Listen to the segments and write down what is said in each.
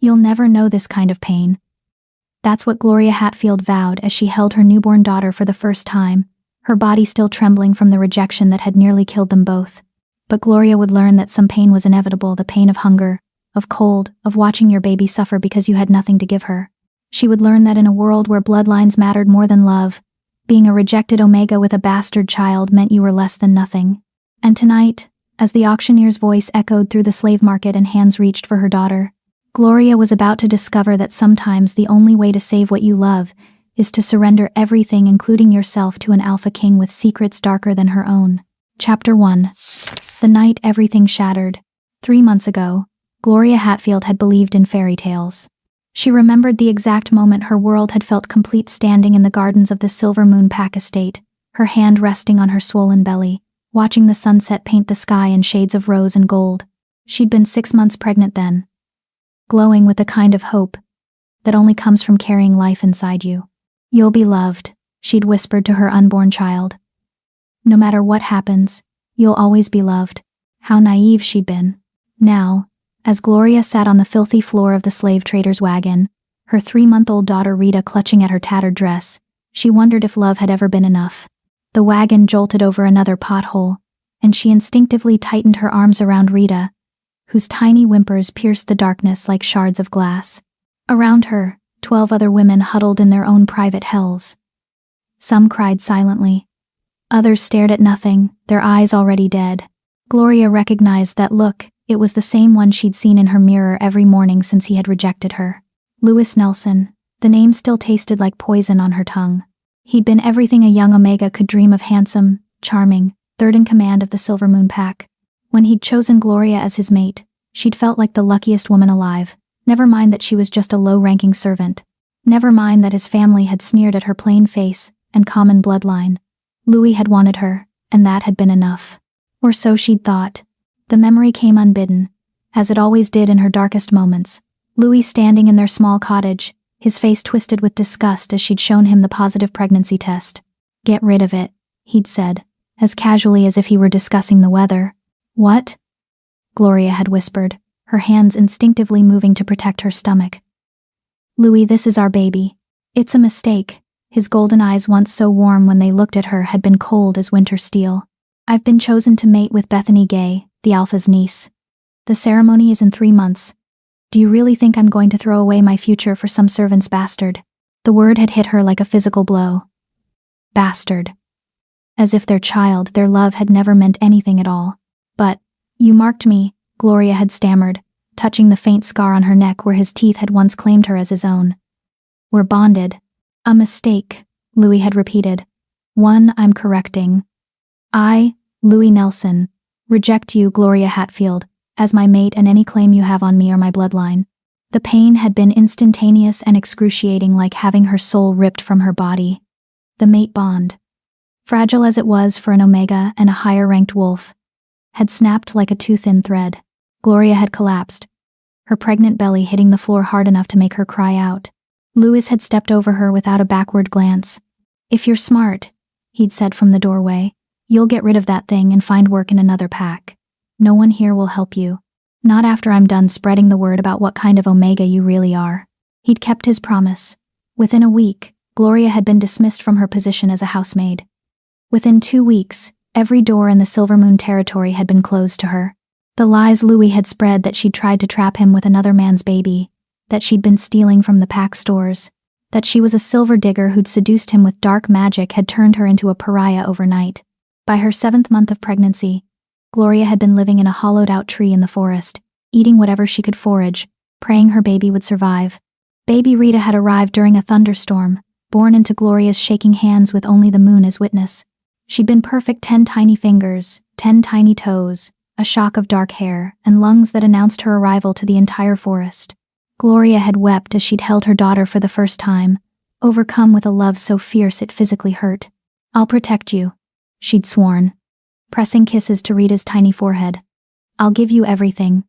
You'll never know this kind of pain. That's what Gloria Hatfield vowed as she held her newborn daughter for the first time, her body still trembling from the rejection that had nearly killed them both. But Gloria would learn that some pain was inevitable, the pain of hunger, of cold, of watching your baby suffer because you had nothing to give her. She would learn that in a world where bloodlines mattered more than love, being a rejected Omega with a bastard child meant you were less than nothing. And tonight, as the auctioneer's voice echoed through the slave market and hands reached for her daughter, Gloria was about to discover that sometimes the only way to save what you love is to surrender everything, including yourself, to an alpha king with secrets darker than her own. Chapter 1. The night everything shattered. 3 months ago, Gloria Hatfield had believed in fairy tales. She remembered the exact moment her world had felt complete standing in the gardens of the Silver Moon Pack estate, her hand resting on her swollen belly, watching the sunset paint the sky in shades of rose and gold. She'd been 6 months pregnant then, glowing with the kind of hope that only comes from carrying life inside you. You'll be loved, she'd whispered to her unborn child. No matter what happens, you'll always be loved. How naive she'd been. Now, as Gloria sat on the filthy floor of the slave trader's wagon, her 3-month-old daughter Rita clutching at her tattered dress, she wondered if love had ever been enough. The wagon jolted over another pothole, and she instinctively tightened her arms around Rita, whose tiny whimpers pierced the darkness like shards of glass. Around her, 12 other women huddled in their own private hells. Some cried silently. Others stared at nothing, their eyes already dead. Gloria recognized that look. It was the same one she'd seen in her mirror every morning since he had rejected her. Lewis Nelson. The name still tasted like poison on her tongue. He'd been everything a young Omega could dream of: handsome, charming, third in command of the Silver Moon Pack. When he'd chosen Gloria as his mate, she'd felt like the luckiest woman alive. Never mind that she was just a low-ranking servant. Never mind that his family had sneered at her plain face and common bloodline. Louis had wanted her, and that had been enough. Or so she'd thought. The memory came unbidden, as it always did in her darkest moments. Louis standing in their small cottage, his face twisted with disgust as she'd shown him the positive pregnancy test. "Get rid of it," he'd said, as casually as if he were discussing the weather. "What?" Gloria had whispered, her hands instinctively moving to protect her stomach. "Louis, this is our baby. It's a mistake." His golden eyes, once so warm when they looked at her, had been cold as winter steel. "I've been chosen to mate with Bethany Gay, the Alpha's niece. The ceremony is in 3 months. Do you really think I'm going to throw away my future for some servant's bastard?" The word had hit her like a physical blow. Bastard. As if their child, their love, had never meant anything at all. "But, you marked me," Gloria had stammered, touching the faint scar on her neck where his teeth had once claimed her as his own. "We're bonded." "A mistake," Louis had repeated. "One I'm correcting. I, Louis Nelson, reject you, Gloria Hatfield, as my mate, and any claim you have on me or my bloodline." The pain had been instantaneous and excruciating, like having her soul ripped from her body. The mate bond, fragile as it was for an Omega and a higher-ranked wolf, had snapped like a too-thin thread. Gloria had collapsed, her pregnant belly hitting the floor hard enough to make her cry out. Louis had stepped over her without a backward glance. "If you're smart," he'd said from the doorway, "you'll get rid of that thing and find work in another pack. No one here will help you. Not after I'm done spreading the word about what kind of Omega you really are." He'd kept his promise. Within a week, Gloria had been dismissed from her position as a housemaid. Within 2 weeks, every door in the Silver Moon territory had been closed to her. The lies Louis had spread that she'd tried to trap him with another man's baby, that she'd been stealing from the pack stores, that she was a silver digger who'd seduced him with dark magic, had turned her into a pariah overnight. By her 7th month of pregnancy, Gloria had been living in a hollowed-out tree in the forest, eating whatever she could forage, praying her baby would survive. Baby Rita had arrived during a thunderstorm, born into Gloria's shaking hands with only the moon as witness. She'd been perfect: 10 tiny fingers, 10 tiny toes, a shock of dark hair, and lungs that announced her arrival to the entire forest. Gloria had wept as she'd held her daughter for the first time, overcome with a love so fierce it physically hurt. "I'll protect you," she'd sworn, pressing kisses to Rita's tiny forehead. "I'll give you everything.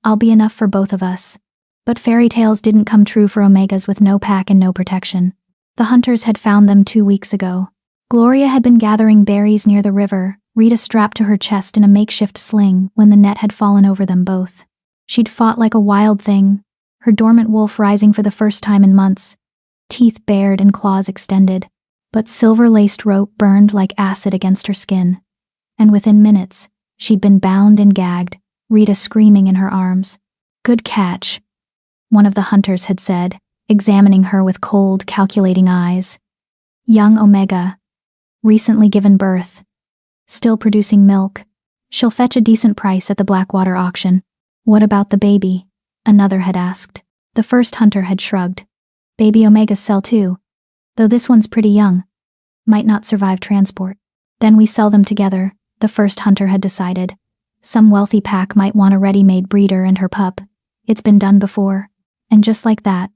I'll be enough for both of us." But fairy tales didn't come true for Omegas with no pack and no protection. The hunters had found them 2 weeks ago. Gloria had been gathering berries near the river, Rita strapped to her chest in a makeshift sling, when the net had fallen over them both. She'd fought like a wild thing, her dormant wolf rising for the first time in months, teeth bared and claws extended, but silver-laced rope burned like acid against her skin. And within minutes, she'd been bound and gagged, Rita screaming in her arms. "Good catch," one of the hunters had said, examining her with cold, calculating eyes. "Young Omega. Recently given birth. Still producing milk. She'll fetch a decent price at the Blackwater auction." "What about the baby?" another had asked. The first hunter had shrugged. "Baby Omegas sell too. Though this one's pretty young. Might not survive transport." "Then we sell them together," the first hunter had decided. "Some wealthy pack might want a ready-made breeder and her pup. It's been done before." And just like that,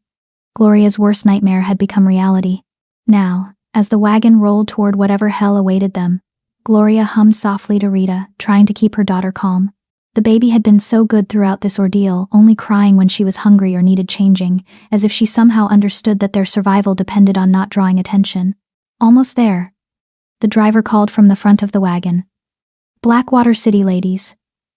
Gloria's worst nightmare had become reality. Now, as the wagon rolled toward whatever hell awaited them, Gloria hummed softly to Rita, trying to keep her daughter calm. The baby had been so good throughout this ordeal, only crying when she was hungry or needed changing, as if she somehow understood that their survival depended on not drawing attention. Almost there. The driver called from the front of the wagon. "Blackwater City ladies.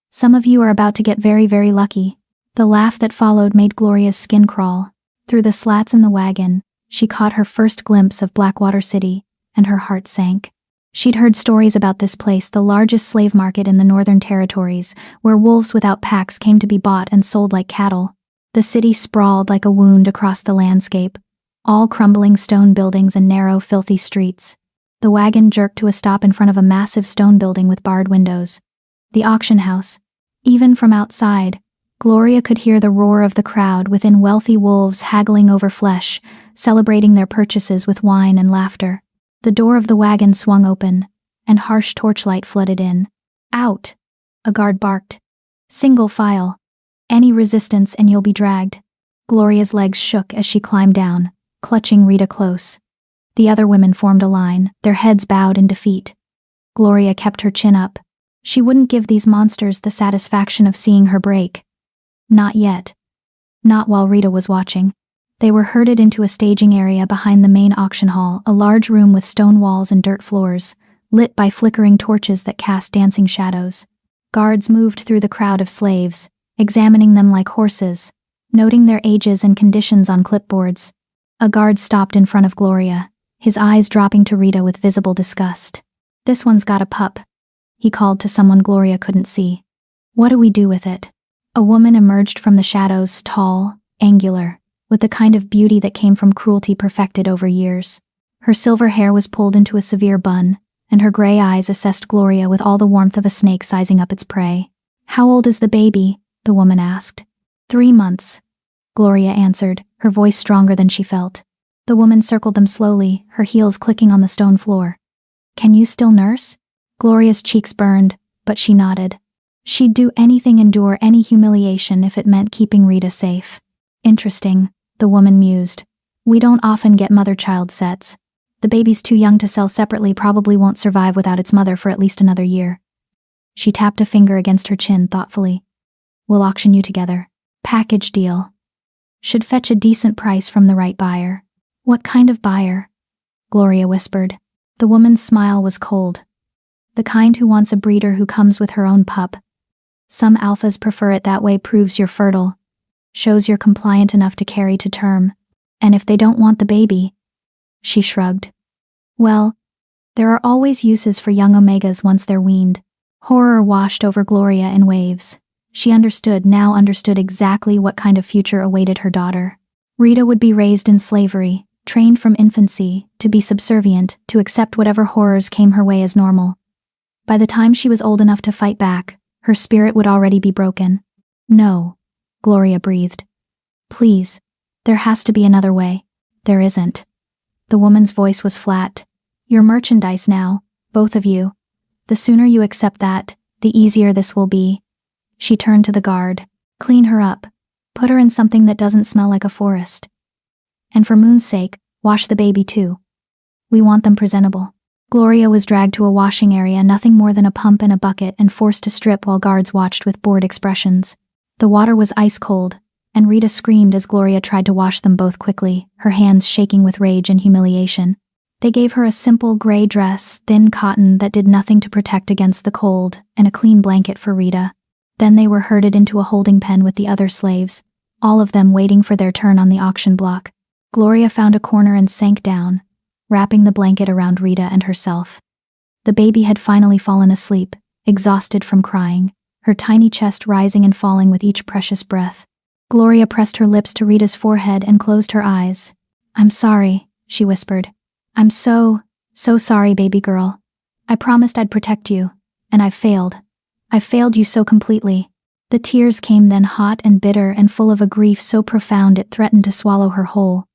Some of you are about to get very, very lucky." The laugh that followed made Gloria's skin crawl. Through the slats in the wagon, she caught her first glimpse of Blackwater City, and her heart sank. She'd heard stories about this place, the largest slave market in the Northern Territories, where wolves without packs came to be bought and sold like cattle. The city sprawled like a wound across the landscape, all crumbling stone buildings and narrow, filthy streets. The wagon jerked to a stop in front of a massive stone building with barred windows. The auction house. Even from outside, Gloria could hear the roar of the crowd within, wealthy wolves haggling over flesh, celebrating their purchases with wine and laughter. The door of the wagon swung open, and harsh torchlight flooded in. "Out!" a guard barked. "Single file. Any resistance and you'll be dragged." Gloria's legs shook as she climbed down, clutching Rita close. The other women formed a line, their heads bowed in defeat. Gloria kept her chin up. She wouldn't give these monsters the satisfaction of seeing her break. Not yet. Not while Rita was watching. They were herded into a staging area behind the main auction hall, a large room with stone walls and dirt floors, lit by flickering torches that cast dancing shadows. Guards moved through the crowd of slaves, examining them like horses, noting their ages and conditions on clipboards. A guard stopped in front of Gloria, his eyes dropping to Rita with visible disgust. "This one's got a pup," he called to someone Gloria couldn't see. "What do we do with it?" A woman emerged from the shadows, tall, angular, with the kind of beauty that came from cruelty perfected over years. Her silver hair was pulled into a severe bun, and her gray eyes assessed Gloria with all the warmth of a snake sizing up its prey. "How old is the baby?" the woman asked. 3 months, Gloria answered, her voice stronger than she felt. The woman circled them slowly, her heels clicking on the stone floor. "Can you still nurse?" Gloria's cheeks burned, but she nodded. She'd do anything, endure any humiliation if it meant keeping Rita safe. "Interesting," the woman mused. "We don't often get mother-child sets. The baby's too young to sell separately, probably won't survive without its mother for at least another year." She tapped a finger against her chin thoughtfully. "We'll auction you together. Package deal. Should fetch a decent price from the right buyer." "What kind of buyer?" Gloria whispered. The woman's smile was cold. "The kind who wants a breeder who comes with her own pup. Some alphas prefer it that way, proves you're fertile. Shows you're compliant enough to carry to term. And if they don't want the baby..." She shrugged. "Well, there are always uses for young Omegas once they're weaned." Horror washed over Gloria in waves. She understood exactly what kind of future awaited her daughter. Rita would be raised in slavery, trained from infancy to be subservient, to accept whatever horrors came her way as normal. By the time she was old enough to fight back, her spirit would already be broken. "No," Gloria breathed. "Please, there has to be another way." "There isn't." The woman's voice was flat. "You're merchandise now, both of you. The sooner you accept that, the easier this will be." She turned to the guard. "Clean her up. Put her in something that doesn't smell like a forest. And for Moon's sake, wash the baby too. We want them presentable." Gloria was dragged to a washing area, nothing more than a pump and a bucket, and forced to strip while guards watched with bored expressions. The water was ice cold, and Rita screamed as Gloria tried to wash them both quickly, her hands shaking with rage and humiliation. They gave her a simple gray dress, thin cotton that did nothing to protect against the cold, and a clean blanket for Rita. Then they were herded into a holding pen with the other slaves. all of them waiting for their turn on the auction block. Gloria found a corner and sank down, wrapping the blanket around Rita and herself. The baby had finally fallen asleep, exhausted from crying, her tiny chest rising and falling with each precious breath. Gloria pressed her lips to Rita's forehead and closed her eyes. "I'm sorry," she whispered. "I'm so sorry, baby girl. I promised I'd protect you, and I've failed. I've failed you so completely." The tears came then, hot and bitter and full of a grief so profound it threatened to swallow her whole.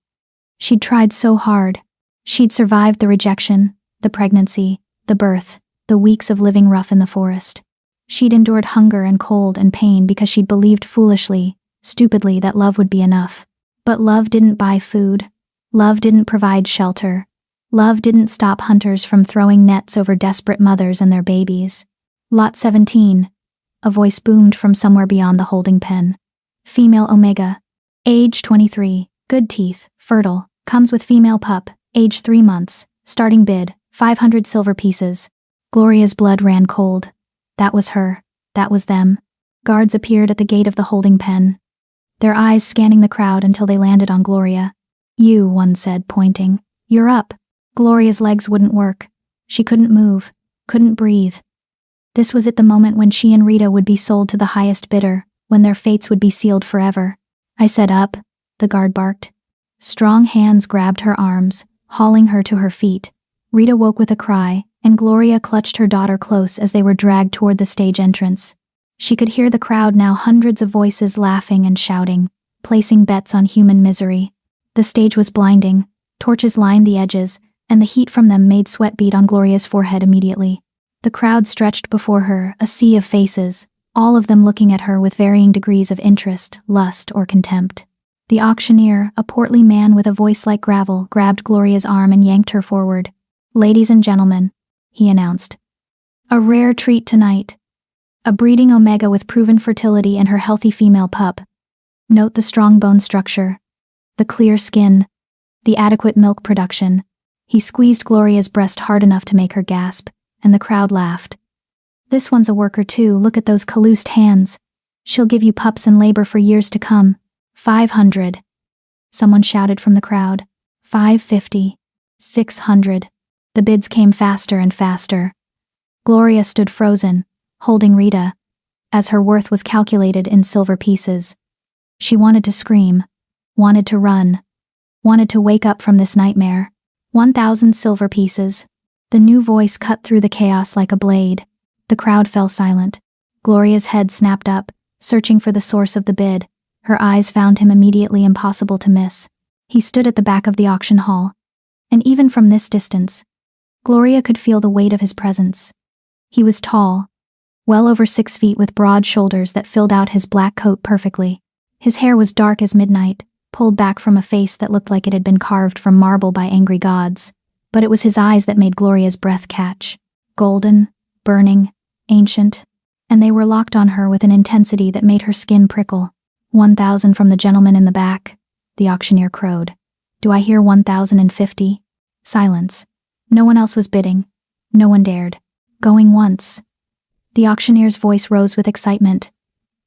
She'd tried so hard. She'd survived the rejection, the pregnancy, the birth, the weeks of living rough in the forest. She'd endured hunger and cold and pain because she'd believed foolishly, stupidly, that love would be enough. But love didn't buy food. Love didn't provide shelter. Love didn't stop hunters from throwing nets over desperate mothers and their babies. Lot 17. A voice boomed from somewhere beyond the holding pen. Female Omega. Age 23. Good teeth. Fertile. Comes with female pup. Age 3 months. Starting bid. 500 silver pieces. Gloria's blood ran cold. That was her. That was them. Guards appeared at the gate of the holding pen, their eyes scanning the crowd until they landed on Gloria. "You," one said, pointing. "You're up." Gloria's legs wouldn't work. She couldn't move, couldn't breathe. This was at the moment when she and Rita would be sold to the highest bidder, when their fates would be sealed forever. "I said up," the guard barked. Strong hands grabbed her arms, hauling her to her feet. Rita woke with a cry, and Gloria clutched her daughter close as they were dragged toward the stage entrance. She could hear the crowd now, hundreds of voices laughing and shouting, placing bets on human misery. The stage was blinding, torches lined the edges, and the heat from them made sweat bead on Gloria's forehead immediately. The crowd stretched before her, a sea of faces, all of them looking at her with varying degrees of interest, lust, or contempt. The auctioneer, a portly man with a voice like gravel, grabbed Gloria's arm and yanked her forward. "Ladies and gentlemen," he announced, "a rare treat tonight. A breeding Omega with proven fertility and her healthy female pup. Note the strong bone structure, the clear skin, the adequate milk production." He squeezed Gloria's breast hard enough to make her gasp, and the crowd laughed. "This one's a worker too, look at those calloused hands. She'll give you pups in labor for years to come. 500. Someone shouted from the crowd. 550. 600. The bids came faster and faster. Gloria stood frozen, holding Rita, as her worth was calculated in silver pieces. She wanted to scream, wanted to run, wanted to wake up from this nightmare. 1,000 silver pieces. The new voice cut through the chaos like a blade. The crowd fell silent. Gloria's head snapped up, searching for the source of the bid. Her eyes found him immediately, impossible to miss. He stood at the back of the auction hall, and even from this distance, Gloria could feel the weight of his presence. He was tall, well over 6 feet, with broad shoulders that filled out his black coat perfectly. His hair was dark as midnight, pulled back from a face that looked like it had been carved from marble by angry gods. But it was his eyes that made Gloria's breath catch. Golden, burning, ancient, and they were locked on her with an intensity that made her skin prickle. 1,000 from the gentleman in the back, the auctioneer crowed. "Do I hear 1,050? Silence. No one else was bidding. No one dared. Going once. The auctioneer's voice rose with excitement.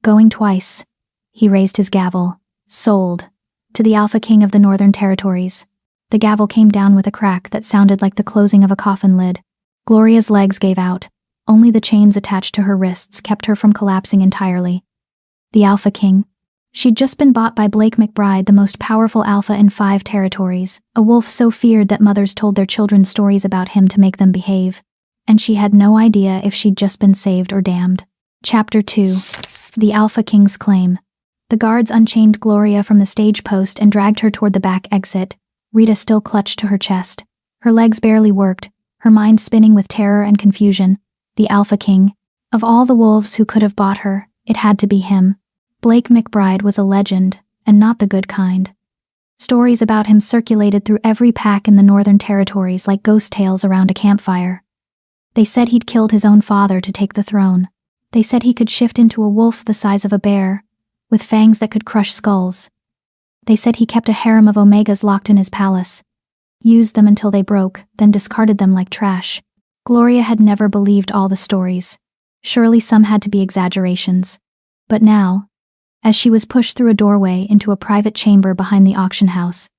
Going twice. He raised his gavel. Sold. To the Alpha King of the Northern Territories. The gavel came down with a crack that sounded like the closing of a coffin lid. Gloria's legs gave out. Only the chains attached to her wrists kept her from collapsing entirely. The Alpha King. She'd just been bought by Blake McBride, the most powerful alpha in 5 territories, a wolf so feared that mothers told their children stories about him to make them behave. And she had no idea if she'd just been saved or damned. Chapter 2. The Alpha King's Claim. The guards unchained Gloria from the stage post and dragged her toward the back exit. Rita still clutched to her chest. Her legs barely worked, her mind spinning with terror and confusion. The Alpha King. Of all the wolves who could have bought her, it had to be him. Blake McBride was a legend, and not the good kind. Stories about him circulated through every pack in the Northern Territories like ghost tales around a campfire. They said he'd killed his own father to take the throne. They said he could shift into a wolf the size of a bear, with fangs that could crush skulls. They said he kept a harem of Omegas locked in his palace, used them until they broke, then discarded them like trash. Gloria had never believed all the stories. Surely some had to be exaggerations. But now, as she was pushed through a doorway into a private chamber behind the auction house.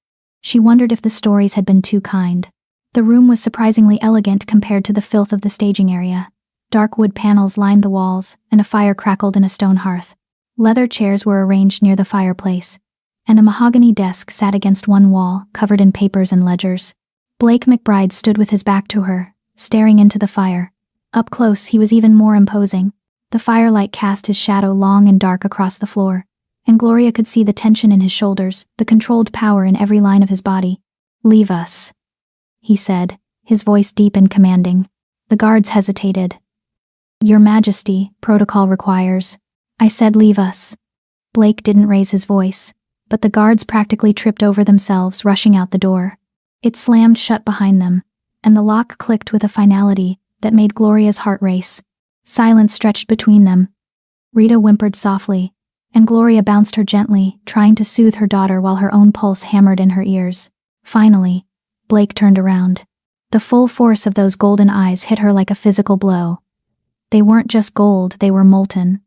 She wondered if the stories had been too kind. The room was surprisingly elegant compared to the filth of the staging area. Dark wood panels lined the walls, and a fire crackled in a stone hearth. Leather chairs were arranged near the fireplace, and a mahogany desk sat against one wall, covered in papers and ledgers. Blake McBride stood with his back to her, staring into the fire. Up close, he was even more imposing. The firelight cast his shadow long and dark across the floor, and Gloria could see the tension in his shoulders, the controlled power in every line of his body. "Leave us," he said, his voice deep and commanding. The guards hesitated. "Your Majesty, protocol requires." "I said leave us." Blake didn't raise his voice, but the guards practically tripped over themselves, rushing out the door. It slammed shut behind them, and the lock clicked with a finality that made Gloria's heart race. Silence stretched between them. Rita whimpered softly, and Gloria bounced her gently, trying to soothe her daughter while her own pulse hammered in her ears. Finally, Blake turned around. The full force of those golden eyes hit her like a physical blow. They weren't just gold, they were molten,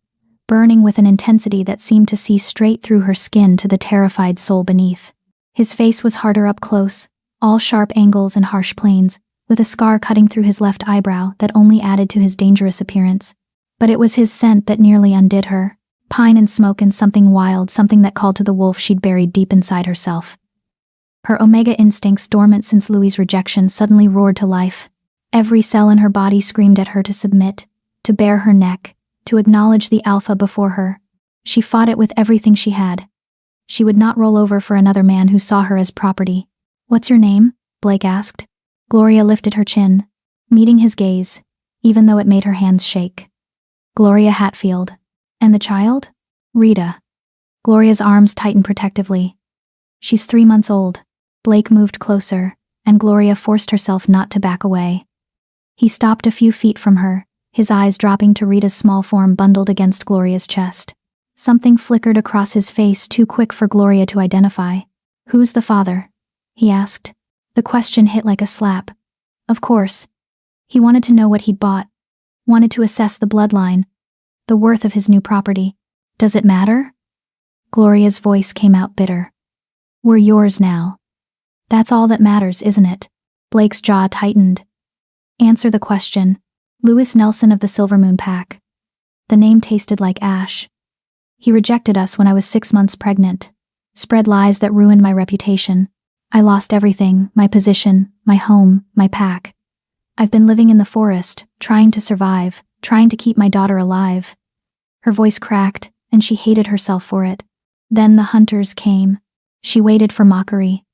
burning with an intensity that seemed to see straight through her skin to the terrified soul beneath. His face was harder up close, all sharp angles and harsh planes, with a scar cutting through his left eyebrow that only added to his dangerous appearance. But it was his scent that nearly undid her. Pine and smoke and something wild, something that called to the wolf she'd buried deep inside herself. Her Omega instincts, dormant since Louis's rejection, suddenly roared to life. Every cell in her body screamed at her to submit, to bare her neck, to acknowledge the Alpha before her. She fought it with everything she had. She would not roll over for another man who saw her as property. "What's your name?" Blake asked. Gloria lifted her chin, meeting his gaze, even though it made her hands shake. "Gloria Hatfield." "And the child?" "Rita." Gloria's arms tightened protectively. "She's 3 months old." Blake moved closer, and Gloria forced herself not to back away. He stopped a few feet from her, his eyes dropping to Rita's small form bundled against Gloria's chest. Something flickered across his face, too quick for Gloria to identify. "Who's the father?" he asked. The question hit like a slap. Of course. He wanted to know what he'd bought. Wanted to assess the bloodline. The worth of his new property. "Does it matter?" Gloria's voice came out bitter. "We're yours now. That's all that matters, isn't it?" Blake's jaw tightened. "Answer the question." "Louis Nelson of the Silvermoon Pack." The name tasted like ash. "He rejected us when I was 6 months pregnant. Spread lies that ruined my reputation. I lost everything, my position, my home, my pack. I've been living in the forest, trying to survive, trying to keep my daughter alive." Her voice cracked, and she hated herself for it. Then the hunters came. She waited for mockery,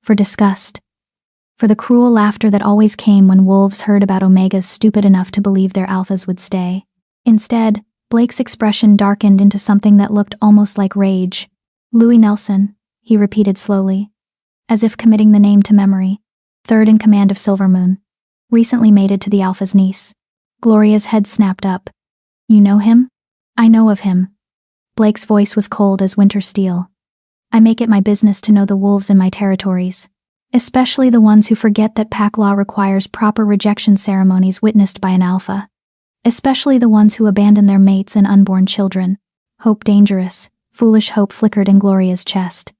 for disgust, for the cruel laughter that always came when wolves heard about Omegas stupid enough to believe their alphas would stay. Instead, Blake's expression darkened into something that looked almost like rage. "Louis Nelson," he repeated slowly, as if committing the name to memory. "Third in command of Silvermoon. Recently mated to the Alpha's niece." Gloria's head snapped up. "You know him?" "I know of him." Blake's voice was cold as winter steel. "I make it my business to know the wolves in my territories. Especially the ones who forget that pack law requires proper rejection ceremonies witnessed by an alpha. Especially the ones who abandon their mates and unborn children. Hope dangerous, foolish hope flickered in Gloria's chest.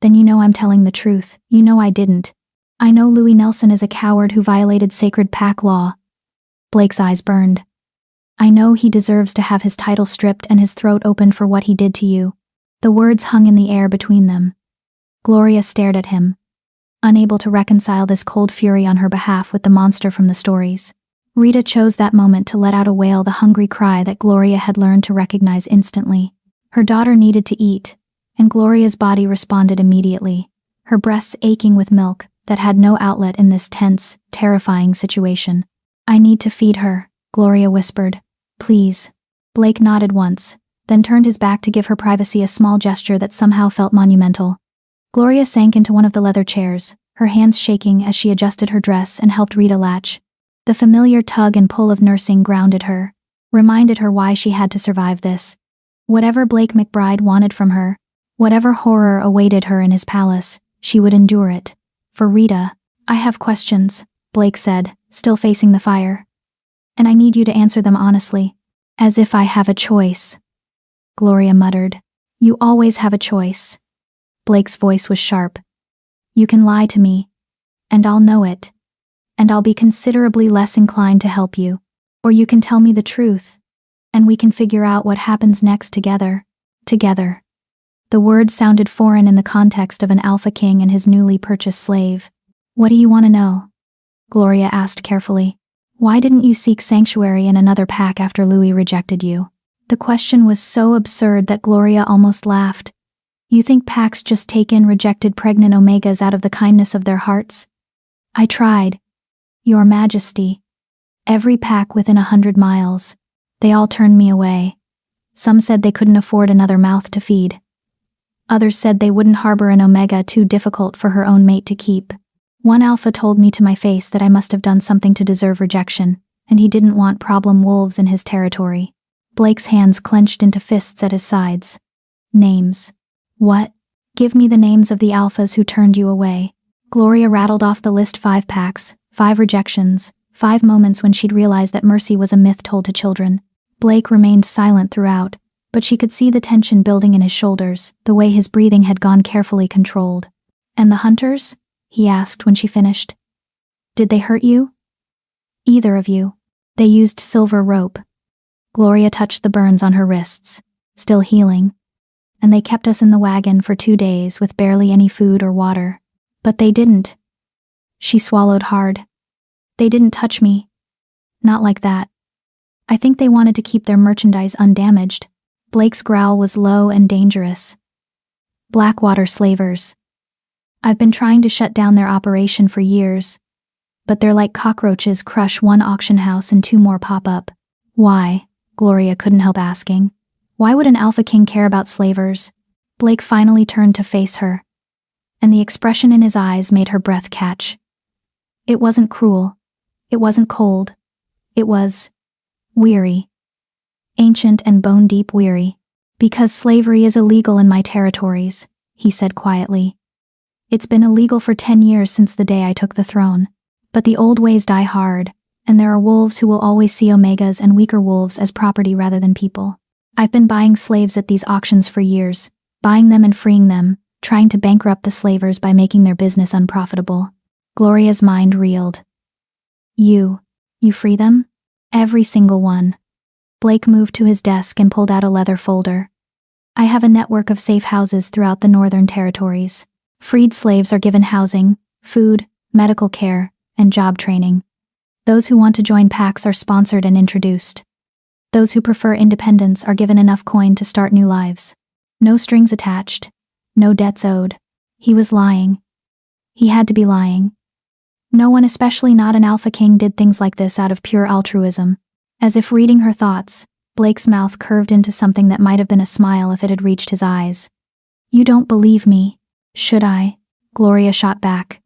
"Then you know I'm telling the truth. You know I didn't. I know Louis Nelson is a coward who violated sacred pack law." Blake's eyes burned. "I know he deserves to have his title stripped and his throat opened for what he did to you." The words hung in the air between them. Gloria stared at him, unable to reconcile this cold fury on her behalf with the monster from the stories. Rita chose that moment to let out a wail, the hungry cry that Gloria had learned to recognize instantly. Her daughter needed to eat, and Gloria's body responded immediately, her breasts aching with milk that had no outlet in this tense, terrifying situation. "I need to feed her," Gloria whispered. "Please." Blake nodded once, then turned his back to give her privacy, a small gesture that somehow felt monumental. Gloria sank into one of the leather chairs, her hands shaking as she adjusted her dress and helped Rita latch. The familiar tug and pull of nursing grounded her, reminded her why she had to survive this. Whatever Blake McBride wanted from her, whatever horror awaited her in his palace, she would endure it. For Rita, "I have questions," Blake said, still facing the fire. "And I need you to answer them honestly." "As if I have a choice," Gloria muttered. You always have a choice. Blake's voice was sharp. You can lie to me, and I'll know it, and I'll be considerably less inclined to help you. Or you can tell me the truth, and we can figure out what happens next together. Together. The words sounded foreign in the context of an Alpha King and his newly purchased slave. What do you want to know? Gloria asked carefully. Why didn't you seek sanctuary in another pack after Louis rejected you? The question was so absurd that Gloria almost laughed. You think packs just take in rejected pregnant Omegas out of the kindness of their hearts? I tried. Your Majesty. Every pack within 100 miles. They all turned me away. Some said they couldn't afford another mouth to feed. Others said they wouldn't harbor an Omega too difficult for her own mate to keep. One Alpha told me to my face that I must have done something to deserve rejection, and he didn't want problem wolves in his territory. Blake's hands clenched into fists at his sides. Names. What? Give me the names of the Alphas who turned you away. Gloria rattled off the list: 5 packs, 5 rejections, 5 moments when she'd realized that mercy was a myth told to children. Blake remained silent throughout, but she could see the tension building in his shoulders, the way his breathing had gone carefully controlled. And the hunters? He asked when she finished. Did they hurt you? Either of you. They used silver rope. Gloria touched the burns on her wrists, still healing. And they kept us in the wagon for 2 days with barely any food or water. But they didn't. She swallowed hard. They didn't touch me. Not like that. I think they wanted to keep their merchandise undamaged. Blake's growl was low and dangerous. Blackwater slavers. I've been trying to shut down their operation for years. But they're like cockroaches, crush one auction house and 2 more pop up. Why? Gloria couldn't help asking. Why would an Alpha King care about slavers? Blake finally turned to face her, and the expression in his eyes made her breath catch. It wasn't cruel. It wasn't cold. It was weary. Ancient and bone-deep weary. Because slavery is illegal in my territories, he said quietly. It's been illegal for 10 years since the day I took the throne. But the old ways die hard, and there are wolves who will always see Omegas and weaker wolves as property rather than people. I've been buying slaves at these auctions for years, buying them and freeing them, trying to bankrupt the slavers by making their business unprofitable. Gloria's mind reeled. You free them? Every single one. Blake moved to his desk and pulled out a leather folder. I have a network of safe houses throughout the northern territories. Freed slaves are given housing, food, medical care, and job training. Those who want to join packs are sponsored and introduced. Those who prefer independence are given enough coin to start new lives. No strings attached. No debts owed. He was lying. He had to be lying. No one, especially not an Alpha King, did things like this out of pure altruism. As if reading her thoughts, Blake's mouth curved into something that might have been a smile if it had reached his eyes. You don't believe me, should I? Gloria shot back.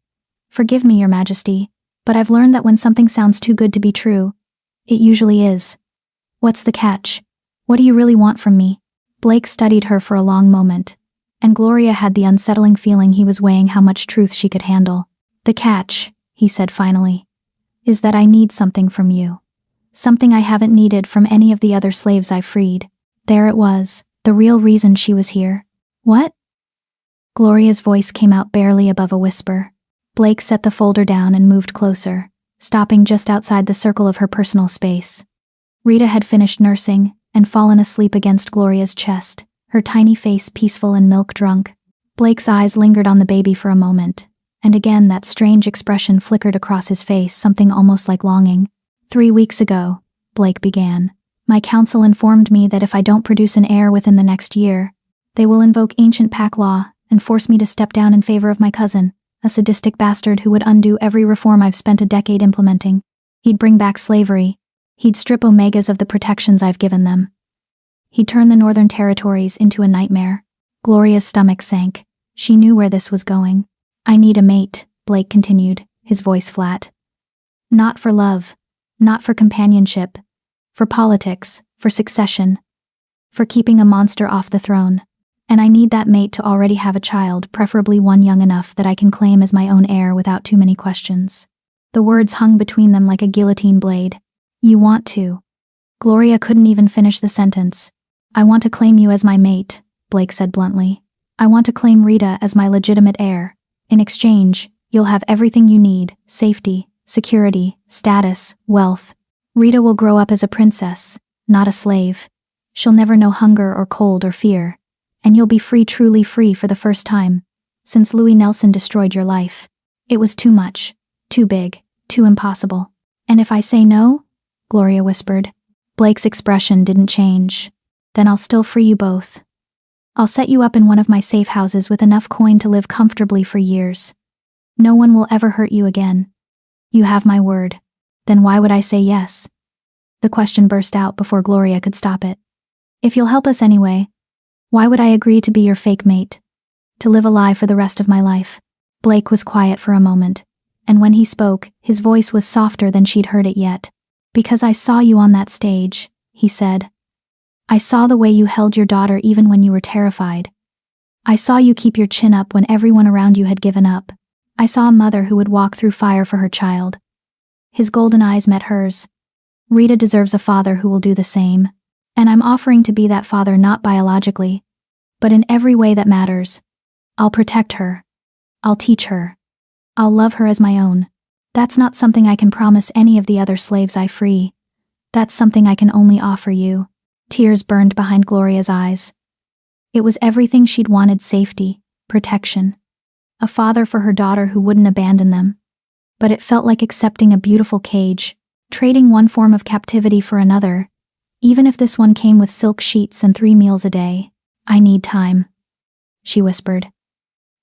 Forgive me, Your Majesty, but I've learned that when something sounds too good to be true, it usually is. What's the catch? What do you really want from me? Blake studied her for a long moment, and Gloria had the unsettling feeling he was weighing how much truth she could handle. The catch, he said finally, is that I need something from you. Something I haven't needed from any of the other slaves I freed. There it was, the real reason she was here. What? Gloria's voice came out barely above a whisper. Blake set the folder down and moved closer, stopping just outside the circle of her personal space. Rita had finished nursing and fallen asleep against Gloria's chest, her tiny face peaceful and milk-drunk. Blake's eyes lingered on the baby for a moment, and again that strange expression flickered across his face, something almost like longing. 3 weeks ago, Blake began, my council informed me that if I don't produce an heir within the next year, they will invoke ancient pack law and force me to step down in favor of my cousin, a sadistic bastard who would undo every reform I've spent a decade implementing. He'd bring back slavery. He'd strip Omegas of the protections I've given them. He'd turn the northern territories into a nightmare. Gloria's stomach sank. She knew where this was going. I need a mate, Blake continued, his voice flat. Not for love. Not for companionship. For politics. For succession. For keeping a monster off the throne. And I need that mate to already have a child, preferably one young enough that I can claim as my own heir without too many questions. The words hung between them like a guillotine blade. You want to. Gloria couldn't even finish the sentence. I want to claim you as my mate, Blake said bluntly. I want to claim Rita as my legitimate heir. In exchange, you'll have everything you need: safety, security, status, wealth. Rita will grow up as a princess, not a slave. She'll never know hunger or cold or fear. And you'll be free, truly free for the first time, since Louis Nelson destroyed your life. It was too much, too big, too impossible. And if I say no? Gloria whispered. Blake's expression didn't change. Then I'll still free you both. I'll set you up in one of my safe houses with enough coin to live comfortably for years. No one will ever hurt you again. You have my word. Then why would I say yes? The question burst out before Gloria could stop it. If you'll help us anyway, why would I agree to be your fake mate? To live a lie for the rest of my life? Blake was quiet for a moment, and when he spoke, his voice was softer than she'd heard it yet. Because I saw you on that stage, he said. I saw the way you held your daughter even when you were terrified. I saw you keep your chin up when everyone around you had given up. I saw a mother who would walk through fire for her child. His golden eyes met hers. Rita deserves a father who will do the same. And I'm offering to be that father, not biologically, but in every way that matters. I'll protect her. I'll teach her. I'll love her as my own. That's not something I can promise any of the other slaves I free. That's something I can only offer you. Tears burned behind Gloria's eyes. It was everything she'd wanted: safety, protection. A father for her daughter who wouldn't abandon them. But it felt like accepting a beautiful cage, trading one form of captivity for another. Even if this one came with silk sheets and 3 meals a day. I need time, she whispered.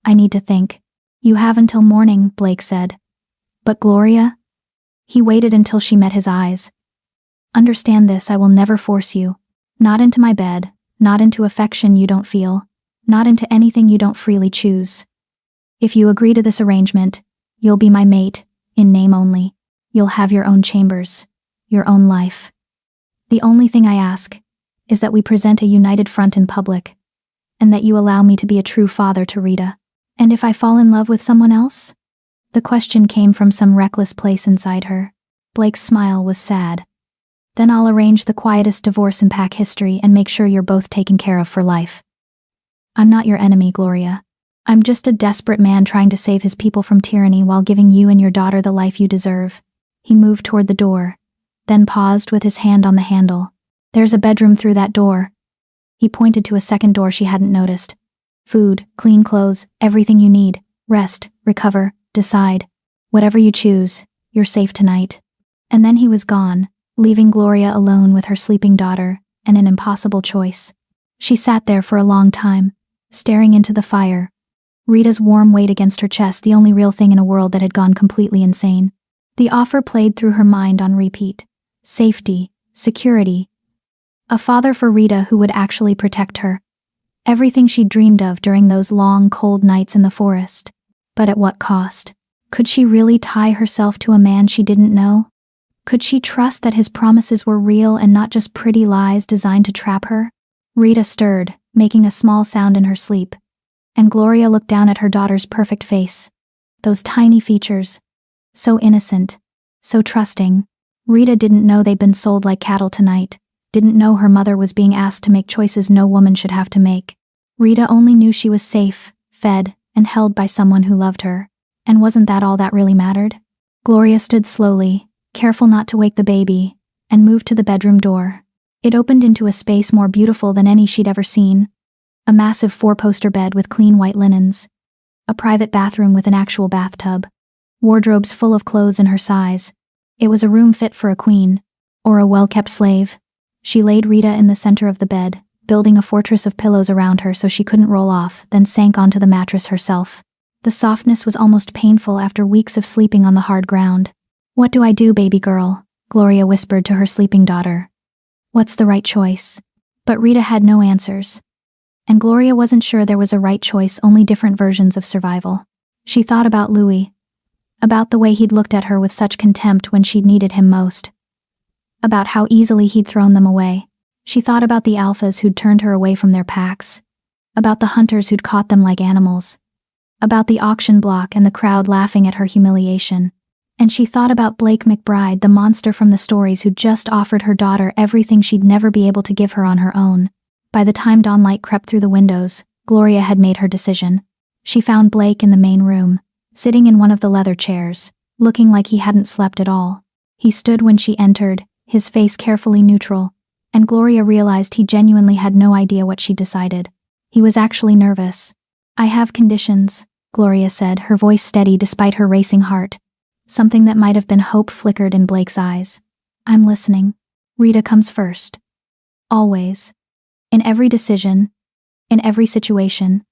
I need to think. You have until morning, Blake said. But Gloria? He waited until she met his eyes. Understand this, I will never force you. Not into my bed, not into affection you don't feel, not into anything you don't freely choose. If you agree to this arrangement, you'll be my mate, in name only. You'll have your own chambers, your own life. The only thing I ask is that we present a united front in public, and that you allow me to be a true father to Rita. And if I fall in love with someone else? The question came from some reckless place inside her. Blake's smile was sad. Then I'll arrange the quietest divorce in pack history and make sure you're both taken care of for life. I'm not your enemy, Gloria. I'm just a desperate man trying to save his people from tyranny while giving you and your daughter the life you deserve. He moved toward the door, then paused with his hand on the handle. There's a bedroom through that door. He pointed to a second door she hadn't noticed. Food, clean clothes, everything you need. Rest, recover, decide. Whatever you choose, you're safe tonight. And then he was gone, leaving Gloria alone with her sleeping daughter, and an impossible choice. She sat there for a long time, staring into the fire. Rita's warm weight against her chest, the only real thing in a world that had gone completely insane. The offer played through her mind on repeat. Safety, security. A father for Rita who would actually protect her. Everything she'd dreamed of during those long, cold nights in the forest. But at what cost? Could she really tie herself to a man she didn't know? Could she trust that his promises were real and not just pretty lies designed to trap her? Rita stirred, making a small sound in her sleep. And Gloria looked down at her daughter's perfect face. Those tiny features. So innocent. So trusting. Rita didn't know they'd been sold like cattle tonight. Didn't know her mother was being asked to make choices no woman should have to make. Rita only knew she was safe, fed, and held by someone who loved her. And wasn't that all that really mattered? Gloria stood slowly, careful not to wake the baby, and moved to the bedroom door. It opened into a space more beautiful than any she'd ever seen. A massive 4-poster bed with clean white linens. A private bathroom with an actual bathtub. Wardrobes full of clothes in her size. It was a room fit for a queen, or a well-kept slave. She laid Rita in the center of the bed, building a fortress of pillows around her so she couldn't roll off, then sank onto the mattress herself. The softness was almost painful after weeks of sleeping on the hard ground. What do I do, baby girl? Gloria whispered to her sleeping daughter. What's the right choice? But Rita had no answers. And Gloria wasn't sure there was a right choice, only different versions of survival. She thought about Louis. About the way he'd looked at her with such contempt when she'd needed him most. About how easily he'd thrown them away. She thought about the alphas who'd turned her away from their packs. About the hunters who'd caught them like animals. About the auction block and the crowd laughing at her humiliation. And she thought about Blake McBride, the monster from the stories who'd just offered her daughter everything she'd never be able to give her on her own. By the time dawnlight crept through the windows, Gloria had made her decision. She found Blake in the main room, sitting in one of the leather chairs, looking like he hadn't slept at all. He stood when she entered, his face carefully neutral, and Gloria realized he genuinely had no idea what she decided. He was actually nervous. "I have conditions," Gloria said, her voice steady despite her racing heart. Something that might have been hope flickered in Blake's eyes. "I'm listening. Rita comes first. Always. In every decision. In every situation.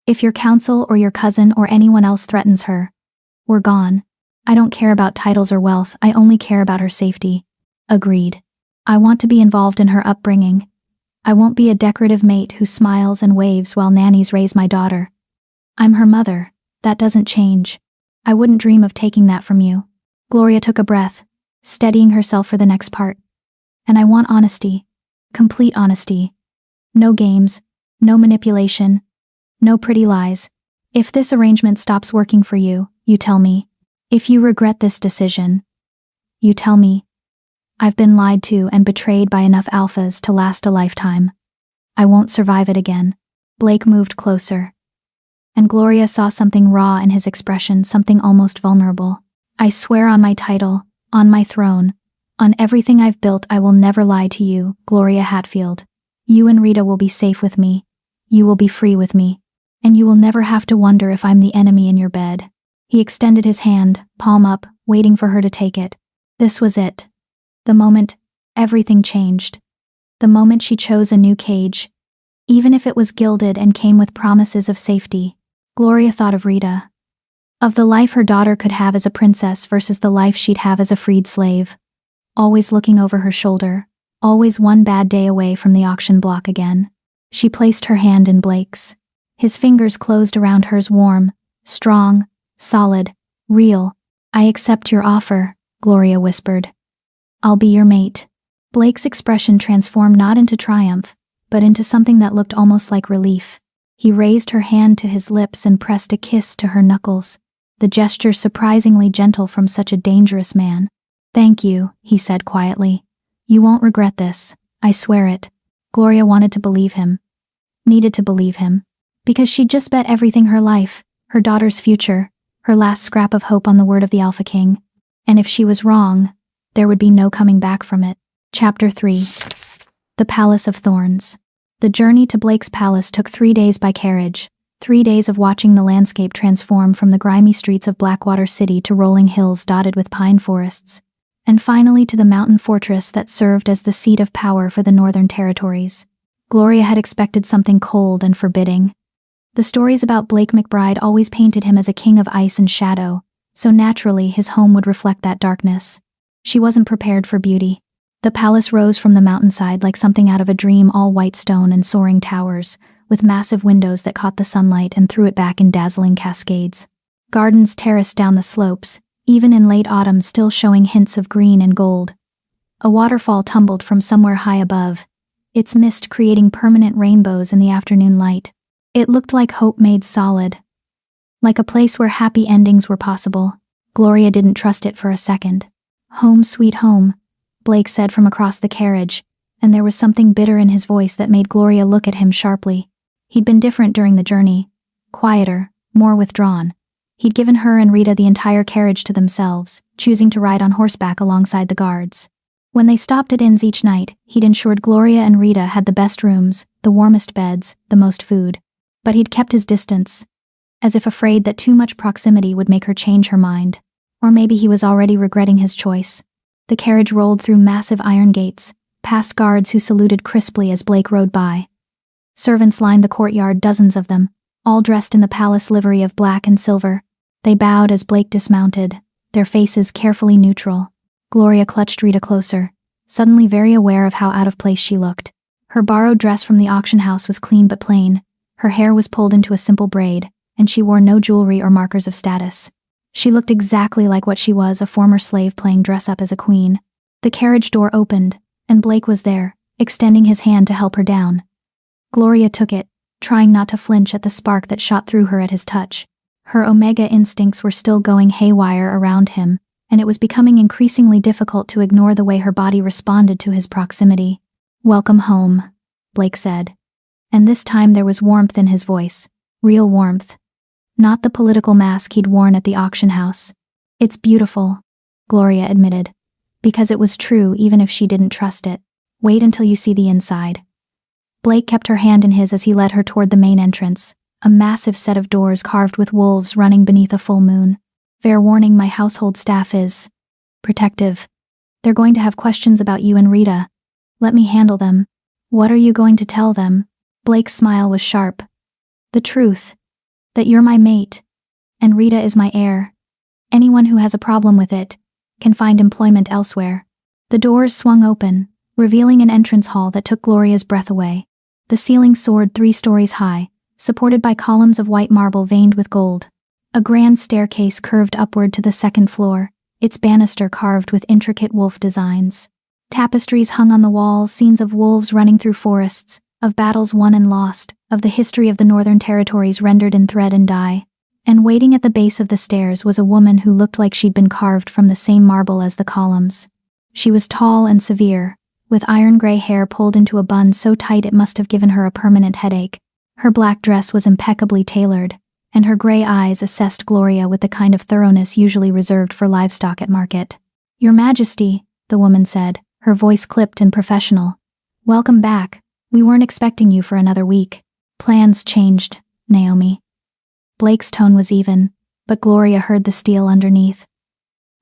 If your counsel or your cousin or anyone else threatens her, we're gone. I don't care about titles or wealth, I only care about her safety." Agreed. "I want to be involved in her upbringing. I won't be a decorative mate who smiles and waves while nannies raise my daughter. I'm her mother. That doesn't change. I wouldn't dream of taking that from you." Gloria took a breath, steadying herself for the next part. "And I want honesty. Complete honesty. No games. No manipulation. No pretty lies. If this arrangement stops working for you, you tell me. If you regret this decision, you tell me. I've been lied to and betrayed by enough alphas to last a lifetime. I won't survive it again." Blake moved closer, and Gloria saw something raw in his expression, something almost vulnerable. "I swear on my title, on my throne, on everything I've built, I will never lie to you, Gloria Hatfield. You and Rita will be safe with me. You will be free with me. And you will never have to wonder if I'm the enemy in your bed." He extended his hand, palm up, waiting for her to take it. This was it. The moment everything changed. The moment she chose a new cage. Even if it was gilded and came with promises of safety. Gloria thought of Rita. Of the life her daughter could have as a princess versus the life she'd have as a freed slave. Always looking over her shoulder. Always one bad day away from the auction block again. She placed her hand in Blake's. His fingers closed around hers, warm, strong, solid, real. "I accept your offer," Gloria whispered. "I'll be your mate." Blake's expression transformed not into triumph, but into something that looked almost like relief. He raised her hand to his lips and pressed a kiss to her knuckles, the gesture surprisingly gentle from such a dangerous man. "Thank you," he said quietly. "You won't regret this, I swear it." Gloria wanted to believe him. Needed to believe him. Because she'd just bet everything, her life, her daughter's future, her last scrap of hope on the word of the Alpha King. And if she was wrong, there would be no coming back from it. Chapter 3. The Palace of Thorns. The journey to Blake's palace took 3 days by carriage, 3 days of watching the landscape transform from the grimy streets of Blackwater City to rolling hills dotted with pine forests, and finally to the mountain fortress that served as the seat of power for the Northern Territories. Gloria had expected something cold and forbidding. The stories about Blake McBride always painted him as a king of ice and shadow, so naturally his home would reflect that darkness. She wasn't prepared for beauty. The palace rose from the mountainside like something out of a dream, all white stone and soaring towers, with massive windows that caught the sunlight and threw it back in dazzling cascades. Gardens terraced down the slopes, even in late autumn still showing hints of green and gold. A waterfall tumbled from somewhere high above, its mist creating permanent rainbows in the afternoon light. It looked like hope made solid. Like a place where happy endings were possible. Gloria didn't trust it for a second. "Home sweet home," Blake said from across the carriage, and there was something bitter in his voice that made Gloria look at him sharply. He'd been different during the journey. Quieter, more withdrawn. He'd given her and Rita the entire carriage to themselves, choosing to ride on horseback alongside the guards. When they stopped at inns each night, he'd ensured Gloria and Rita had the best rooms, the warmest beds, the most food. But he'd kept his distance, as if afraid that too much proximity would make her change her mind. Or maybe he was already regretting his choice. The carriage rolled through massive iron gates, past guards who saluted crisply as Blake rode by. Servants lined the courtyard, dozens of them, all dressed in the palace livery of black and silver. They bowed as Blake dismounted, their faces carefully neutral. Gloria clutched Rita closer, suddenly very aware of how out of place she looked. Her borrowed dress from the auction house was clean but plain. Her hair was pulled into a simple braid, and she wore no jewelry or markers of status. She looked exactly like what she was, a former slave playing dress-up as a queen. The carriage door opened, and Blake was there, extending his hand to help her down. Gloria took it, trying not to flinch at the spark that shot through her at his touch. Her Omega instincts were still going haywire around him, and it was becoming increasingly difficult to ignore the way her body responded to his proximity. "Welcome home," Blake said. And this time there was warmth in his voice. Real warmth. Not the political mask he'd worn at the auction house. "It's beautiful," Gloria admitted. Because it was true even if she didn't trust it. "Wait until you see the inside." Blake kept her hand in his as he led her toward the main entrance, a massive set of doors carved with wolves running beneath a full moon. "Fair warning, my household staff is protective. They're going to have questions about you and Rita. Let me handle them." "What are you going to tell them?" Blake's smile was sharp. "The truth. That you're my mate. And Rita is my heir. Anyone who has a problem with it can find employment elsewhere." The doors swung open, revealing an entrance hall that took Gloria's breath away. The ceiling soared 3 stories high, supported by columns of white marble veined with gold. A grand staircase curved upward to the 2nd floor, its banister carved with intricate wolf designs. Tapestries hung on the walls, scenes of wolves running through forests, of battles won and lost, of the history of the Northern Territories rendered in thread and dye. And waiting at the base of the stairs was a woman who looked like she'd been carved from the same marble as the columns. She was tall and severe, with iron-gray hair pulled into a bun so tight it must have given her a permanent headache. Her black dress was impeccably tailored, and her gray eyes assessed Gloria with the kind of thoroughness usually reserved for livestock at market. "Your Majesty," the woman said, her voice clipped and professional. "Welcome back. We weren't expecting you for another week." "Plans changed, Naomi." Blake's tone was even, but Gloria heard the steel underneath.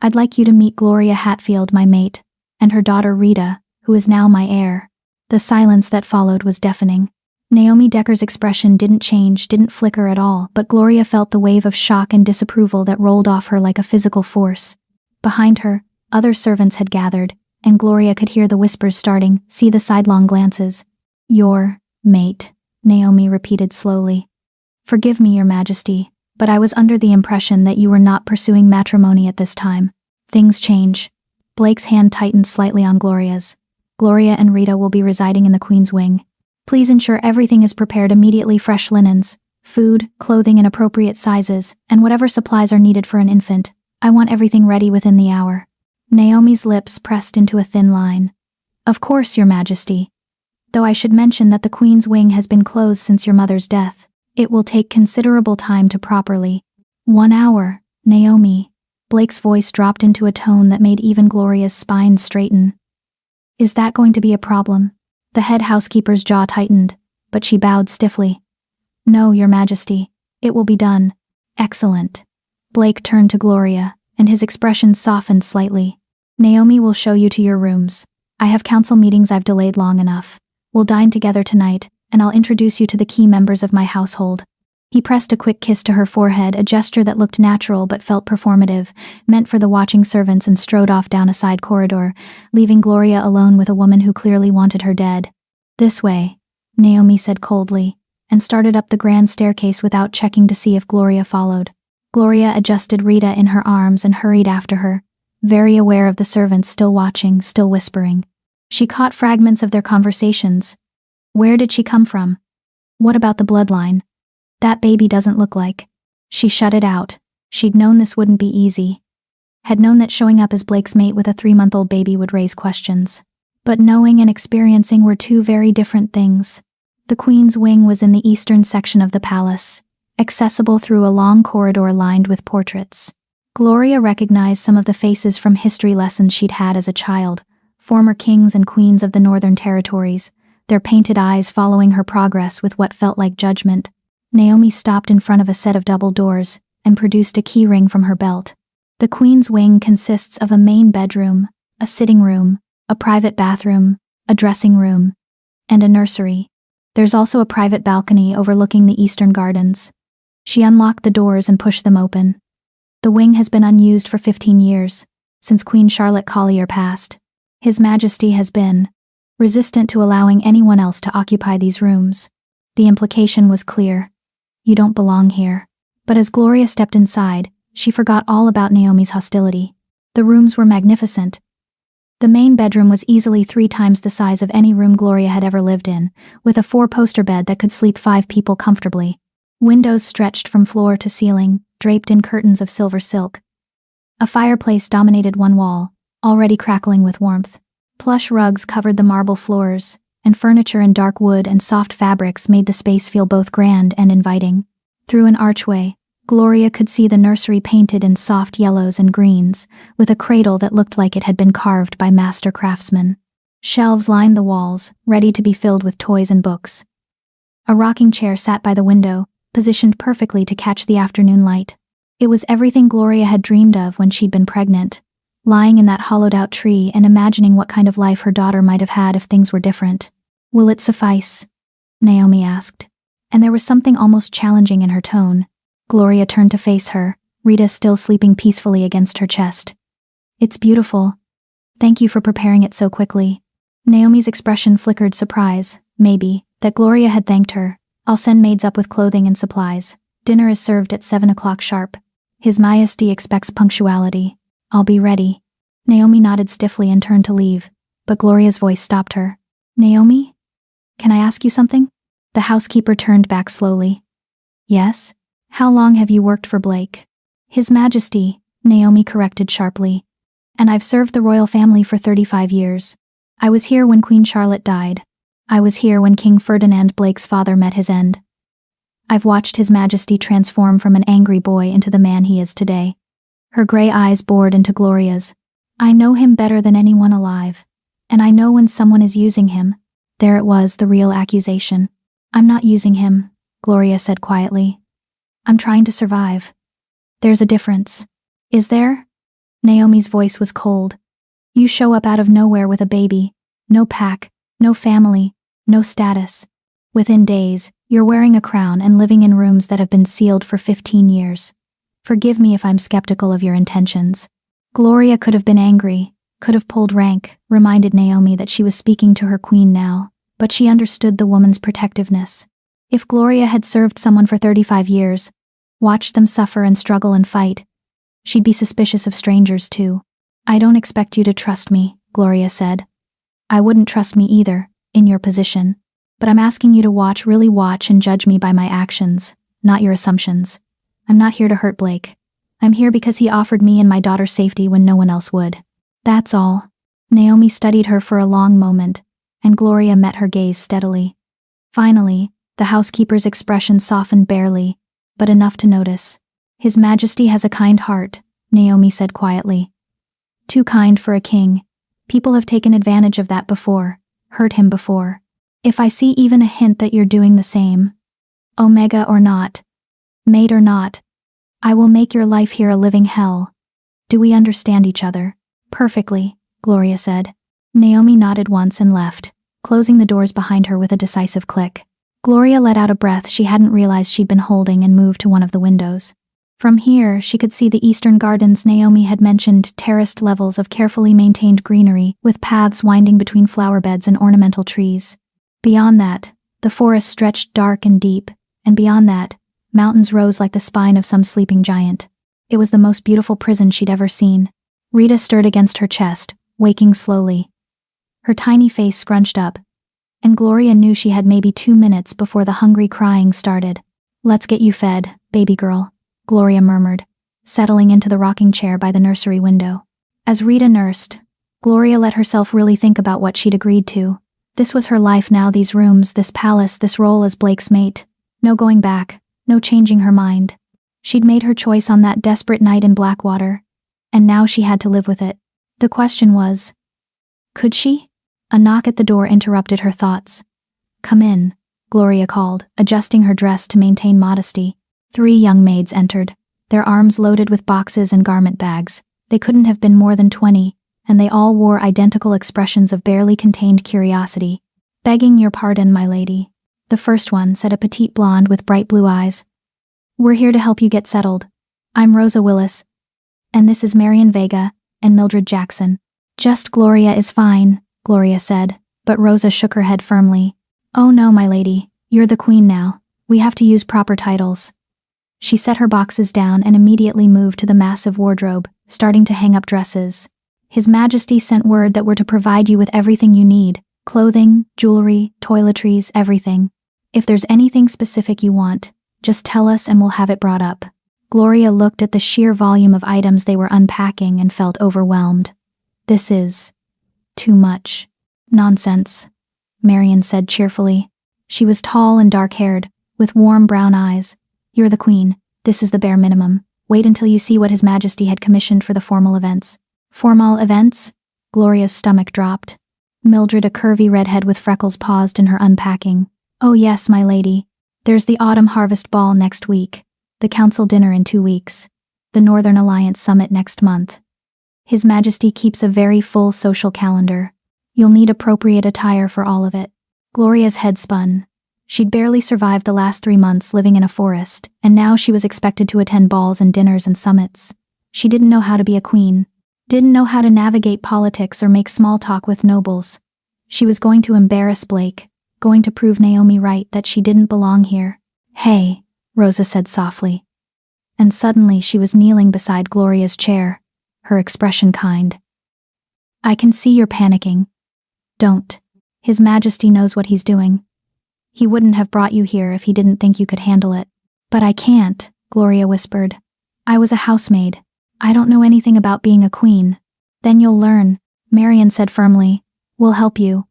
"I'd like you to meet Gloria Hatfield, my mate, and her daughter Rita, who is now my heir." The silence that followed was deafening. Naomi Decker's expression didn't change, didn't flicker at all, but Gloria felt the wave of shock and disapproval that rolled off her like a physical force. Behind her, other servants had gathered, and Gloria could hear the whispers starting, see the sidelong glances. "Your mate," Naomi repeated slowly. "Forgive me, Your Majesty, but I was under the impression that you were not pursuing matrimony at this time. Things change." Blake's hand tightened slightly on Gloria's. "Gloria and Rita will be residing in the Queen's wing. Please ensure everything is prepared immediately: fresh linens, food, clothing in appropriate sizes, and whatever supplies are needed for an infant. I want everything ready within the hour." Naomi's lips pressed into a thin line. "Of course, Your Majesty. Though I should mention that the Queen's wing has been closed since your mother's death. It will take considerable time to properly." "1 hour, Naomi." Blake's voice dropped into a tone that made even Gloria's spine straighten. "Is that going to be a problem?" The head housekeeper's jaw tightened, but she bowed stiffly. "No, Your Majesty. It will be done." "Excellent." Blake turned to Gloria, and his expression softened slightly. "Naomi will show you to your rooms. I have council meetings I've delayed long enough. We'll dine together tonight, and I'll introduce you to the key members of my household." He pressed a quick kiss to her forehead, a gesture that looked natural but felt performative, meant for the watching servants, and strode off down a side corridor, leaving Gloria alone with a woman who clearly wanted her dead. "This way," Naomi said coldly, and started up the grand staircase without checking to see if Gloria followed. Gloria adjusted Rita in her arms and hurried after her, very aware of the servants still watching, still whispering. She caught fragments of their conversations. Where did she come from? What about the bloodline? That baby doesn't look like. She shut it out. She'd known this wouldn't be easy. Had known that showing up as Blake's mate with a 3-month-old baby would raise questions. But knowing and experiencing were 2 very different things. The Queen's wing was in the eastern section of the palace, accessible through a long corridor lined with portraits. Gloria recognized some of the faces from history lessons she'd had as a child, former kings and queens of the Northern Territories, their painted eyes following her progress with what felt like judgment. Naomi stopped in front of a set of double doors and produced a key ring from her belt. The Queen's wing consists of a main bedroom, a sitting room, a private bathroom, a dressing room, and a nursery. There's also a private balcony overlooking the eastern gardens. She unlocked the doors and pushed them open. The wing has been unused for 15 years, since Queen Charlotte Collier passed. His Majesty has been resistant to allowing anyone else to occupy these rooms. The implication was clear. You don't belong here. But as Gloria stepped inside, she forgot all about Naomi's hostility. The rooms were magnificent. The main bedroom was easily 3 times the size of any room Gloria had ever lived in, with a 4-poster bed that could sleep 5 people comfortably. Windows stretched from floor to ceiling, draped in curtains of silver silk. A fireplace dominated one wall, already crackling with warmth. Plush rugs covered the marble floors, and furniture in dark wood and soft fabrics made the space feel both grand and inviting. Through an archway, Gloria could see the nursery painted in soft yellows and greens, with a cradle that looked like it had been carved by master craftsmen. Shelves lined the walls, ready to be filled with toys and books. A rocking chair sat by the window, positioned perfectly to catch the afternoon light. It was everything Gloria had dreamed of when she'd been pregnant, lying in that hollowed-out tree and imagining what kind of life her daughter might have had if things were different. "Will it suffice?" Naomi asked, and there was something almost challenging in her tone. Gloria turned to face her, Rita still sleeping peacefully against her chest. "It's beautiful. Thank you for preparing it so quickly." Naomi's expression flickered surprise, maybe, that Gloria had thanked her. "I'll send maids up with clothing and supplies. Dinner is served at 7 o'clock sharp. His Majesty expects punctuality. I'll be ready." Naomi nodded stiffly and turned to leave, but Gloria's voice stopped her. "Naomi? Can I ask you something?" The housekeeper turned back slowly. "Yes? How long have you worked for Blake?" "His Majesty," Naomi corrected sharply. "And I've served the royal family for 35 years. I was here when Queen Charlotte died. I was here when King Ferdinand Blake's father met his end. I've watched His Majesty transform from an angry boy into the man he is today." Her gray eyes bored into Gloria's. "I know him better than anyone alive. And I know when someone is using him." There it was, the real accusation. "I'm not using him," Gloria said quietly. "I'm trying to survive." "There's a difference." "Is there?" Naomi's voice was cold. "You show up out of nowhere with a baby. No pack, no family, no status. Within days, you're wearing a crown and living in rooms that have been sealed for 15 years. Forgive me if I'm skeptical of your intentions." Gloria could have been angry, could have pulled rank, reminded Naomi that she was speaking to her queen now, but she understood the woman's protectiveness. If Gloria had served someone for 35 years, watched them suffer and struggle and fight, she'd be suspicious of strangers too. "I don't expect you to trust me," Gloria said. "I wouldn't trust me either, in your position. But I'm asking you to really watch and judge me by my actions, not your assumptions. I'm not here to hurt Blake. I'm here because he offered me and my daughter safety when no one else would. That's all." Naomi studied her for a long moment, and Gloria met her gaze steadily. Finally, the housekeeper's expression softened barely, but enough to notice. "His Majesty has a kind heart," Naomi said quietly. "Too kind for a king. People have taken advantage of that before, hurt him before. If I see even a hint that you're doing the same, Omega or not, maid or not, I will make your life here a living hell. Do we understand each other?" "Perfectly," Gloria said. Naomi nodded once and left, closing the doors behind her with a decisive click. Gloria let out a breath she hadn't realized she'd been holding and moved to one of the windows. From here, she could see the eastern gardens Naomi had mentioned, terraced levels of carefully maintained greenery, with paths winding between flower beds and ornamental trees. Beyond that, the forest stretched dark and deep, and beyond that, mountains rose like the spine of some sleeping giant. It was the most beautiful prison she'd ever seen. Rita stirred against her chest, waking slowly. Her tiny face scrunched up, and Gloria knew she had maybe 2 minutes before the hungry crying started. "Let's get you fed, baby girl," Gloria murmured, settling into the rocking chair by the nursery window. As Rita nursed, Gloria let herself really think about what she'd agreed to. This was her life now, these rooms, this palace, this role as Blake's mate. No going back, no changing her mind. She'd made her choice on that desperate night in Blackwater, and now she had to live with it. The question was, could she? A knock at the door interrupted her thoughts. "Come in," Gloria called, adjusting her dress to maintain modesty. 3 young maids entered, their arms loaded with boxes and garment bags. They couldn't have been more than 20, and they all wore identical expressions of barely contained curiosity. "Begging your pardon, my lady," the first one said, a petite blonde with bright blue eyes. "We're here to help you get settled. I'm Rosa Willis, and this is Marian Vega and Mildred Jackson." "Just Gloria is fine," Gloria said, but Rosa shook her head firmly. "Oh no, my lady, you're the queen now. We have to use proper titles." She set her boxes down and immediately moved to the massive wardrobe, starting to hang up dresses. "His Majesty sent word that we're to provide you with everything you need, clothing, jewelry, toiletries, everything. If there's anything specific you want, just tell us and we'll have it brought up." Gloria looked at the sheer volume of items they were unpacking and felt overwhelmed. This is too much. Nonsense. Marian said cheerfully. She was tall and dark-haired, with warm brown eyes. You're the queen. This is the bare minimum. Wait until you see what His Majesty had commissioned for the formal events. Formal events? Gloria's stomach dropped. Mildred, a curvy redhead with freckles, paused in her unpacking. Oh yes, my lady. There's the Autumn Harvest Ball next week, the Council Dinner in 2 weeks, the Northern Alliance Summit next month. His Majesty keeps a very full social calendar. You'll need appropriate attire for all of it. Gloria's head spun. She'd barely survived the last 3 months living in a forest, and now she was expected to attend balls and dinners and summits. She didn't know how to be a queen, didn't know how to navigate politics or make small talk with nobles. She was going to embarrass Blake, going to prove Naomi right that she didn't belong here. Hey, Rosa said softly. And suddenly she was kneeling beside Gloria's chair, her expression kind. I can see you're panicking. Don't. His Majesty knows what he's doing. He wouldn't have brought you here if he didn't think you could handle it. But I can't, Gloria whispered. I was a housemaid. I don't know anything about being a queen. Then you'll learn, Marian said firmly. We'll help you.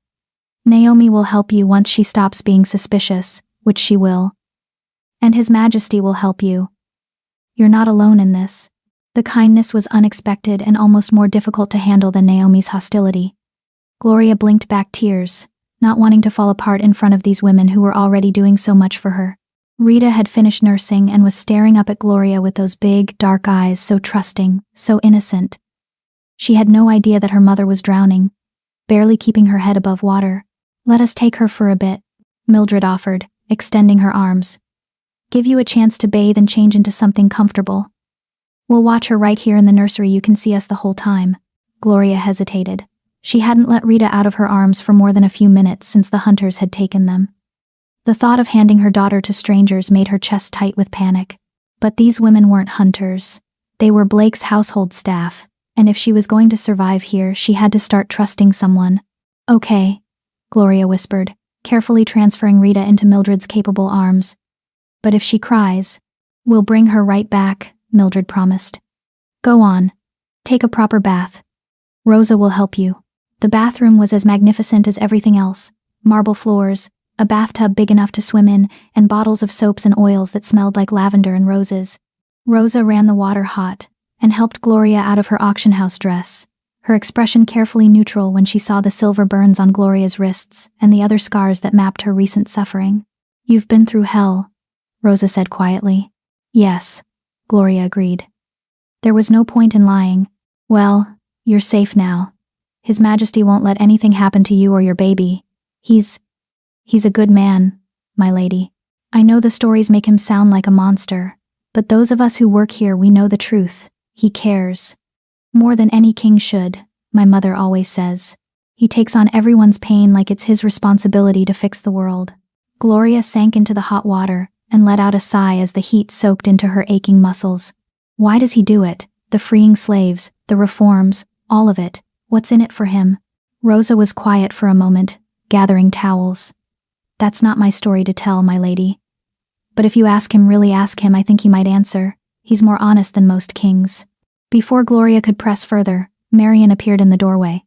Naomi will help you once she stops being suspicious, which she will. And His Majesty will help you. You're not alone in this. The kindness was unexpected and almost more difficult to handle than Naomi's hostility. Gloria blinked back tears, not wanting to fall apart in front of these women who were already doing so much for her. Rita had finished nursing and was staring up at Gloria with those big, dark eyes, so trusting, so innocent. She had no idea that her mother was drowning, barely keeping her head above water. Let us take her for a bit, Mildred offered, extending her arms. Give you a chance to bathe and change into something comfortable. We'll watch her right here in the nursery. You can see us the whole time. Gloria hesitated. She hadn't let Rita out of her arms for more than a few minutes since the hunters had taken them. The thought of handing her daughter to strangers made her chest tight with panic. But these women weren't hunters. They were Blake's household staff, and if she was going to survive here, she had to start trusting someone. Okay, Gloria whispered, carefully transferring Rita into Mildred's capable arms. But if she cries, we'll bring her right back, Mildred promised. Go on. Take a proper bath. Rosa will help you. The bathroom was as magnificent as everything else. Marble floors, a bathtub big enough to swim in, and bottles of soaps and oils that smelled like lavender and roses. Rosa ran the water hot and helped Gloria out of her auction house dress, her expression carefully neutral when she saw the silver burns on Gloria's wrists and the other scars that mapped her recent suffering. You've been through hell, Rosa said quietly. Yes, Gloria agreed. There was no point in lying. Well, you're safe now. His Majesty won't let anything happen to you or your baby. He's a good man, my lady. I know the stories make him sound like a monster, but those of us who work here, we know the truth. He cares. More than any king should, my mother always says. He takes on everyone's pain like it's his responsibility to fix the world. Gloria sank into the hot water and let out a sigh as the heat soaked into her aching muscles. Why does he do it? The freeing slaves, the reforms, all of it. What's in it for him? Rosa was quiet for a moment, gathering towels. That's not my story to tell, my lady. But if you really ask him, I think he might answer. He's more honest than most kings. Before Gloria could press further, Marian appeared in the doorway.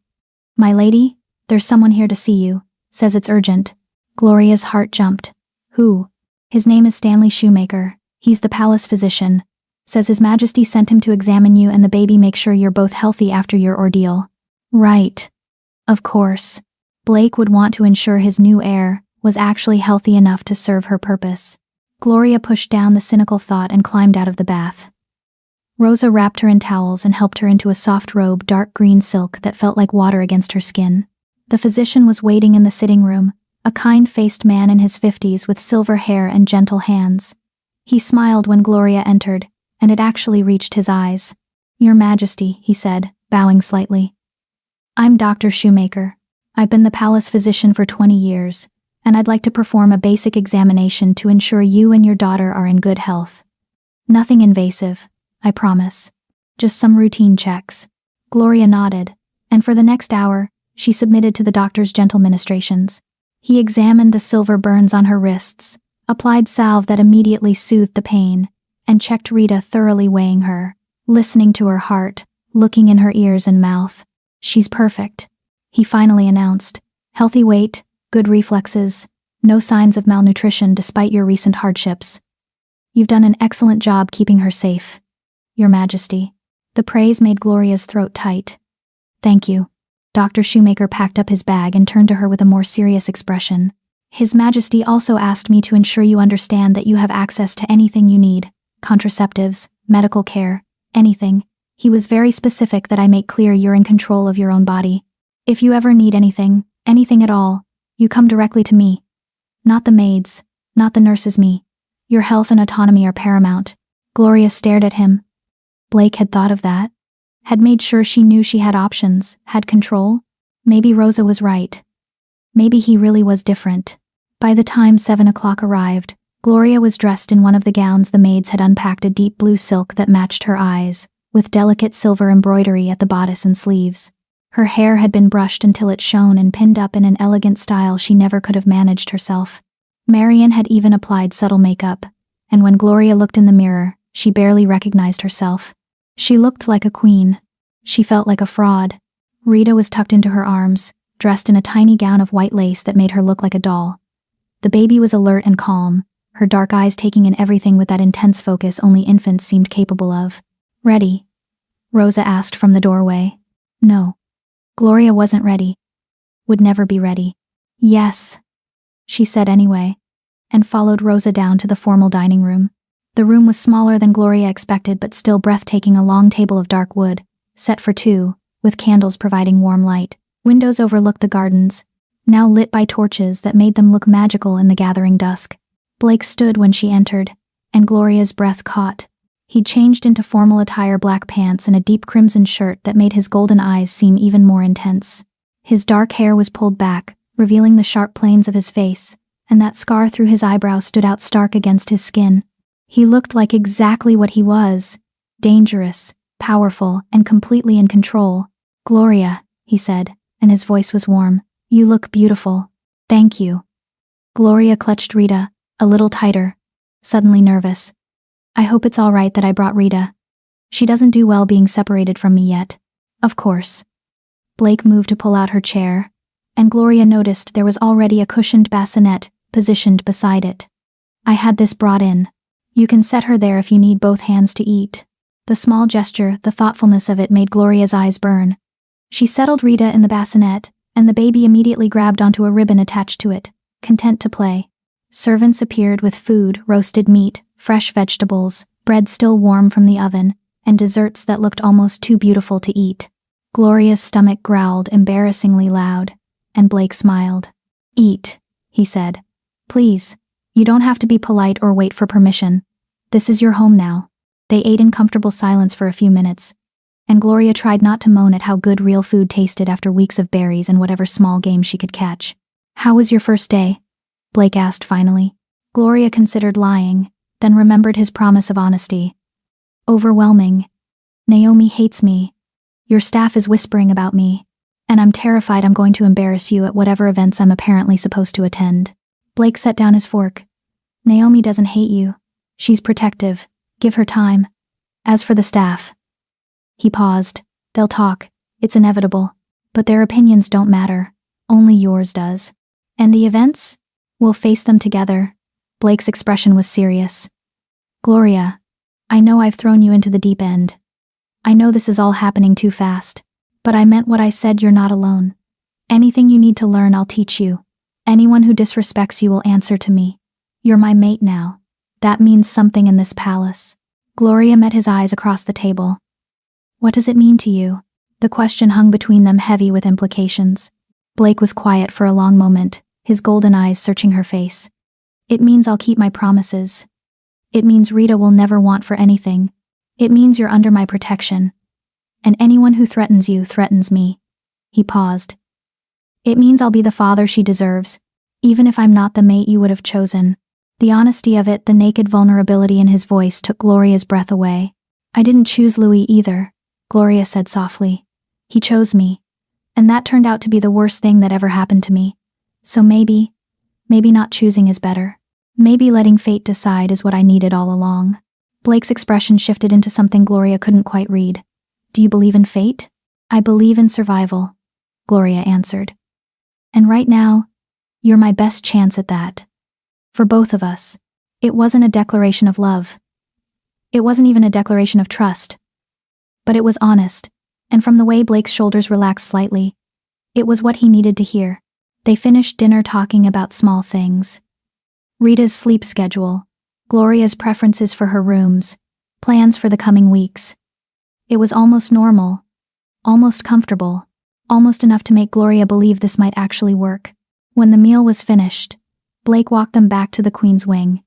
My lady, there's someone here to see you. Says it's urgent. Gloria's heart jumped. Who? His name is Stanley Shoemaker. He's the palace physician. Says His Majesty sent him to examine you and the baby, make sure you're both healthy after your ordeal. Right. Of course. Blake would want to ensure his new heir was actually healthy enough to serve her purpose. Gloria pushed down the cynical thought and climbed out of the bath. Rosa wrapped her in towels and helped her into a soft robe, dark green silk that felt like water against her skin. The physician was waiting in the sitting room, a kind-faced man in his 50s with silver hair and gentle hands. He smiled when Gloria entered, and it actually reached his eyes. Your Majesty, he said, bowing slightly. I'm Dr. Shoemaker. I've been the palace physician for 20 years, and I'd like to perform a basic examination to ensure you and your daughter are in good health. Nothing invasive, I promise. Just some routine checks. Gloria nodded, and for the next hour, she submitted to the doctor's gentle ministrations. He examined the silver burns on her wrists, applied salve that immediately soothed the pain, and checked Rita, thoroughly weighing her, listening to her heart, looking in her ears and mouth. She's perfect, he finally announced. Healthy weight, Good reflexes. No signs of malnutrition despite your recent hardships. You've done an excellent job keeping her safe, Your Majesty. The praise made Gloria's throat tight. Thank you. Dr. Shoemaker packed up his bag and turned to her with a more serious expression. His Majesty also asked me to ensure you understand that you have access to anything you need. Contraceptives, medical care, anything. He was very specific that I make clear you're in control of your own body. If you ever need anything at all, you come directly to me. Not the maids, not the nurses, me. Your health and autonomy are paramount. Gloria stared at him. Blake had thought of that. Had made sure she knew she had options, had control. Maybe Rosa was right. Maybe he really was different. By the time 7 o'clock arrived, Gloria was dressed in one of the gowns the maids had unpacked, a deep blue silk that matched her eyes, with delicate silver embroidery at the bodice and sleeves. Her hair had been brushed until it shone and pinned up in an elegant style she never could have managed herself. Marian had even applied subtle makeup, and when Gloria looked in the mirror, she barely recognized herself. She looked like a queen. She felt like a fraud. Rita was tucked into her arms, dressed in a tiny gown of white lace that made her look like a doll. The baby was alert and calm, her dark eyes taking in everything with that intense focus only infants seemed capable of. Ready? Rosa asked from the doorway. No. Gloria wasn't ready. Would never be ready. Yes, she said anyway, and followed Rosa down to the formal dining room. The room was smaller than Gloria expected but still breathtaking, a long table of dark wood, set for two, with candles providing warm light. Windows overlooked the gardens, now lit by torches that made them look magical in the gathering dusk. Blake stood when she entered, and Gloria's breath caught. He'd changed into formal attire, black pants and a deep crimson shirt that made his golden eyes seem even more intense. His dark hair was pulled back, revealing the sharp planes of his face, and that scar through his eyebrow stood out stark against his skin. He looked like exactly what he was: dangerous, powerful, and completely in control. Gloria, he said, and his voice was warm. You look beautiful. Thank you. Gloria clutched Rita, a little tighter, suddenly nervous. I hope it's all right that I brought Rita. She doesn't do well being separated from me yet. Of course. Blake moved to pull out her chair, and Gloria noticed there was already a cushioned bassinet positioned beside it. I had this brought in. You can set her there if you need both hands to eat. The small gesture, the thoughtfulness of it made Gloria's eyes burn. She settled Rita in the bassinet, and the baby immediately grabbed onto a ribbon attached to it, content to play. Servants appeared with food, roasted meat, fresh vegetables, bread still warm from the oven, and desserts that looked almost too beautiful to eat. Gloria's stomach growled embarrassingly loud, and Blake smiled. Eat, he said. Please. You don't have to be polite or wait for permission. This is your home now. They ate in comfortable silence for a few minutes, and Gloria tried not to moan at how good real food tasted after weeks of berries and whatever small game she could catch. How was your first day? Blake asked finally. Gloria considered lying, then remembered his promise of honesty. Overwhelming. Naomi hates me. Your staff is whispering about me, and I'm terrified I'm going to embarrass you at whatever events I'm apparently supposed to attend. Blake set down his fork. Naomi doesn't hate you. She's protective. Give her time. As for the staff. He paused. They'll talk. It's inevitable. But their opinions don't matter. Only yours does. And the events? We'll face them together. Blake's expression was serious. Gloria, I know I've thrown you into the deep end. I know this is all happening too fast. But I meant what I said. You're not alone. Anything you need to learn, I'll teach you. Anyone who disrespects you will answer to me. You're my mate now. That means something in this palace. Gloria met his eyes across the table. What does it mean to you? The question hung between them, heavy with implications. Blake was quiet for a long moment, his golden eyes searching her face. It means I'll keep my promises. It means Rita will never want for anything. It means you're under my protection. And anyone who threatens you threatens me. He paused. It means I'll be the father she deserves, even if I'm not the mate you would have chosen. The honesty of it, the naked vulnerability in his voice took Gloria's breath away. I didn't choose Louis either, Gloria said softly. He chose me. And that turned out to be the worst thing that ever happened to me. So maybe not choosing is better. Maybe letting fate decide is what I needed all along. Blake's expression shifted into something Gloria couldn't quite read. Do you believe in fate? I believe in survival, Gloria answered. And right now, You're my best chance at that. For both of us. It wasn't a declaration of love. It wasn't even a declaration of trust. But it was honest, and from the way Blake's shoulders relaxed slightly, it was what he needed to hear. They finished dinner talking about small things. Rita's sleep schedule, Gloria's preferences for her rooms, plans for the coming weeks. It was almost normal, almost comfortable, almost enough to make Gloria believe this might actually work. When the meal was finished, Blake walked them back to the Queen's wing.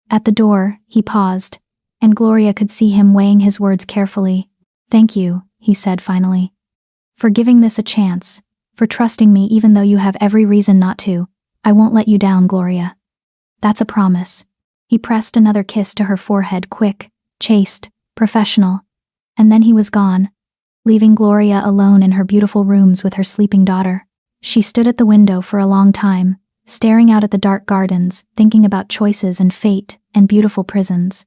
At the door, he paused, and Gloria could see him weighing his words carefully. "Thank you," he said finally. "For giving this a chance, for trusting me even though you have every reason not to. I won't let you down, Gloria. That's a promise." He pressed another kiss to her forehead, quick, chaste, professional, and then he was gone, leaving Gloria alone in her beautiful rooms with her sleeping daughter. She stood at the window for a long time, staring out at the dark gardens, thinking about choices and fate and beautiful prisons,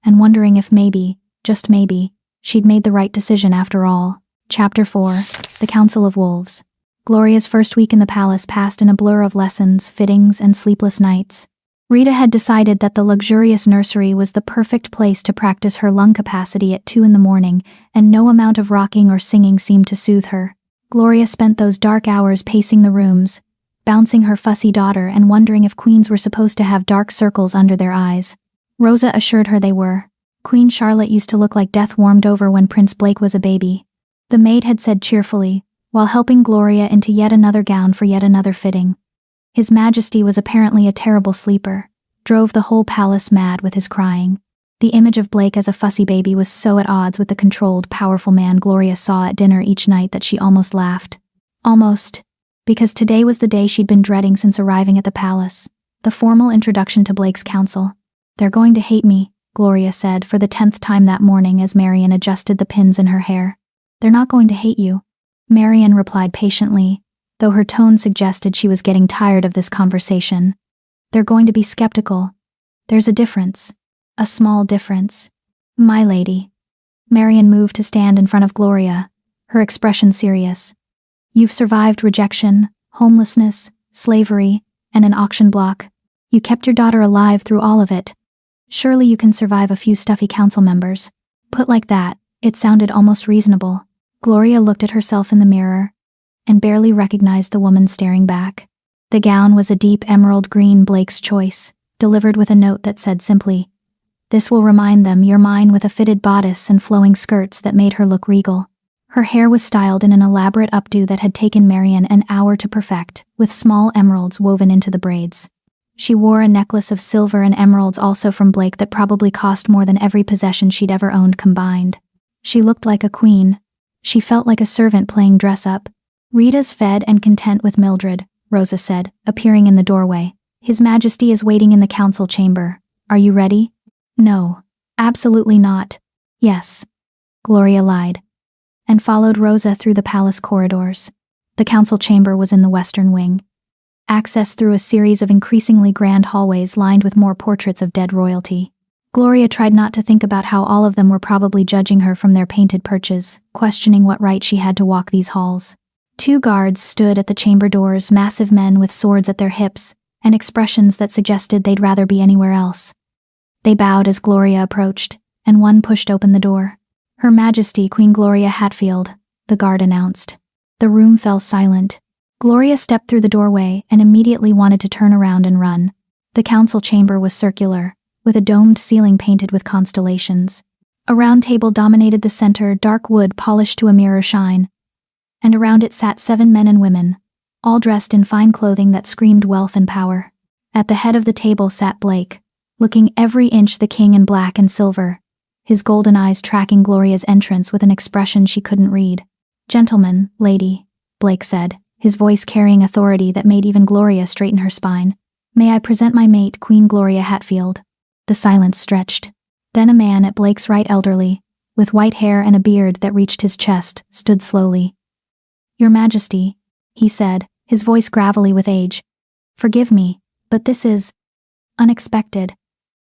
and wondering if maybe, just maybe, she'd made the right decision after all. Chapter 4, The Council of Wolves. Gloria's first week in the palace passed in a blur of lessons, fittings, and sleepless nights. Rita had decided that the luxurious nursery was the perfect place to practice her lung capacity at 2 a.m, and no amount of rocking or singing seemed to soothe her. Gloria spent those dark hours pacing the rooms, bouncing her fussy daughter and wondering if queens were supposed to have dark circles under their eyes. Rosa assured her they were. Queen Charlotte used to look like death warmed over when Prince Blake was a baby. The maid had said cheerfully, while helping Gloria into yet another gown for yet another fitting. His Majesty was apparently a terrible sleeper, drove the whole palace mad with his crying. The image of Blake as a fussy baby was so at odds with the controlled, powerful man Gloria saw at dinner each night that she almost laughed. Almost, because today was the day she'd been dreading since arriving at the palace, the formal introduction to Blake's council. "They're going to hate me," Gloria said for the 10th time that morning as Marian adjusted the pins in her hair. "They're not going to hate you," Marian replied patiently, though her tone suggested she was getting tired of this conversation. "They're going to be skeptical. There's a difference. A small difference. My lady." Marian moved to stand in front of Gloria, her expression serious. "You've survived rejection, homelessness, slavery, and an auction block. You kept your daughter alive through all of it. Surely you can survive a few stuffy council members." Put like that, it sounded almost reasonable. Gloria looked at herself in the mirror and barely recognized the woman staring back. The gown was a deep emerald green, Blake's choice, delivered with a note that said simply, "This will remind them you're mine," with a fitted bodice and flowing skirts that made her look regal. Her hair was styled in an elaborate updo that had taken Marian an hour to perfect, with small emeralds woven into the braids. She wore a necklace of silver and emeralds also from Blake that probably cost more than every possession she'd ever owned combined. She looked like a queen. She felt like a servant playing dress-up. "Rita's fed and content with Mildred," Rosa said, appearing in the doorway. "His Majesty is waiting in the council chamber. Are you ready?" "No. Absolutely not." "Yes." Gloria lied, and followed Rosa through the palace corridors. The council chamber was in the western wing. Access through a series of increasingly grand hallways lined with more portraits of dead royalty. Gloria tried not to think about how all of them were probably judging her from their painted perches, questioning what right she had to walk these halls. 2 guards stood at the chamber doors, massive men with swords at their hips, and expressions that suggested they'd rather be anywhere else. They bowed as Gloria approached, and one pushed open the door. "Her Majesty Queen Gloria Hatfield," the guard announced. The room fell silent. Gloria stepped through the doorway and immediately wanted to turn around and run. The council chamber was circular, with a domed ceiling painted with constellations. A round table dominated the center, dark wood polished to a mirror shine, and around it sat 7 men and women, all dressed in fine clothing that screamed wealth and power. At the head of the table sat Blake, looking every inch the king in black and silver, his golden eyes tracking Gloria's entrance with an expression she couldn't read. "Gentlemen, lady," Blake said, his voice carrying authority that made even Gloria straighten her spine. "May I present my mate, Queen Gloria Hatfield?" The silence stretched. Then a man at Blake's right, elderly, with white hair and a beard that reached his chest, stood slowly. "Your Majesty," he said, his voice gravelly with age. "Forgive me, but this is unexpected.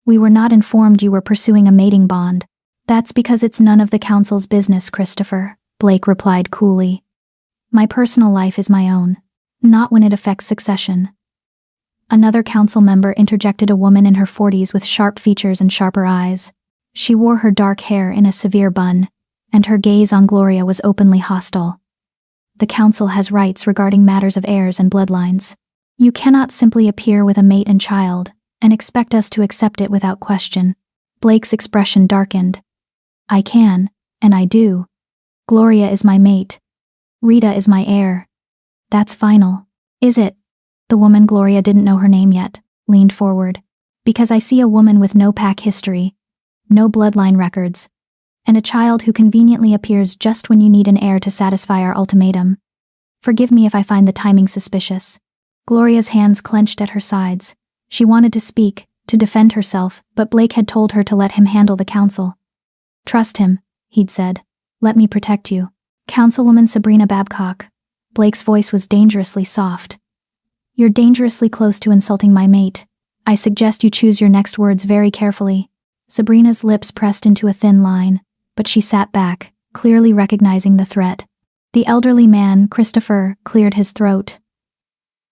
We were not informed you were pursuing a mating bond." "That's because it's none of the council's business, Christopher," Blake replied coolly. "My personal life is my own, not when it affects succession." Another council member interjected, a woman in her 40s with sharp features and sharper eyes. She wore her dark hair in a severe bun, and her gaze on Gloria was openly hostile. The council has rights regarding matters of heirs and bloodlines. You cannot simply appear with a mate and child and expect us to accept it without question. Blake's expression darkened. I can, and I do. Gloria is my mate. Rita is my heir. That's final. Is it? The woman, Gloria didn't know her name yet, leaned forward. Because I see a woman with no pack history, no bloodline records, and a child who conveniently appears just when you need an heir to satisfy our ultimatum. Forgive me if I find the timing suspicious. Gloria's hands clenched at her sides. She wanted to speak, to defend herself, but Blake had told her to let him handle the council. Trust him, he'd said. Let me protect you. Councilwoman Sabrina Babcock. Blake's voice was dangerously soft. You're dangerously close to insulting my mate. I suggest you choose your next words very carefully. Sabrina's lips pressed into a thin line, but she sat back, clearly recognizing the threat. The elderly man, Christopher, cleared his throat.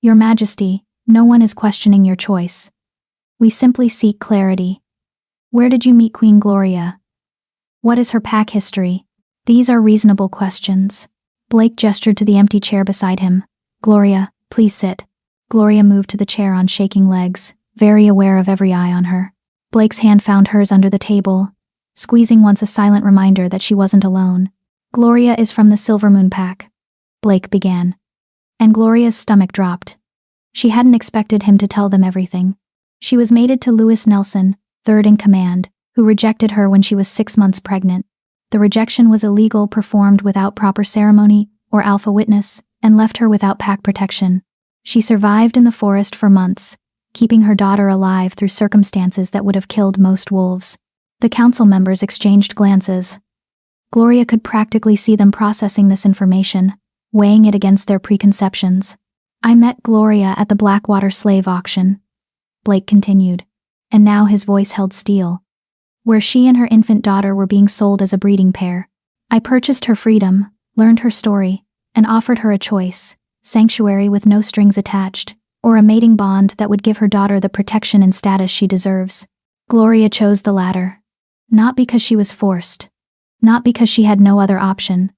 Your Majesty, no one is questioning your choice. We simply seek clarity. Where did you meet Queen Gloria? What is her pack history? These are reasonable questions. Blake gestured to the empty chair beside him. Gloria, please sit. Gloria moved to the chair on shaking legs, very aware of every eye on her. Blake's hand found hers under the table, squeezing once, a silent reminder that she wasn't alone. Gloria is from the Silvermoon Pack, Blake began. And Gloria's stomach dropped. She hadn't expected him to tell them everything. She was mated to Lewis Nelson, third in command, who rejected her when she was 6 months pregnant. The rejection was illegal, performed without proper ceremony or alpha witness, and left her without pack protection. She survived in the forest for months, keeping her daughter alive through circumstances that would have killed most wolves. The council members exchanged glances. Gloria could practically see them processing this information, weighing it against their preconceptions. I met Gloria at the Blackwater slave auction, Blake continued, and now his voice held steel, where she and her infant daughter were being sold as a breeding pair. I purchased her freedom, learned her story, and offered her a choice: sanctuary with no strings attached, or a mating bond that would give her daughter the protection and status she deserves. Gloria chose the latter. Not because she was forced. Not because she had no other option.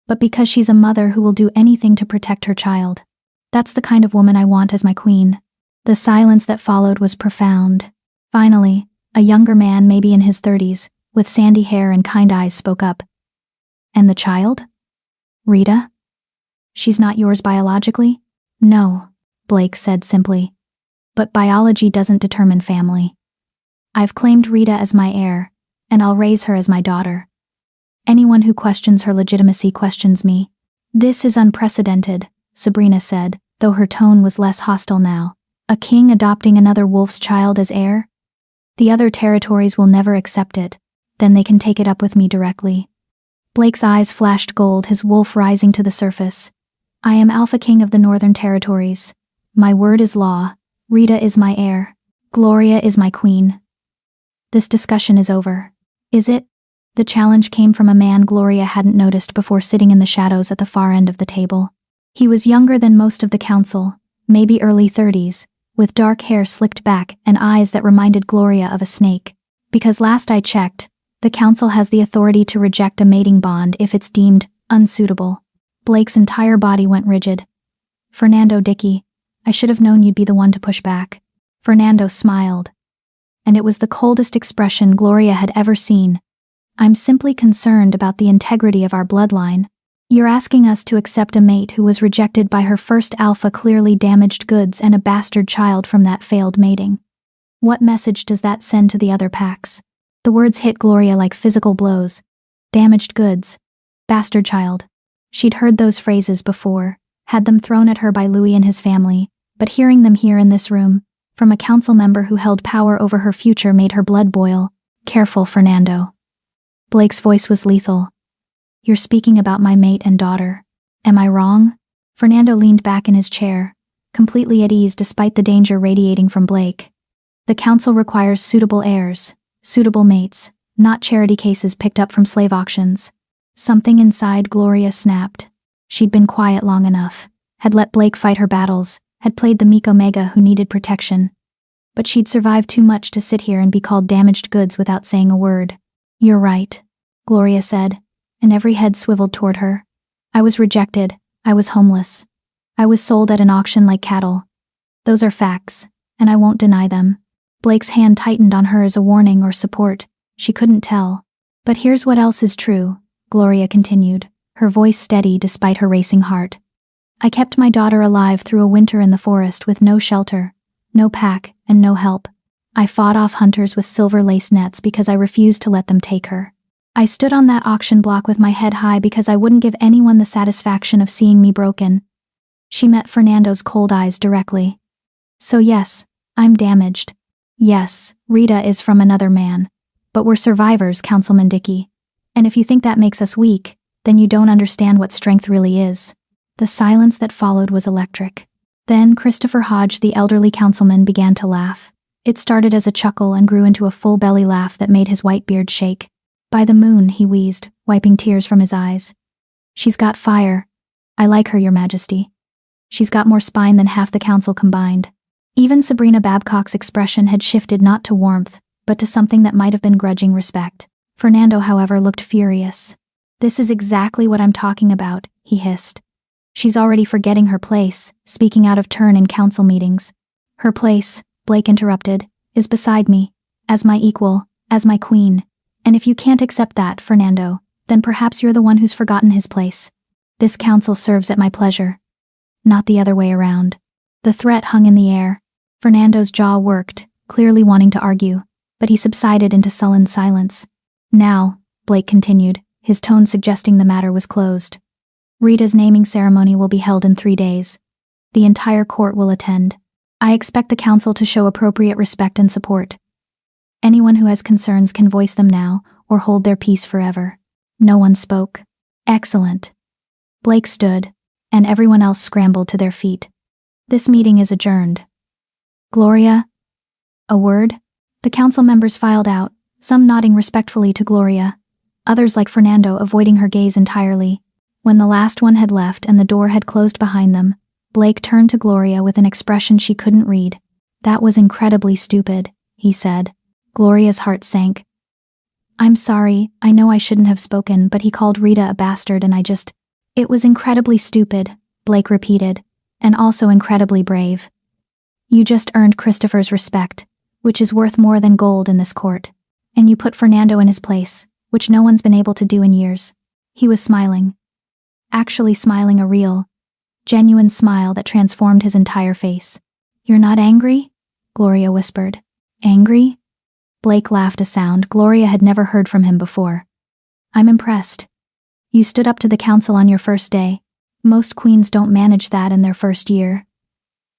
But because she's a mother who will do anything to protect her child. That's the kind of woman I want as my queen. The silence that followed was profound. Finally, a younger man, maybe in his 30s, with sandy hair and kind eyes, spoke up. And the child? Rita? She's not yours biologically? No, Blake said simply. But biology doesn't determine family. I've claimed Rita as my heir, and I'll raise her as my daughter. Anyone who questions her legitimacy questions me. This is unprecedented, Sabrina said, though her tone was less hostile now. A king adopting another wolf's child as heir? The other territories will never accept it. Then they can take it up with me directly. Blake's eyes flashed gold, his wolf rising to the surface. I am Alpha King of the Northern Territories. My word is law. Rita is my heir. Gloria is my queen. This discussion is over. Is it? The challenge came from a man Gloria hadn't noticed before, sitting in the shadows at the far end of the table. He was younger than most of the council, maybe early 30s, with dark hair slicked back and eyes that reminded Gloria of a snake. Because last I checked, the council has the authority to reject a mating bond if it's deemed unsuitable. Blake's entire body went rigid. Fernando Dickey, I should have known you'd be the one to push back. Fernando smiled. And it was the coldest expression Gloria had ever seen. I'm simply concerned about the integrity of our bloodline. You're asking us to accept a mate who was rejected by her first alpha, clearly damaged goods, and a bastard child from that failed mating. What message does that send to the other packs? The words hit Gloria like physical blows. Damaged goods. Bastard child. She'd heard those phrases before, had them thrown at her by Louis and his family, but hearing them here in this room, from a council member who held power over her future, made her blood boil. Careful, Fernando. Blake's voice was lethal. You're speaking about my mate and daughter. Am I wrong? Fernando leaned back in his chair, completely at ease despite the danger radiating from Blake. The council requires suitable heirs, suitable mates, not charity cases picked up from slave auctions. Something inside Gloria snapped. She'd been quiet long enough, had let Blake fight her battles, had played the meek Omega who needed protection. But she'd survived too much to sit here and be called damaged goods without saying a word. "You're right," Gloria said, and every head swiveled toward her. "I was rejected. I was homeless. I was sold at an auction like cattle. Those are facts, and I won't deny them." Blake's hand tightened on her as a warning or support. She couldn't tell. "But here's what else is true," Gloria continued, her voice steady despite her racing heart. "I kept my daughter alive through a winter in the forest with no shelter, no pack, and no help. I fought off hunters with silver lace nets because I refused to let them take her. I stood on that auction block with my head high because I wouldn't give anyone the satisfaction of seeing me broken." She met Fernando's cold eyes directly. "So yes, I'm damaged. Yes, Rita is from another man. But we're survivors, Councilman Dickey. And if you think that makes us weak, then you don't understand what strength really is." The silence that followed was electric. Then Christopher Hodge, the elderly councilman, began to laugh. It started as a chuckle and grew into a full belly laugh that made his white beard shake. "By the moon," he wheezed, wiping tears from his eyes. "She's got fire. I like her, Your Majesty. She's got more spine than half the council combined." Even Sabrina Babcock's expression had shifted not to warmth, but to something that might have been grudging respect. Fernando, however, looked furious. "This is exactly what I'm talking about," he hissed. "She's already forgetting her place, speaking out of turn in council meetings. Her place," Blake interrupted, "is beside me, as my equal, as my queen. And if you can't accept that, Fernando, then perhaps you're the one who's forgotten his place. This council serves at my pleasure, not the other way around." The threat hung in the air. Fernando's jaw worked, clearly wanting to argue, but he subsided into sullen silence. "Now," Blake continued, his tone suggesting the matter was closed. "Rita's naming ceremony will be held in 3 days. The entire court will attend. I expect the council to show appropriate respect and support. Anyone who has concerns can voice them now, or hold their peace forever." No one spoke. "Excellent." Blake stood, and everyone else scrambled to their feet. "This meeting is adjourned." "Gloria?" A word? The council members filed out, some nodding respectfully to Gloria, others like Fernando avoiding her gaze entirely. When the last one had left and the door had closed behind them, Blake turned to Gloria with an expression she couldn't read. "That was incredibly stupid," he said. Gloria's heart sank. "I'm sorry, I know I shouldn't have spoken, but he called Rita a bastard and I just—" "It was incredibly stupid," Blake repeated, "and also incredibly brave. You just earned Christopher's respect, which is worth more than gold in this court. And you put Fernando in his place, which no one's been able to do in years." He was smiling. Actually smiling, a real, genuine smile that transformed his entire face. "You're not angry?" Gloria whispered. "Angry?" Blake laughed, a sound Gloria had never heard from him before. "I'm impressed. You stood up to the council on your first day. Most queens don't manage that in their first year."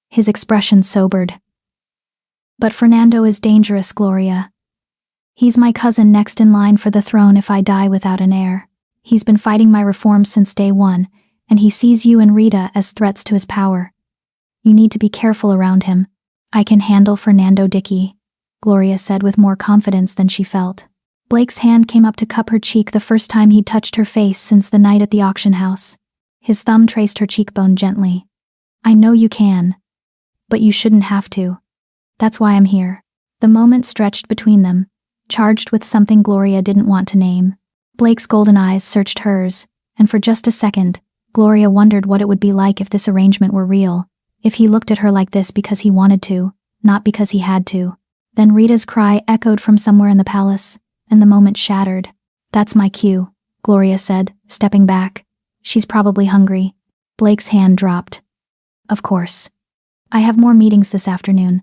His expression sobered. "But Fernando is dangerous, Gloria. He's my cousin next in line for the throne if I die without an heir. He's been fighting my reforms since day one, and he sees you and Rita as threats to his power. You need to be careful around him." "I can handle Fernando Dickey," Gloria said with more confidence than she felt. Blake's hand came up to cup her cheek the first time he'd touched her face since the night at the auction house. His thumb traced her cheekbone gently. "I know you can. But you shouldn't have to. That's why I'm here." The moment stretched between them, charged with something Gloria didn't want to name. Blake's golden eyes searched hers, and for just a second, Gloria wondered what it would be like if this arrangement were real, if he looked at her like this because he wanted to, not because he had to. Then Rita's cry echoed from somewhere in the palace, and the moment shattered. "That's my cue," Gloria said, stepping back. "She's probably hungry." Blake's hand dropped. "Of course. I have more meetings this afternoon.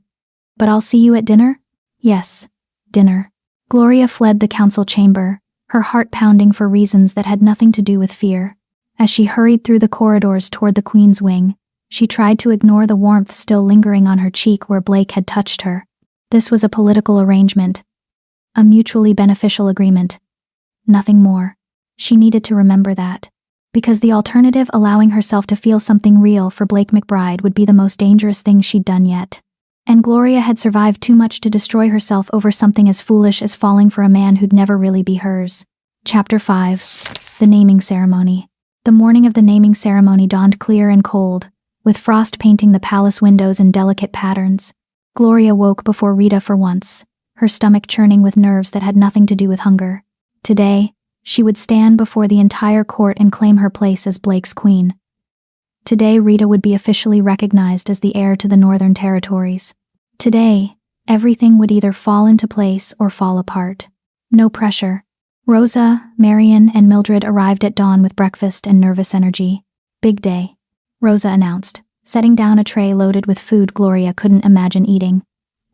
But I'll see you at dinner?" "Yes, dinner." Gloria fled the council chamber, her heart pounding for reasons that had nothing to do with fear. As she hurried through the corridors toward the Queen's wing, she tried to ignore the warmth still lingering on her cheek where Blake had touched her. This was a political arrangement. A mutually beneficial agreement. Nothing more. She needed to remember that. Because the alternative, allowing herself to feel something real for Blake McBride, would be the most dangerous thing she'd done yet. And Gloria had survived too much to destroy herself over something as foolish as falling for a man who'd never really be hers. Chapter 5. The Naming Ceremony. The morning of the naming ceremony dawned clear and cold, with frost painting the palace windows in delicate patterns. Gloria woke before Rita for once, her stomach churning with nerves that had nothing to do with hunger. Today, she would stand before the entire court and claim her place as Blake's queen. Today, Rita would be officially recognized as the heir to the Northern Territories. Today, everything would either fall into place or fall apart. No pressure. Rosa, Marian, and Mildred arrived at dawn with breakfast and nervous energy. Big day, Rosa announced, setting down a tray loaded with food Gloria couldn't imagine eating.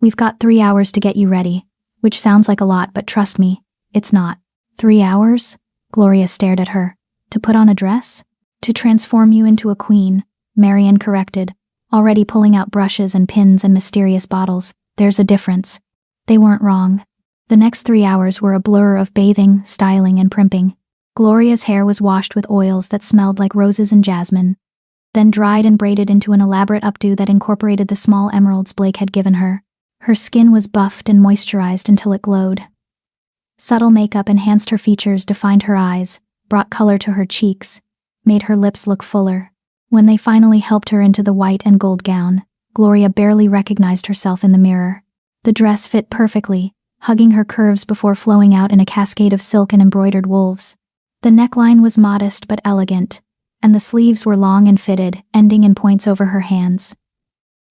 We've got 3 hours to get you ready, which sounds like a lot, but trust me, it's not. 3 hours? Gloria stared at her. To put on a dress? To transform you into a queen, Marian corrected, already pulling out brushes and pins and mysterious bottles. There's a difference. They weren't wrong. The next 3 hours were a blur of bathing, styling, and primping. Gloria's hair was washed with oils that smelled like roses and jasmine, then dried and braided into an elaborate updo that incorporated the small emeralds Blake had given her. Her skin was buffed and moisturized until it glowed. Subtle makeup enhanced her features, defined her eyes, brought color to her cheeks, made her lips look fuller. When they finally helped her into the white and gold gown, Gloria barely recognized herself in the mirror. The dress fit perfectly, hugging her curves before flowing out in a cascade of silk and embroidered wools. The neckline was modest but elegant, and the sleeves were long and fitted, ending in points over her hands.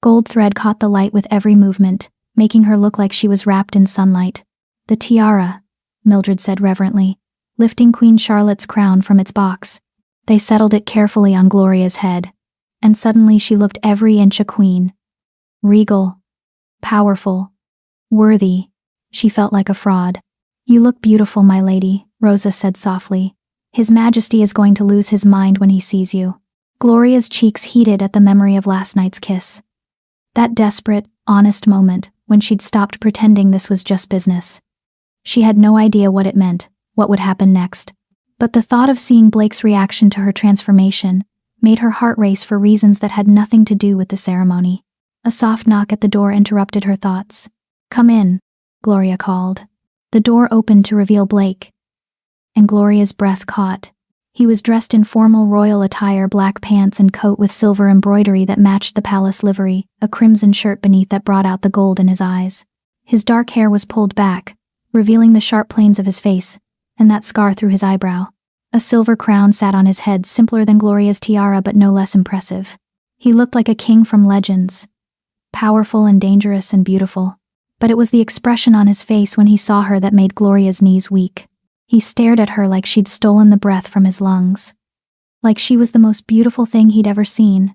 Gold thread caught the light with every movement, making her look like she was wrapped in sunlight. The tiara, Mildred said reverently, lifting Queen Charlotte's crown from its box. They settled it carefully on Gloria's head, and suddenly she looked every inch a queen. Regal. Powerful. Worthy. She felt like a fraud. You look beautiful, my lady, Rosa said softly. His Majesty is going to lose his mind when he sees you. Gloria's cheeks heated at the memory of last night's kiss. That desperate, honest moment when she'd stopped pretending this was just business. She had no idea what it meant, what would happen next. But the thought of seeing Blake's reaction to her transformation made her heart race for reasons that had nothing to do with the ceremony. A soft knock at the door interrupted her thoughts. Come in, Gloria called. The door opened to reveal Blake, and Gloria's breath caught. He was dressed in formal royal attire, black pants and coat with silver embroidery that matched the palace livery, a crimson shirt beneath that brought out the gold in his eyes. His dark hair was pulled back, revealing the sharp planes of his face, and that scar through his eyebrow. A silver crown sat on his head, simpler than Gloria's tiara but no less impressive. He looked like a king from legends, powerful and dangerous and beautiful. But it was the expression on his face when he saw her that made Gloria's knees weak. He stared at her like she'd stolen the breath from his lungs. Like she was the most beautiful thing he'd ever seen.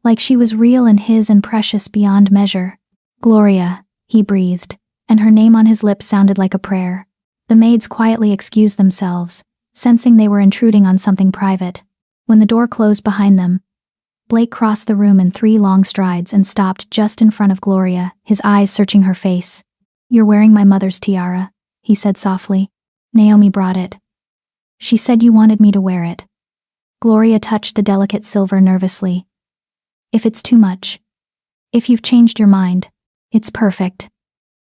Like she was real and his and precious beyond measure. Gloria, he breathed, and her name on his lips sounded like a prayer. The maids quietly excused themselves, sensing they were intruding on something private. When the door closed behind them, Blake crossed the room in 3 long strides and stopped just in front of Gloria, his eyes searching her face. You're wearing my mother's tiara, he said softly. Naomi brought it. She said you wanted me to wear it. Gloria touched the delicate silver nervously. If it's too much. If you've changed your mind. It's perfect.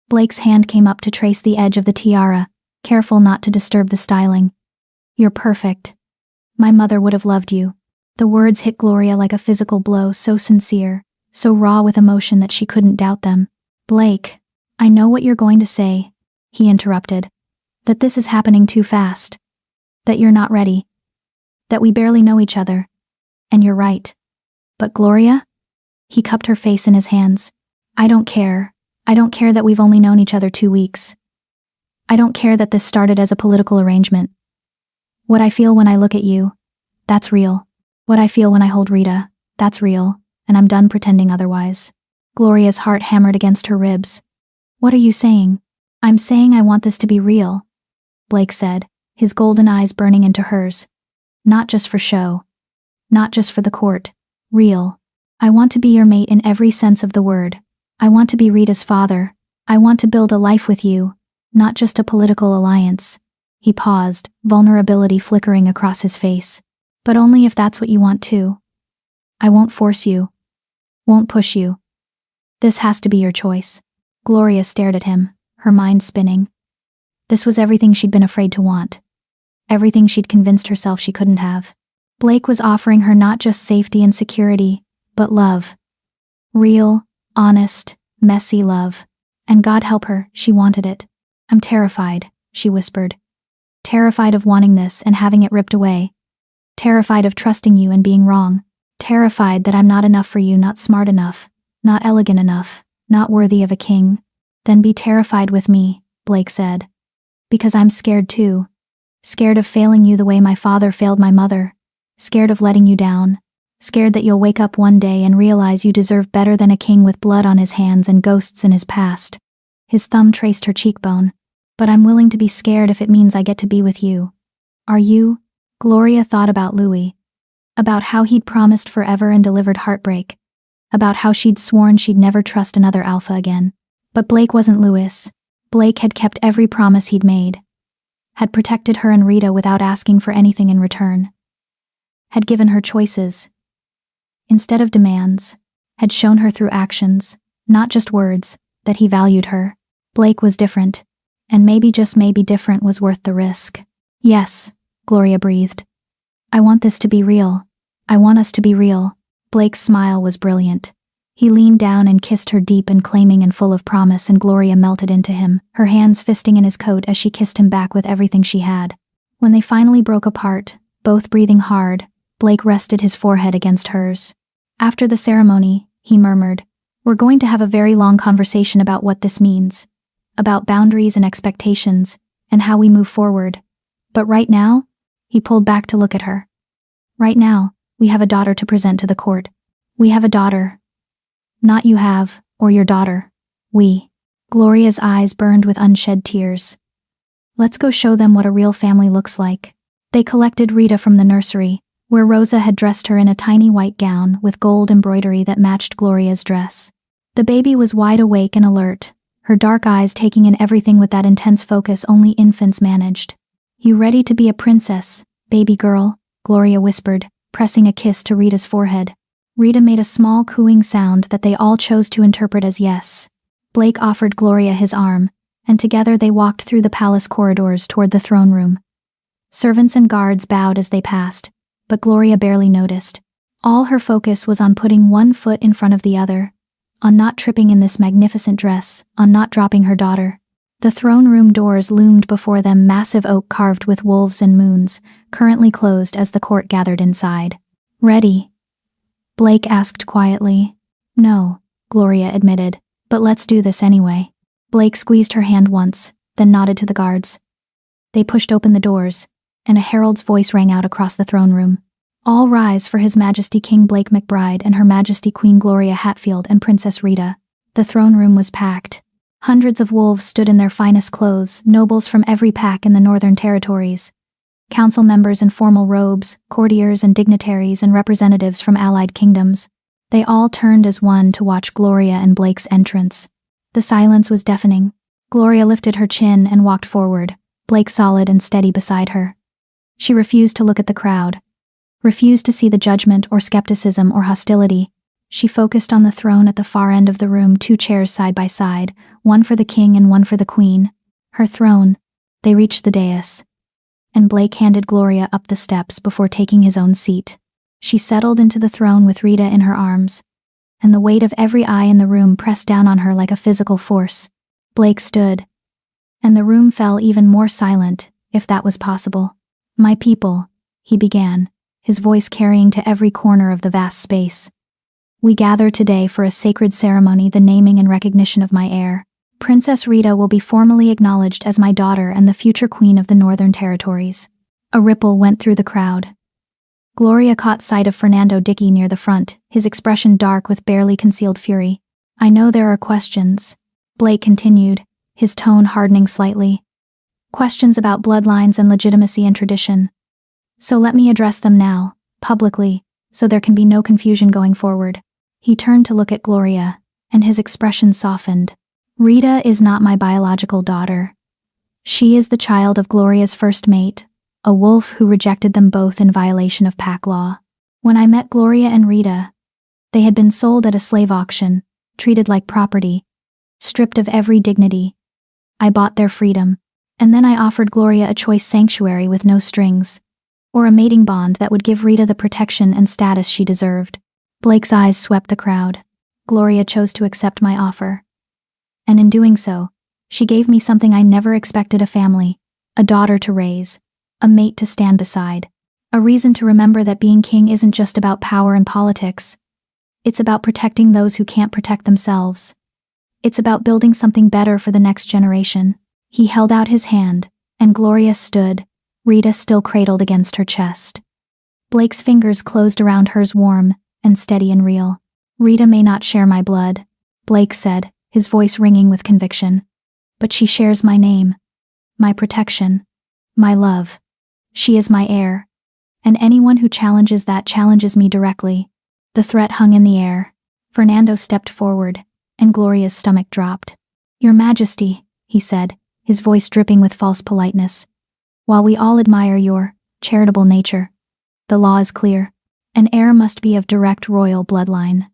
Blake's hand came up to trace the edge of the tiara, careful not to disturb the styling. You're perfect. My mother would have loved you. The words hit Gloria like a physical blow, so sincere, so raw with emotion that she couldn't doubt them. Blake, I know what you're going to say, he interrupted. That this is happening too fast. That you're not ready. That we barely know each other. And you're right. But Gloria? He cupped her face in his hands. I don't care. I don't care that we've only known each other 2 weeks. I don't care that this started as a political arrangement. What I feel when I look at you, that's real. What I feel when I hold Rita, that's real, and I'm done pretending otherwise. Gloria's heart hammered against her ribs. What are you saying? I'm saying I want this to be real, Blake said, his golden eyes burning into hers. Not just for show. Not just for the court. Real. I want to be your mate in every sense of the word. I want to be Rita's father. I want to build a life with you, not just a political alliance. He paused, vulnerability flickering across his face. But only if that's what you want too. I won't force you. Won't push you. This has to be your choice. Gloria stared at him, her mind spinning. This was everything she'd been afraid to want. Everything she'd convinced herself she couldn't have. Blake was offering her not just safety and security, but love. Real, honest, messy love. And God help her, she wanted it. I'm terrified, she whispered. Terrified of wanting this and having it ripped away. Terrified of trusting you and being wrong. Terrified that I'm not enough for you, not smart enough, not elegant enough, not worthy of a king. Then be terrified with me, Blake said. Because I'm scared too. Scared of failing you the way my father failed my mother. Scared of letting you down. Scared that you'll wake up one day and realize you deserve better than a king with blood on his hands and ghosts in his past. His thumb traced her cheekbone. But I'm willing to be scared if it means I get to be with you. Are you? Gloria thought about Louis. About how he'd promised forever and delivered heartbreak. About how she'd sworn she'd never trust another alpha again. But Blake wasn't Louis. Blake had kept every promise he'd made. Had protected her and Rita without asking for anything in return. Had given her choices instead of demands. Had shown her through actions, not just words, that he valued her. Blake was different. And maybe, just maybe, different was worth the risk. Yes, Gloria breathed. I want this to be real. I want us to be real. Blake's smile was brilliant. He leaned down and kissed her, deep and claiming and full of promise, and Gloria melted into him, her hands fisting in his coat as she kissed him back with everything she had. When they finally broke apart, both breathing hard, Blake rested his forehead against hers. After the ceremony, he murmured, "We're going to have a very long conversation about what this means. About boundaries and expectations, and how we move forward. But right now," he pulled back to look at her. "Right now, we have a daughter to present to the court. We have a daughter. Not you have, or your daughter. We." Gloria's eyes burned with unshed tears. "Let's go show them what a real family looks like." They collected Rita from the nursery, where Rosa had dressed her in a tiny white gown with gold embroidery that matched Gloria's dress. The baby was wide awake and alert, her dark eyes taking in everything with that intense focus only infants managed. "You ready to be a princess, baby girl?" Gloria whispered, pressing a kiss to Rita's forehead. Rita made a small cooing sound that they all chose to interpret as yes. Blake offered Gloria his arm, and together they walked through the palace corridors toward the throne room. Servants and guards bowed as they passed, but Gloria barely noticed. All her focus was on putting one foot in front of the other, on not tripping in this magnificent dress, on not dropping her daughter. The throne room doors loomed before them, massive oak carved with wolves and moons, currently closed as the court gathered inside. "Ready?" Blake asked quietly. "No," Gloria admitted, "but let's do this anyway." Blake squeezed her hand once, then nodded to the guards. They pushed open the doors, and a herald's voice rang out across the throne room. "All rise for His Majesty King Blake McBride and Her Majesty Queen Gloria Hatfield and Princess Rita." The throne room was packed. Hundreds of wolves stood in their finest clothes, nobles from every pack in the Northern Territories. Council members in formal robes, courtiers and dignitaries, and representatives from allied kingdoms. They all turned as one to watch Gloria and Blake's entrance. The silence was deafening. Gloria lifted her chin and walked forward, Blake solid and steady beside her. She refused to look at the crowd. Refused to see the judgment or skepticism or hostility. She focused on the throne at the far end of the room, 2 chairs side by side, one for the king and one for the queen. Her throne. They reached the dais. And Blake handed Gloria up the steps before taking his own seat. She settled into the throne with Rita in her arms, and the weight of every eye in the room pressed down on her like a physical force. Blake stood, and the room fell even more silent, if that was possible. "My people," he began, his voice carrying to every corner of the vast space. "We gather today for a sacred ceremony, the naming and recognition of my heir. Princess Rita will be formally acknowledged as my daughter and the future queen of the Northern Territories." A ripple went through the crowd. Gloria caught sight of Fernando Dickey near the front, his expression dark with barely concealed fury. "I know there are questions," Blake continued, his tone hardening slightly. "Questions about bloodlines and legitimacy and tradition. So let me address them now, publicly, so there can be no confusion going forward." He turned to look at Gloria, and his expression softened. "Rita is not my biological daughter. She is the child of Gloria's first mate, a wolf who rejected them both in violation of pack law. When I met Gloria and Rita, they had been sold at a slave auction, treated like property, stripped of every dignity. I bought their freedom, and then I offered Gloria a choice sanctuary with no strings, or a mating bond that would give Rita the protection and status she deserved. Blake's eyes swept the crowd. Gloria chose to accept my offer. And in doing so, she gave me something I never expected: a family, a daughter to raise, a mate to stand beside, a reason to remember that being king isn't just about power and politics. It's about protecting those who can't protect themselves. It's about building something better for the next generation. He held out his hand, and Gloria stood, Rita still cradled against her chest. Blake's fingers closed around hers, warm and steady and real. "Rita may not share my blood," Blake said, his voice ringing with conviction. "But she shares my name, my protection, my love. She is my heir. And anyone who challenges that challenges me directly." The threat hung in the air. Fernando stepped forward, and Gloria's stomach dropped. "Your Majesty," he said, his voice dripping with false politeness. "While we all admire your charitable nature, the law is clear. An heir must be of direct royal bloodline.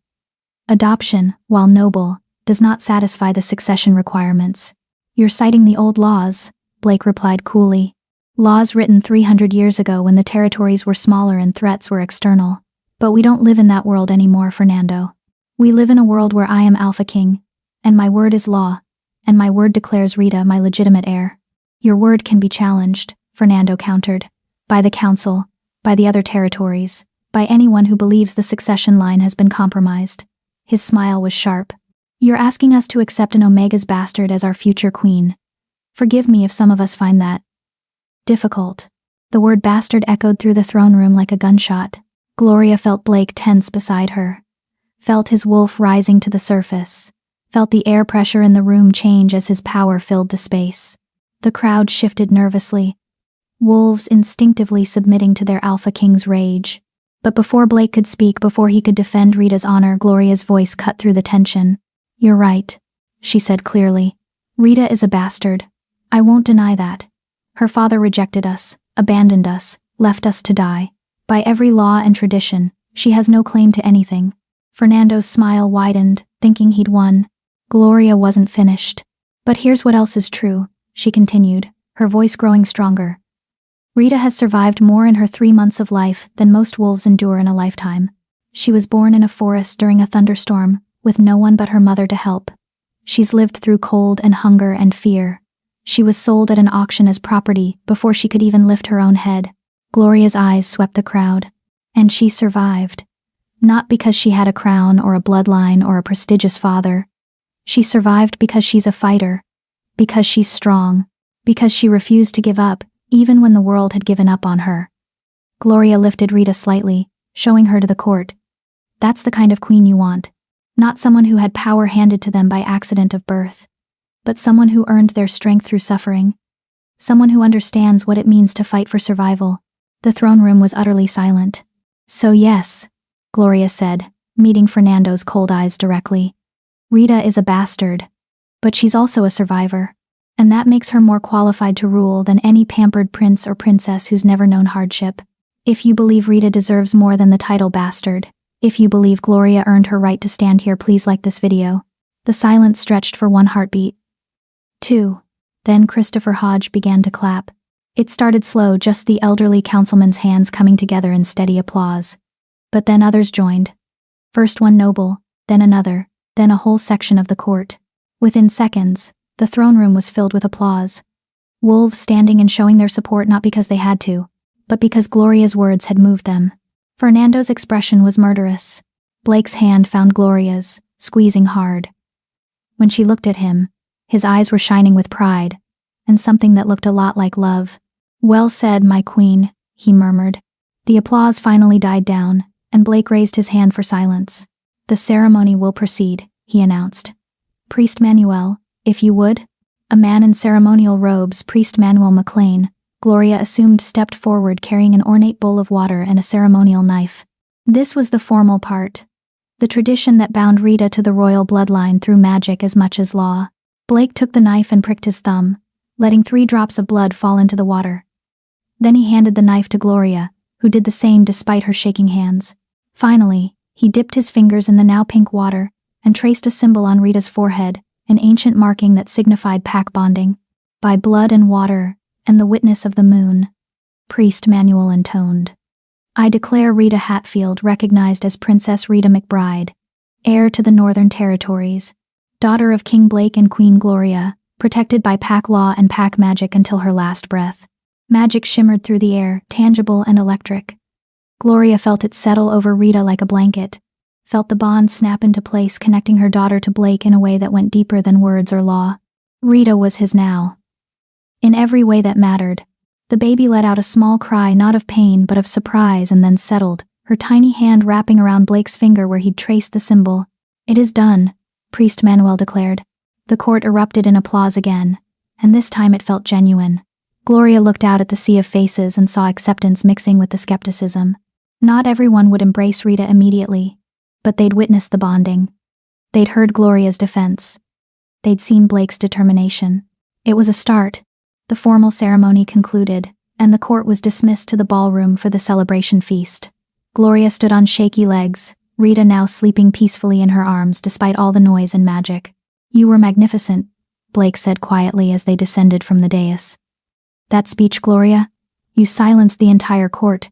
Adoption, while noble, does not satisfy the succession requirements." "You're citing the old laws," Blake replied coolly. "Laws written 300 years ago when the territories were smaller and threats were external. But we don't live in that world anymore, Fernando. We live in a world where I am Alpha King, and my word is law, and my word declares Rita my legitimate heir." "Your word can be challenged," Fernando countered. "By the council, by the other territories, by anyone who believes the succession line has been compromised." His smile was sharp. "You're asking us to accept an Omega's bastard as our future queen. Forgive me if some of us find that difficult." The word bastard echoed through the throne room like a gunshot. Gloria felt Blake tense beside her, felt his wolf rising to the surface, felt the air pressure in the room change as his power filled the space. The crowd shifted nervously, wolves instinctively submitting to their Alpha King's rage. But before Blake could speak, before he could defend Rita's honor, Gloria's voice cut through the tension. "You're right," she said clearly. "Rita is a bastard. I won't deny that. Her father rejected us, abandoned us, left us to die. By every law and tradition, she has no claim to anything." Fernando's smile widened, thinking he'd won. Gloria wasn't finished. "But here's what else is true," she continued, her voice growing stronger. "Rita has survived more in her 3 months of life than most wolves endure in a lifetime. She was born in a forest during a thunderstorm, with no one but her mother to help. She's lived through cold and hunger and fear. She was sold at an auction as property before she could even lift her own head." Gloria's eyes swept the crowd. "And she survived. Not because she had a crown or a bloodline or a prestigious father. She survived because she's a fighter, because she's strong, because she refused to give up, even when the world had given up on her." Gloria lifted Rita slightly, showing her to the court. "That's the kind of queen you want. Not someone who had power handed to them by accident of birth, but someone who earned their strength through suffering. Someone who understands what it means to fight for survival." The throne room was utterly silent. "So yes," Gloria said, meeting Fernando's cold eyes directly. "Rita is a bastard. But she's also a survivor. And that makes her more qualified to rule than any pampered prince or princess who's never known hardship. If you believe Rita deserves more than the title bastard, if you believe Gloria earned her right to stand here, please like this video." The silence stretched for 1 heartbeat. 2. Then Christopher Hodge began to clap. It started slow, just the elderly councilman's hands coming together in steady applause. But then others joined. First one noble, then another, then a whole section of the court. Within seconds, the throne room was filled with applause. Wolves standing and showing their support not because they had to, but because Gloria's words had moved them. Fernando's expression was murderous. Blake's hand found Gloria's, squeezing hard. When she looked at him, his eyes were shining with pride, and something that looked a lot like love. "Well said, my queen," he murmured. The applause finally died down, and Blake raised his hand for silence. "The ceremony will proceed," he announced. "Priest Manuel, if you would." A man in ceremonial robes, Priest Manuel McLean, Gloria assumed, stepped forward carrying an ornate bowl of water and a ceremonial knife. This was the formal part. The tradition that bound Rita to the royal bloodline through magic as much as law. Blake took the knife and pricked his thumb, letting 3 drops of blood fall into the water. Then he handed the knife to Gloria, who did the same despite her shaking hands. Finally, he dipped his fingers in the now pink water and traced a symbol on Rita's forehead, an ancient marking that signified pack bonding. "By blood and water, and the witness of the moon," Priest Manuel intoned. I declare Rita Hatfield, recognized as Princess Rita McBride, heir to the Northern Territories, daughter of King Blake and Queen Gloria, protected by pack law and pack magic until her last breath. Magic shimmered through the air, tangible and electric. Gloria felt it settle over Rita like a blanket, felt the bond snap into place, connecting her daughter to Blake in a way that went deeper than words or law. Rita was his now. In every way that mattered. The baby let out a small cry, not of pain but of surprise, and then settled, her tiny hand wrapping around Blake's finger where he'd traced the symbol. "It is done," Priest Manuel declared. The court erupted in applause again, and this time it felt genuine. Gloria looked out at the sea of faces and saw acceptance mixing with the skepticism. Not everyone would embrace Rita immediately, but they'd witnessed the bonding. They'd heard Gloria's defense. They'd seen Blake's determination. It was a start. The formal ceremony concluded, and the court was dismissed to the ballroom for the celebration feast. Gloria stood on shaky legs, Rita now sleeping peacefully in her arms despite all the noise and magic. "You were magnificent," Blake said quietly as they descended from the dais. "That speech, Gloria? You silenced the entire court.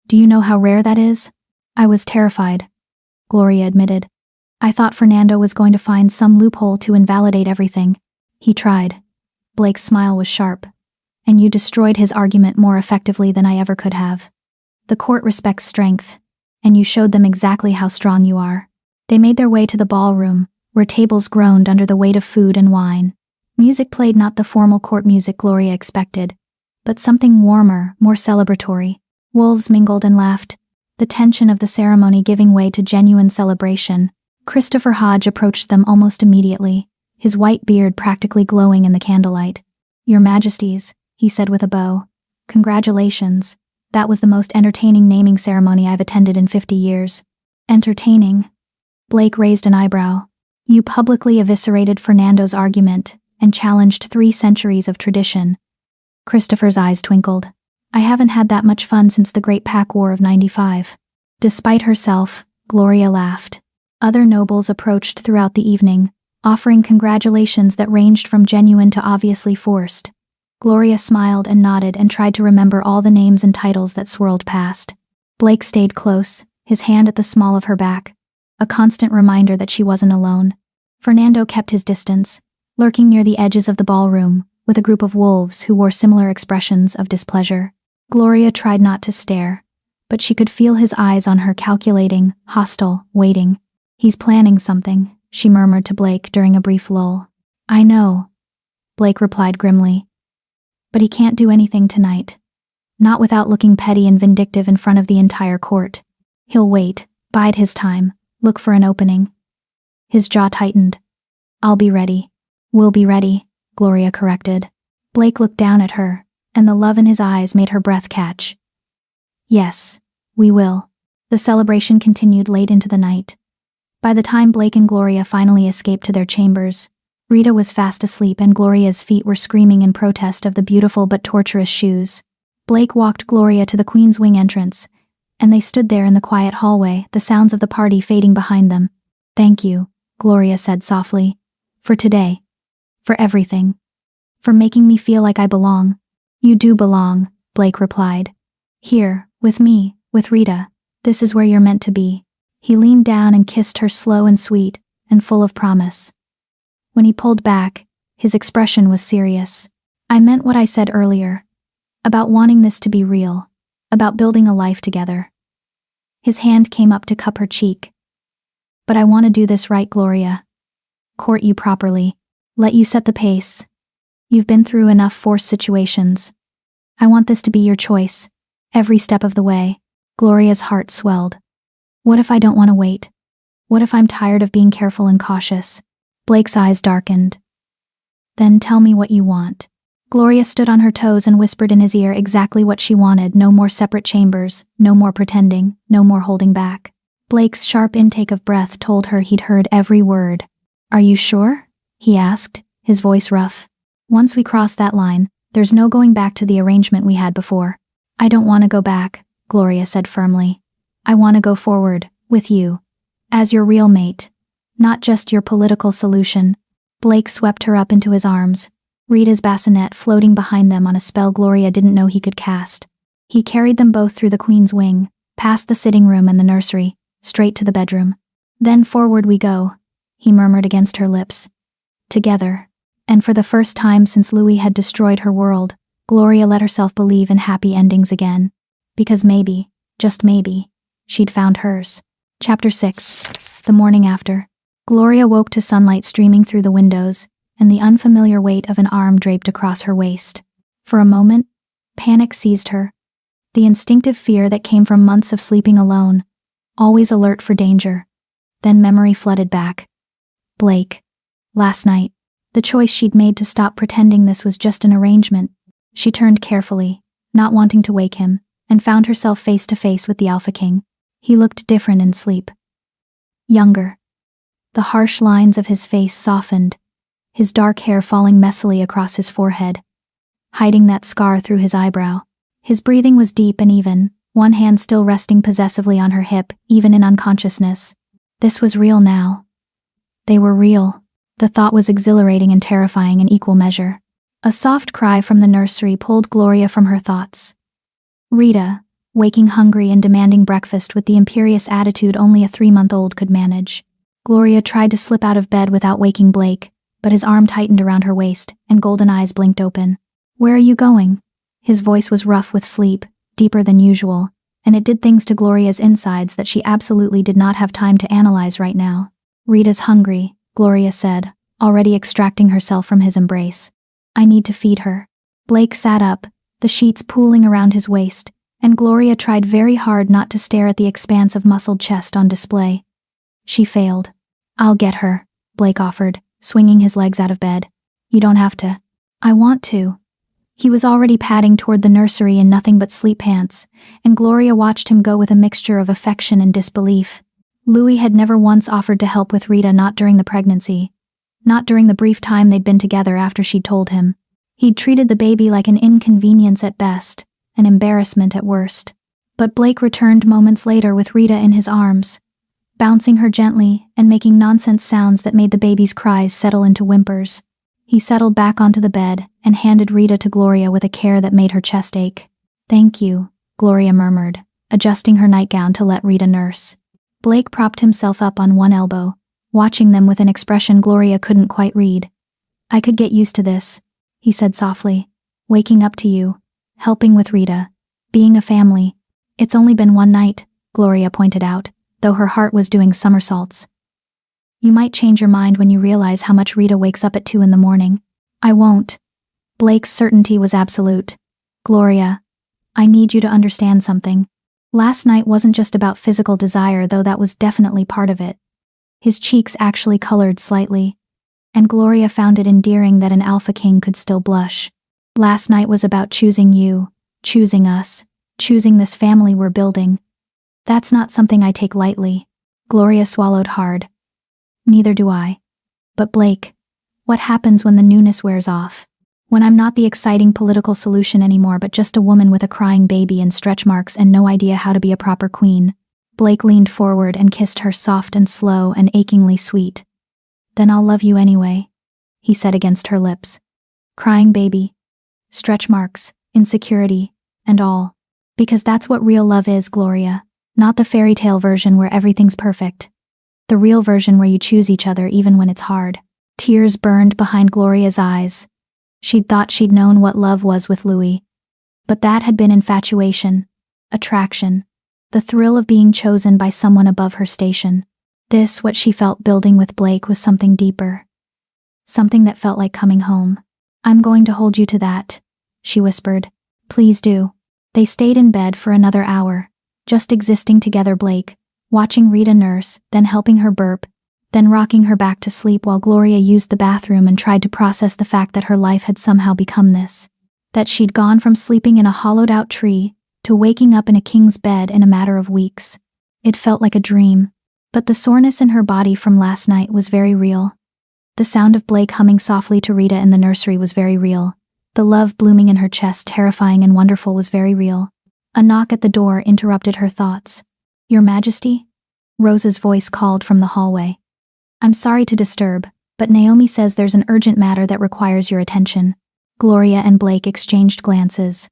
Do you know how rare that is?" "I was terrified," Gloria admitted. "I thought Fernando was going to find some loophole to invalidate everything. He tried." Blake's smile was sharp. "And you destroyed his argument more effectively than I ever could have. The court respects strength, and you showed them exactly how strong you are." They made their way to the ballroom, where tables groaned under the weight of food and wine. Music played, not the formal court music Gloria expected, but something warmer, more celebratory. Wolves mingled and laughed, the tension of the ceremony giving way to genuine celebration. Christopher Hodge approached them almost immediately, his white beard practically glowing in the candlelight. "Your Majesties," he said with a bow. "Congratulations. That was the most entertaining naming ceremony I've attended in 50 years. "Entertaining?" Blake raised an eyebrow. "You publicly eviscerated Fernando's argument and challenged 3 centuries of tradition." Christopher's eyes twinkled. "I haven't had that much fun since the Great Pack War of '95. Despite herself, Gloria laughed. Other nobles approached throughout the evening, offering congratulations that ranged from genuine to obviously forced. Gloria smiled and nodded and tried to remember all the names and titles that swirled past. Blake stayed close, his hand at the small of her back, a constant reminder that she wasn't alone. Fernando kept his distance, lurking near the edges of the ballroom, with a group of wolves who wore similar expressions of displeasure. Gloria tried not to stare, but she could feel his eyes on her, calculating, hostile, waiting. "He's planning something," she murmured to Blake during a brief lull. "I know," Blake replied grimly. "But he can't do anything tonight. Not without looking petty and vindictive in front of the entire court. He'll wait, bide his time, look for an opening." His jaw tightened. "I'll be ready." "We'll be ready," Gloria corrected. Blake looked down at her, and the love in his eyes made her breath catch. "Yes, we will." The celebration continued late into the night. By the time Blake and Gloria finally escaped to their chambers, Rita was fast asleep and Gloria's feet were screaming in protest of the beautiful but torturous shoes. Blake walked Gloria to the Queen's Wing entrance, and they stood there in the quiet hallway, the sounds of the party fading behind them. "Thank you," Gloria said softly. "For today. For everything. For making me feel like I belong." "You do belong," Blake replied. "Here, with me, with Rita. This is where you're meant to be." He leaned down and kissed her, slow and sweet, and full of promise. When he pulled back, his expression was serious. "I meant what I said earlier. About wanting this to be real. About building a life together." His hand came up to cup her cheek. "But I want to do this right, Gloria. Court you properly. Let you set the pace. You've been through enough forced situations. I want this to be your choice, every step of the way." Gloria's heart swelled. "What if I don't want to wait? What if I'm tired of being careful and cautious?" Blake's eyes darkened. "Then tell me what you want." Gloria stood on her toes and whispered in his ear exactly what she wanted. No more separate chambers, no more pretending, no more holding back. Blake's sharp intake of breath told her he'd heard every word. "Are you sure?" he asked, his voice rough. "Once we cross that line, there's no going back to the arrangement we had before." "I don't want to go back," Gloria said firmly. "I want to go forward, with you. As your real mate. Not just your political solution." Blake swept her up into his arms, Rita's bassinet floating behind them on a spell Gloria didn't know he could cast. He carried them both through the Queen's Wing, past the sitting room and the nursery, straight to the bedroom. Then forward we go, he murmured against her lips. Together. And for the first time since Louis had destroyed her world, Gloria let herself believe in happy endings again. Because maybe, just maybe, she'd found hers. Chapter 6. The morning after. Gloria woke to sunlight streaming through the windows, and the unfamiliar weight of an arm draped across her waist. For a moment, panic seized her. The instinctive fear that came from months of sleeping alone, always alert for danger. Then memory flooded back. Blake. Last night. The choice she'd made to stop pretending this was just an arrangement. She turned carefully, not wanting to wake him, and found herself face to face with the Alpha King. He looked different in sleep. Younger. The harsh lines of his face softened, his dark hair falling messily across his forehead, hiding that scar through his eyebrow. His breathing was deep and even, one hand still resting possessively on her hip, even in unconsciousness. This was real now. They were real. The thought was exhilarating and terrifying in equal measure. A soft cry from the nursery pulled Gloria from her thoughts. Rita, waking hungry and demanding breakfast with the imperious attitude only a 3-month-old could manage. Gloria tried to slip out of bed without waking Blake, but his arm tightened around her waist, and golden eyes blinked open. "Where are you going?" His voice was rough with sleep, deeper than usual, and it did things to Gloria's insides that she absolutely did not have time to analyze right now. "Rita's hungry," Gloria said, already extracting herself from his embrace. "I need to feed her." Blake sat up, the sheets pooling around his waist, and Gloria tried very hard not to stare at the expanse of muscled chest on display. She failed. "I'll get her," Blake offered, swinging his legs out of bed. "You don't have to." "I want to." He was already padding toward the nursery in nothing but sleep pants, and Gloria watched him go with a mixture of affection and disbelief. Louis had never once offered to help with Rita, not during the pregnancy. Not during the brief time they'd been together after she'd told him. He'd treated the baby like an inconvenience at best, an embarrassment at worst. But Blake returned moments later with Rita in his arms, bouncing her gently and making nonsense sounds that made the baby's cries settle into whimpers. He settled back onto the bed and handed Rita to Gloria with a care that made her chest ache. "Thank you," Gloria murmured, adjusting her nightgown to let Rita nurse. Blake propped himself up on one elbow, watching them with an expression Gloria couldn't quite read. "I could get used to this," he said softly. "Waking up to you, helping with Rita, being a family." "It's only been one night," Gloria pointed out, though her heart was doing somersaults. "You might change your mind when you realize how much Rita wakes up at 2 in the morning." "I won't." Blake's certainty was absolute. "Gloria, I need you to understand something. Last night wasn't just about physical desire, though that was definitely part of it." His cheeks actually colored slightly, and Gloria found it endearing that an Alpha King could still blush. "Last night was about choosing you, choosing us, choosing this family we're building. That's not something I take lightly." Gloria swallowed hard. "Neither do I. But Blake, what happens when the newness wears off? When I'm not the exciting political solution anymore, but just a woman with a crying baby and stretch marks and no idea how to be a proper queen?" Blake leaned forward and kissed her soft and slow and achingly sweet. "Then I'll love you anyway," he said against her lips. "Crying baby, stretch marks, insecurity, and all. Because that's what real love is, Gloria. Not the fairy tale version where everything's perfect. The real version where you choose each other even when it's hard." Tears burned behind Gloria's eyes. She'd thought she'd known what love was with Louis. But that had been infatuation, attraction, the thrill of being chosen by someone above her station. This, what she felt building with Blake, was something deeper. Something that felt like coming home. "I'm going to hold you to that," she whispered. "Please do." They stayed in bed for another hour, just existing together, Blake, watching Rita nurse, then helping her burp, then rocking her back to sleep while Gloria used the bathroom and tried to process the fact that her life had somehow become this. That she'd gone from sleeping in a hollowed-out tree to waking up in a king's bed in a matter of weeks. It felt like a dream, but the soreness in her body from last night was very real. The sound of Blake humming softly to Rita in the nursery was very real. The love blooming in her chest, terrifying and wonderful, was very real. A knock at the door interrupted her thoughts. "Your Majesty?" Rose's voice called from the hallway. "I'm sorry to disturb, but Naomi says there's an urgent matter that requires your attention." Gloria and Blake exchanged glances.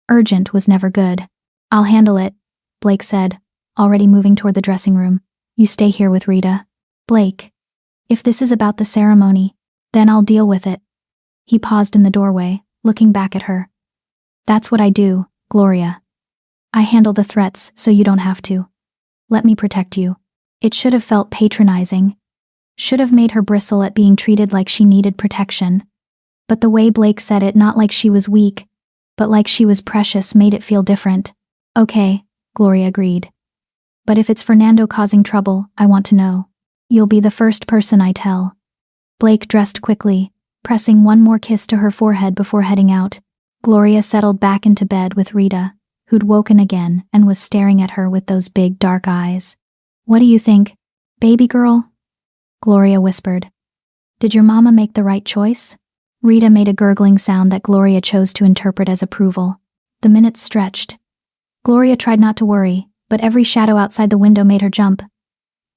Urgent was never good. "I'll handle it," Blake said, already moving toward the dressing room. You stay here with Rita. Blake. If this is about the ceremony, then I'll deal with it. He paused in the doorway, looking back at her. That's what I do, Gloria. I handle the threats so you don't have to. Let me protect you. It should have felt patronizing. Should have made her bristle at being treated like she needed protection. But the way Blake said it, not like she was weak, but like she was precious, made it feel different. Okay, Gloria agreed. But if it's Fernando causing trouble, I want to know. You'll be the first person I tell. Blake dressed quickly, pressing one more kiss to her forehead before heading out. Gloria settled back into bed with Rita, who'd woken again and was staring at her with those big dark eyes. What do you think, baby girl? Gloria whispered. Did your mama make the right choice? Rita made a gurgling sound that Gloria chose to interpret as approval. The minutes stretched. Gloria tried not to worry, but every shadow outside the window made her jump.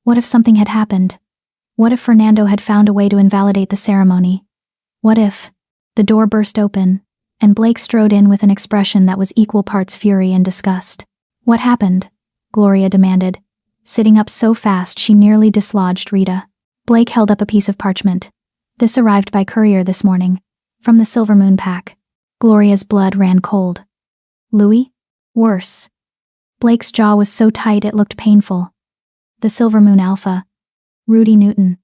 What if something had happened? What if Fernando had found a way to invalidate the ceremony? What if? The door burst open, and Blake strode in with an expression that was equal parts fury and disgust. What happened? Gloria demanded, sitting up so fast she nearly dislodged Rita. Blake held up a piece of parchment. This arrived by courier this morning, from the Silver Moon pack. Gloria's blood ran cold. Louis? Worse. Blake's jaw was so tight it looked painful. The Silver Moon Alpha. Rudy Newton.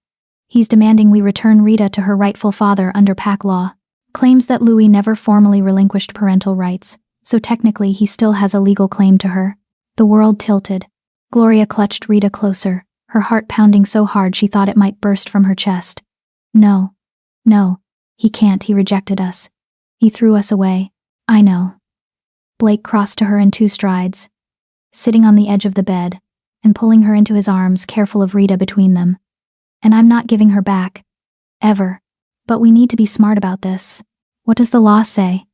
He's demanding we return Rita to her rightful father under pack law. Claims that Louis never formally relinquished parental rights, so technically he still has a legal claim to her. The world tilted. Gloria clutched Rita closer, her heart pounding so hard she thought it might burst from her chest. No. No. He can't, he rejected us. He threw us away. I know. Blake crossed to her in 2 strides, sitting on the edge of the bed, and pulling her into his arms, careful of Rita between them. And I'm not giving her back. Ever. But we need to be smart about this. What does the law say?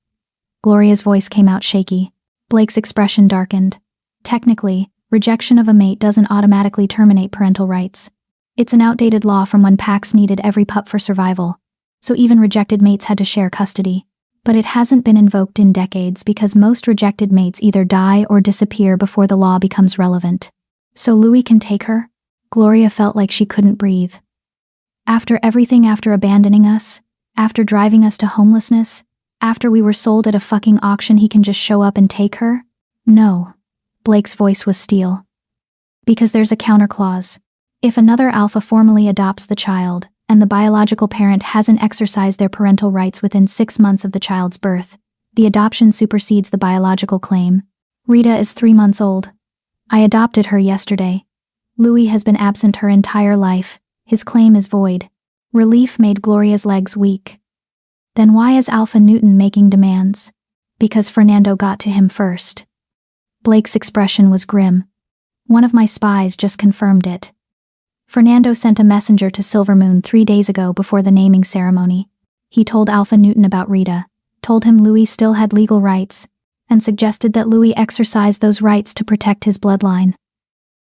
Gloria's voice came out shaky. Blake's expression darkened. Technically, rejection of a mate doesn't automatically terminate parental rights. It's an outdated law from when packs needed every pup for survival, so even rejected mates had to share custody. But it hasn't been invoked in decades because most rejected mates either die or disappear before the law becomes relevant. So Louis can take her? Gloria felt like she couldn't breathe. After everything, after abandoning us, after driving us to homelessness, after we were sold at a fucking auction, he can just show up and take her? No. Blake's voice was steel. Because there's a counter clause. If another alpha formally adopts the child, and the biological parent hasn't exercised their parental rights within 6 months of the child's birth, the adoption supersedes the biological claim. Rita is 3 months old. I adopted her yesterday. Louis has been absent her entire life. His claim is void. Relief made Gloria's legs weak. Then why is Alpha Newton making demands? Because Fernando got to him first. Blake's expression was grim. One of my spies just confirmed it. Fernando sent a messenger to Silver Moon 3 days ago before the naming ceremony. He told Alpha Newton about Rita, told him Louis still had legal rights, and suggested that Louis exercise those rights to protect his bloodline.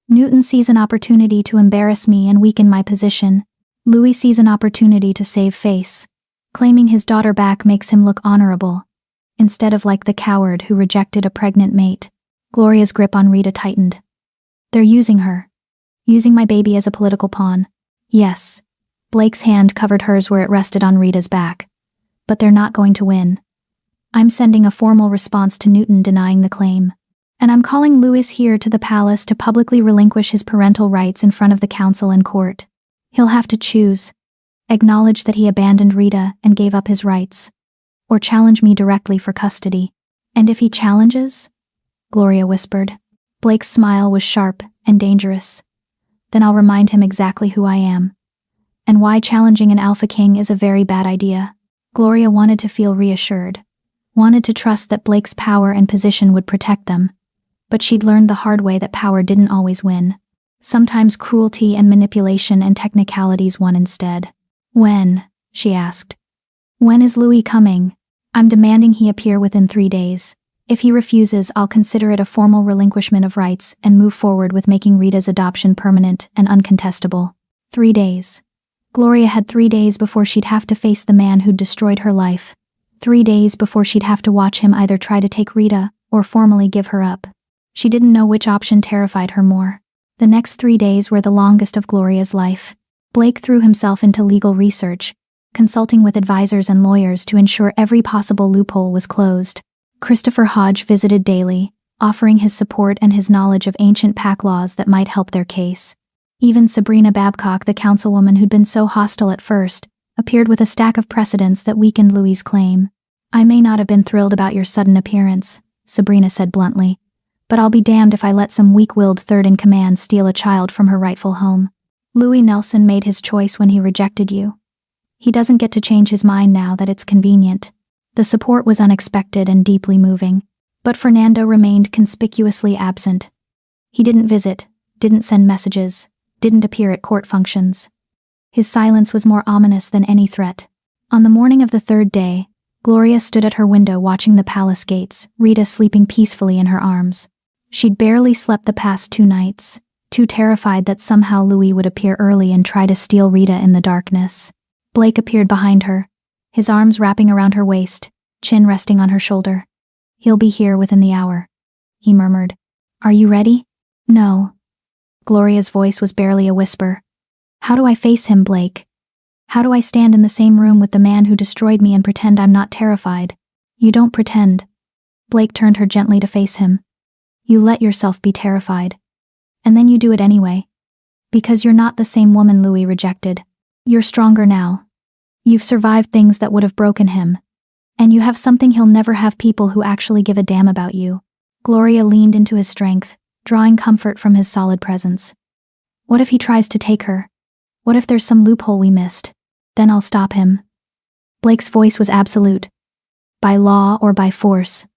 Newton sees an opportunity to embarrass me and weaken my position. Louis sees an opportunity to save face. Claiming his daughter back makes him look honorable, instead of like the coward who rejected a pregnant mate. Gloria's grip on Rita tightened. They're using her. Using my baby as a political pawn. Yes. Blake's hand covered hers where it rested on Rita's back. But they're not going to win. I'm sending a formal response to Newton denying the claim. And I'm calling Louis here to the palace to publicly relinquish his parental rights in front of the council and court. He'll have to choose. Acknowledge that he abandoned Rita and gave up his rights. Or challenge me directly for custody. And if he challenges? Gloria whispered. Blake's smile was sharp and dangerous. Then I'll remind him exactly who I am. And why challenging an Alpha King is a very bad idea. Gloria wanted to feel reassured. Wanted to trust that Blake's power and position would protect them. But she'd learned the hard way that power didn't always win. Sometimes cruelty and manipulation and technicalities won instead. When? She asked. When is Louis coming? I'm demanding he appear within 3 days. If he refuses, I'll consider it a formal relinquishment of rights and move forward with making Rita's adoption permanent and uncontestable. 3 days. Gloria had 3 days before she'd have to face the man who'd destroyed her life. 3 days before she'd have to watch him either try to take Rita or formally give her up. She didn't know which option terrified her more. The next 3 days were the longest of Gloria's life. Blake threw himself into legal research, consulting with advisors and lawyers to ensure every possible loophole was closed. Christopher Hodge visited daily, offering his support and his knowledge of ancient pack laws that might help their case. Even Sabrina Babcock, the councilwoman who'd been so hostile at first, appeared with a stack of precedents that weakened Louis's claim. "I may not have been thrilled about your sudden appearance," Sabrina said bluntly, "but I'll be damned if I let some weak-willed third-in-command steal a child from her rightful home. Louis Nelson made his choice when he rejected you. He doesn't get to change his mind now that it's convenient." The support was unexpected and deeply moving, but Fernando remained conspicuously absent. He didn't visit, didn't send messages, didn't appear at court functions. His silence was more ominous than any threat. On the morning of the third day, Gloria stood at her window watching the palace gates, Rita sleeping peacefully in her arms. She'd barely slept the past 2 nights, too terrified that somehow Louis would appear early and try to steal Rita in the darkness. Blake appeared behind her, his arms wrapping around her waist, chin resting on her shoulder. "He'll be here within the hour," he murmured. "Are you ready?" "No." Gloria's voice was barely a whisper. "How do I face him, Blake? How do I stand in the same room with the man who destroyed me and pretend I'm not terrified?" "You don't pretend." Blake turned her gently to face him. "You let yourself be terrified. And then you do it anyway. Because you're not the same woman Louis rejected. You're stronger now. You've survived things that would have broken him. And you have something he'll never have: people who actually give a damn about you." Gloria leaned into his strength, drawing comfort from his solid presence. "What if he tries to take her? What if there's some loophole we missed? Then I'll stop him." Blake's voice was absolute. "By law or by force.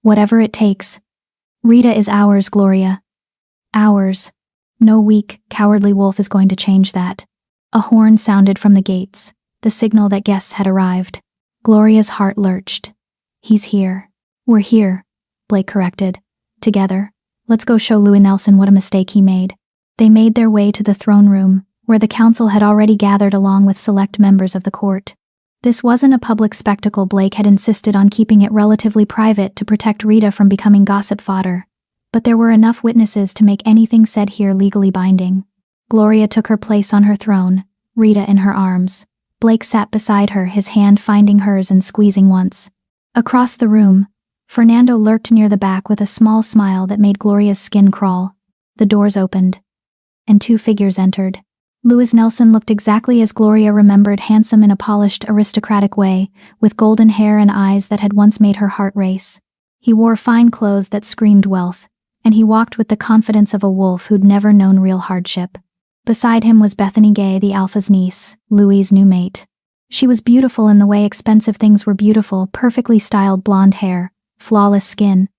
Whatever it takes. Rita is ours, Gloria. Ours. No weak, cowardly wolf is going to change that." A horn sounded from the gates, the signal that guests had arrived. Gloria's heart lurched. "He's here." "We're here," Blake corrected. "Together. Let's go show Louis Nelson what a mistake he made." They made their way to the throne room, where the council had already gathered along with select members of the court. This wasn't a public spectacle. Blake had insisted on keeping it relatively private to protect Rita from becoming gossip fodder, but there were enough witnesses to make anything said here legally binding. Gloria took her place on her throne, Rita in her arms. Blake sat beside her, his hand finding hers and squeezing once. Across the room, Fernando lurked near the back with a small smile that made Gloria's skin crawl. The doors opened, and 2 figures entered. Louis Nelson looked exactly as Gloria remembered, handsome in a polished, aristocratic way, with golden hair and eyes that had once made her heart race. He wore fine clothes that screamed wealth, and he walked with the confidence of a wolf who'd never known real hardship. Beside him was Bethany Gay, the Alpha's niece, Louis's new mate. She was beautiful in the way expensive things were beautiful: perfectly styled blonde hair, flawless skin,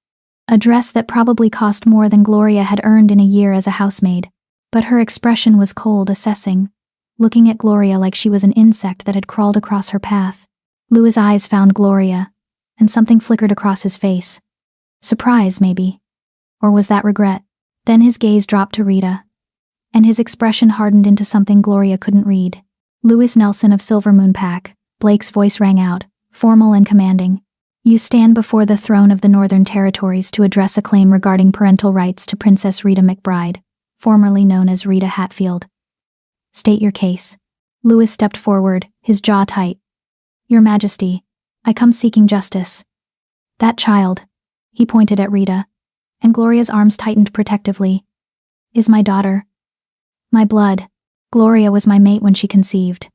a dress that probably cost more than Gloria had earned in a year as a housemaid. But her expression was cold, assessing, looking at Gloria like she was an insect that had crawled across her path. Louis's eyes found Gloria, and something flickered across his face. Surprise, maybe. Or was that regret? Then his gaze dropped to Rita, and his expression hardened into something Gloria couldn't read. "Louis Nelson of Silvermoon Pack," Blake's voice rang out, formal and commanding. "You stand before the throne of the Northern Territories to address a claim regarding parental rights to Princess Rita McBride, formerly known as Rita Hatfield. State your case." Louis stepped forward, his jaw tight. "Your Majesty, I come seeking justice. That child," he pointed at Rita, and Gloria's arms tightened protectively, "is my daughter. My blood. Gloria was my mate when she conceived.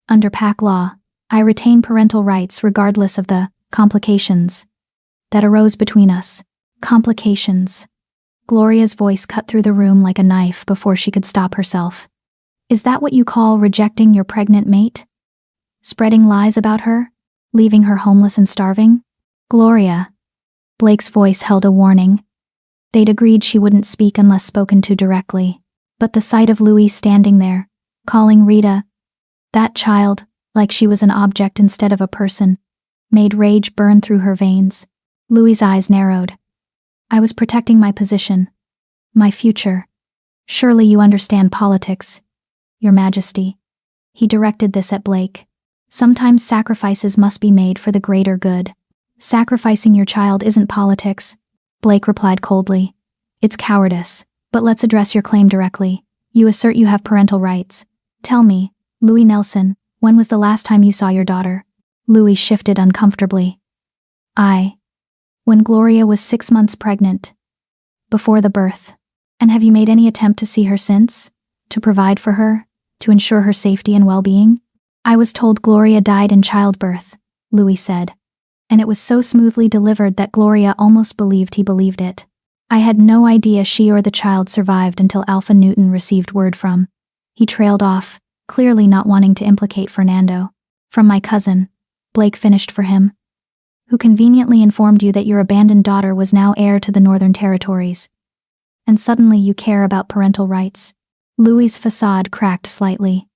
Under pack law, I retain parental rights regardless of the complications that arose between us." Complications. Gloria's voice cut through the room like a knife before she could stop herself. "Is that what you call rejecting your pregnant mate? Spreading lies about her? Leaving her homeless and starving?" "Gloria." Blake's voice held a warning. They'd agreed she wouldn't speak unless spoken to directly, but the sight of Louis standing there, calling Rita, that child, like she was an object instead of a person, made rage burn through her veins. Louis's eyes narrowed. "I was protecting my position. My future. Surely you understand politics, Your Majesty." He directed this at Blake. "Sometimes sacrifices must be made for the greater good." "Sacrificing your child isn't politics," Blake replied coldly. It's cowardice. But let's address your claim directly. You assert you have parental rights. Tell me, Louis Nelson, when was the last time you saw your daughter? Louis shifted uncomfortably. When Gloria was 6 months pregnant. Before the birth. And have you made any attempt to see her since? To provide for her? To ensure her safety and well-being? I was told Gloria died in childbirth, Louis said. And it was so smoothly delivered that Gloria almost believed he believed it. I had no idea she or the child survived until Alpha Newton received word from. He trailed off, clearly not wanting to implicate Fernando. From my cousin, Blake finished for him, who conveniently informed you that your abandoned daughter was now heir to the Northern Territories. And suddenly you care about parental rights. Louis's facade cracked slightly.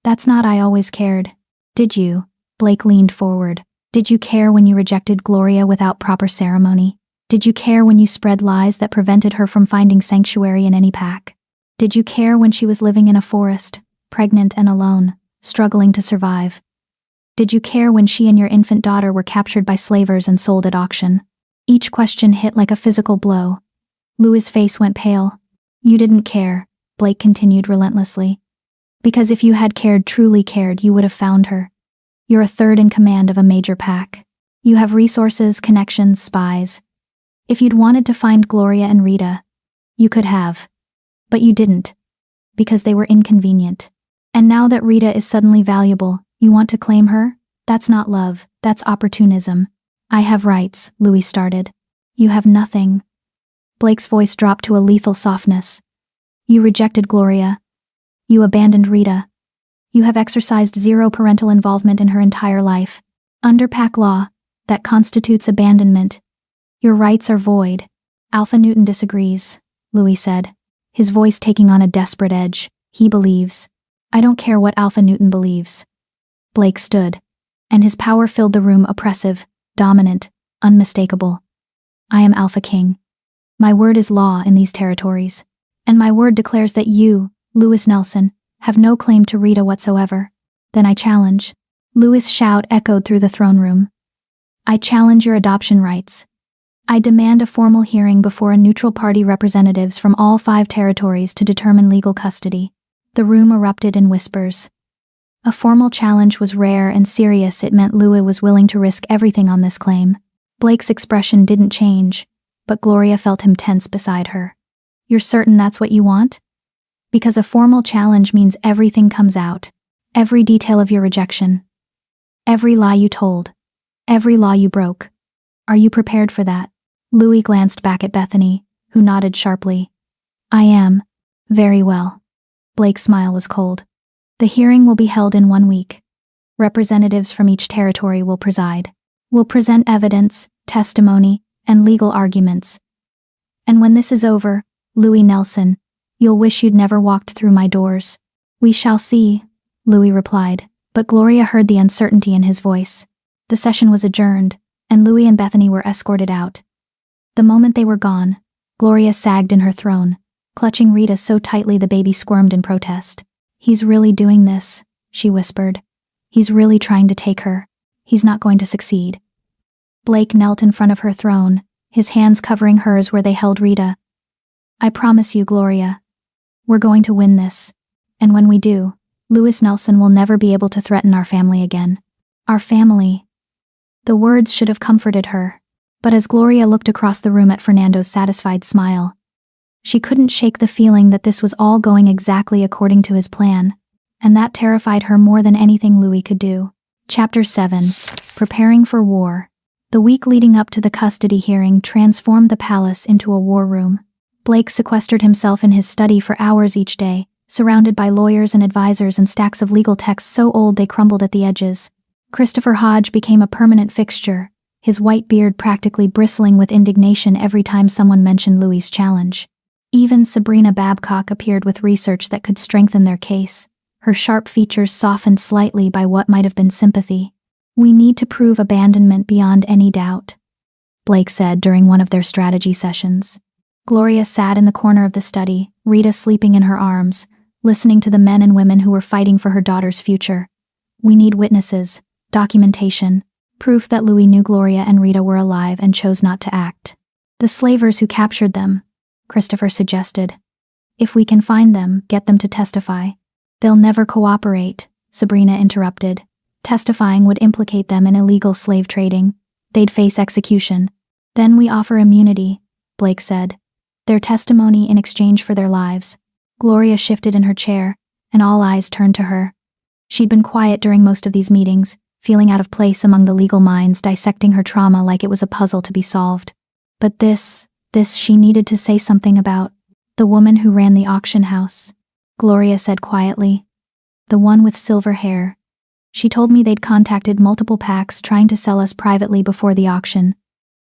That's not I always cared. Did you? Blake leaned forward. Did you care when you rejected Gloria without proper ceremony? Did you care when you spread lies that prevented her from finding sanctuary in any pack? Did you care when she was living in a forest, pregnant and alone, struggling to survive? Did you care when she and your infant daughter were captured by slavers and sold at auction? Each question hit like a physical blow. Louis's face went pale. You didn't care, Blake continued relentlessly. Because if you had cared, truly cared, you would have found her. You're a third in command of a major pack. You have resources, connections, spies. If you'd wanted to find Gloria and Rita, you could have. But you didn't. Because they were inconvenient. And now that Rita is suddenly valuable, you want to claim her? That's not love, that's opportunism. I have rights, Louis started. You have nothing. Blake's voice dropped to a lethal softness. You rejected Gloria. You abandoned Rita. You have exercised zero parental involvement in her entire life. Under pack law, that constitutes abandonment. Your rights are void. Alpha Newton disagrees, Louis said, his voice taking on a desperate edge. He believes. I don't care what Alpha Newton believes. Blake stood, and his power filled the room, oppressive, dominant, unmistakable. I am Alpha King. My word is law in these territories, and my word declares that you, Louis Nelson, have no claim to Rita whatsoever. Then I challenge. Louis' shout echoed through the throne room. I challenge your adoption rights. I demand a formal hearing before a neutral party representatives from all 5 territories to determine legal custody. The room erupted in whispers. A formal challenge was rare and serious. It meant Louis was willing to risk everything on this claim. Blake's expression didn't change, but Gloria felt him tense beside her. You're certain that's what you want? Because a formal challenge means everything comes out. Every detail of your rejection. Every lie you told. Every law you broke. Are you prepared for that? Louis glanced back at Bethany, who nodded sharply. I am. Very well. Blake's smile was cold. The hearing will be held in 1 week. Representatives from each territory will preside. Will present evidence, testimony, and legal arguments. And when this is over, Louis Nelson, you'll wish you'd never walked through my doors. We shall see, Louis replied, but Gloria heard the uncertainty in his voice. The session was adjourned, and Louis and Bethany were escorted out. The moment they were gone, Gloria sagged in her throne, clutching Rita so tightly the baby squirmed in protest. He's really doing this, she whispered. He's really trying to take her. He's not going to succeed. Blake knelt in front of her throne, his hands covering hers where they held Rita. I promise you, Gloria. We're going to win this. And when we do, Louis Nelson will never be able to threaten our family again. Our family. The words should have comforted her. But as Gloria looked across the room at Fernando's satisfied smile, she couldn't shake the feeling that this was all going exactly according to his plan, and that terrified her more than anything Louis could do. Chapter 7. Preparing for War. The week leading up to the custody hearing transformed the palace into a war room. Blake sequestered himself in his study for hours each day, surrounded by lawyers and advisors and stacks of legal texts so old they crumbled at the edges. Christopher Hodge became a permanent fixture, his white beard practically bristling with indignation every time someone mentioned Louis's challenge. Even Sabrina Babcock appeared with research that could strengthen their case, her sharp features softened slightly by what might have been sympathy. We need to prove abandonment beyond any doubt, Blake said during one of their strategy sessions. Gloria sat in the corner of the study, Rita sleeping in her arms, listening to the men and women who were fighting for her daughter's future. We need witnesses, documentation, proof that Louis knew Gloria and Rita were alive and chose not to act. The slavers who captured them, Christopher suggested. If we can find them, get them to testify. They'll never cooperate, Sabrina interrupted. Testifying would implicate them in illegal slave trading. They'd face execution. Then we offer immunity, Blake said. Their testimony in exchange for their lives. Gloria shifted in her chair, and all eyes turned to her. She'd been quiet during most of these meetings, feeling out of place among the legal minds dissecting her trauma like it was a puzzle to be solved. But this she needed to say something about. The woman who ran the auction house, Gloria said quietly. The one with silver hair. She told me they'd contacted multiple PACs trying to sell us privately before the auction.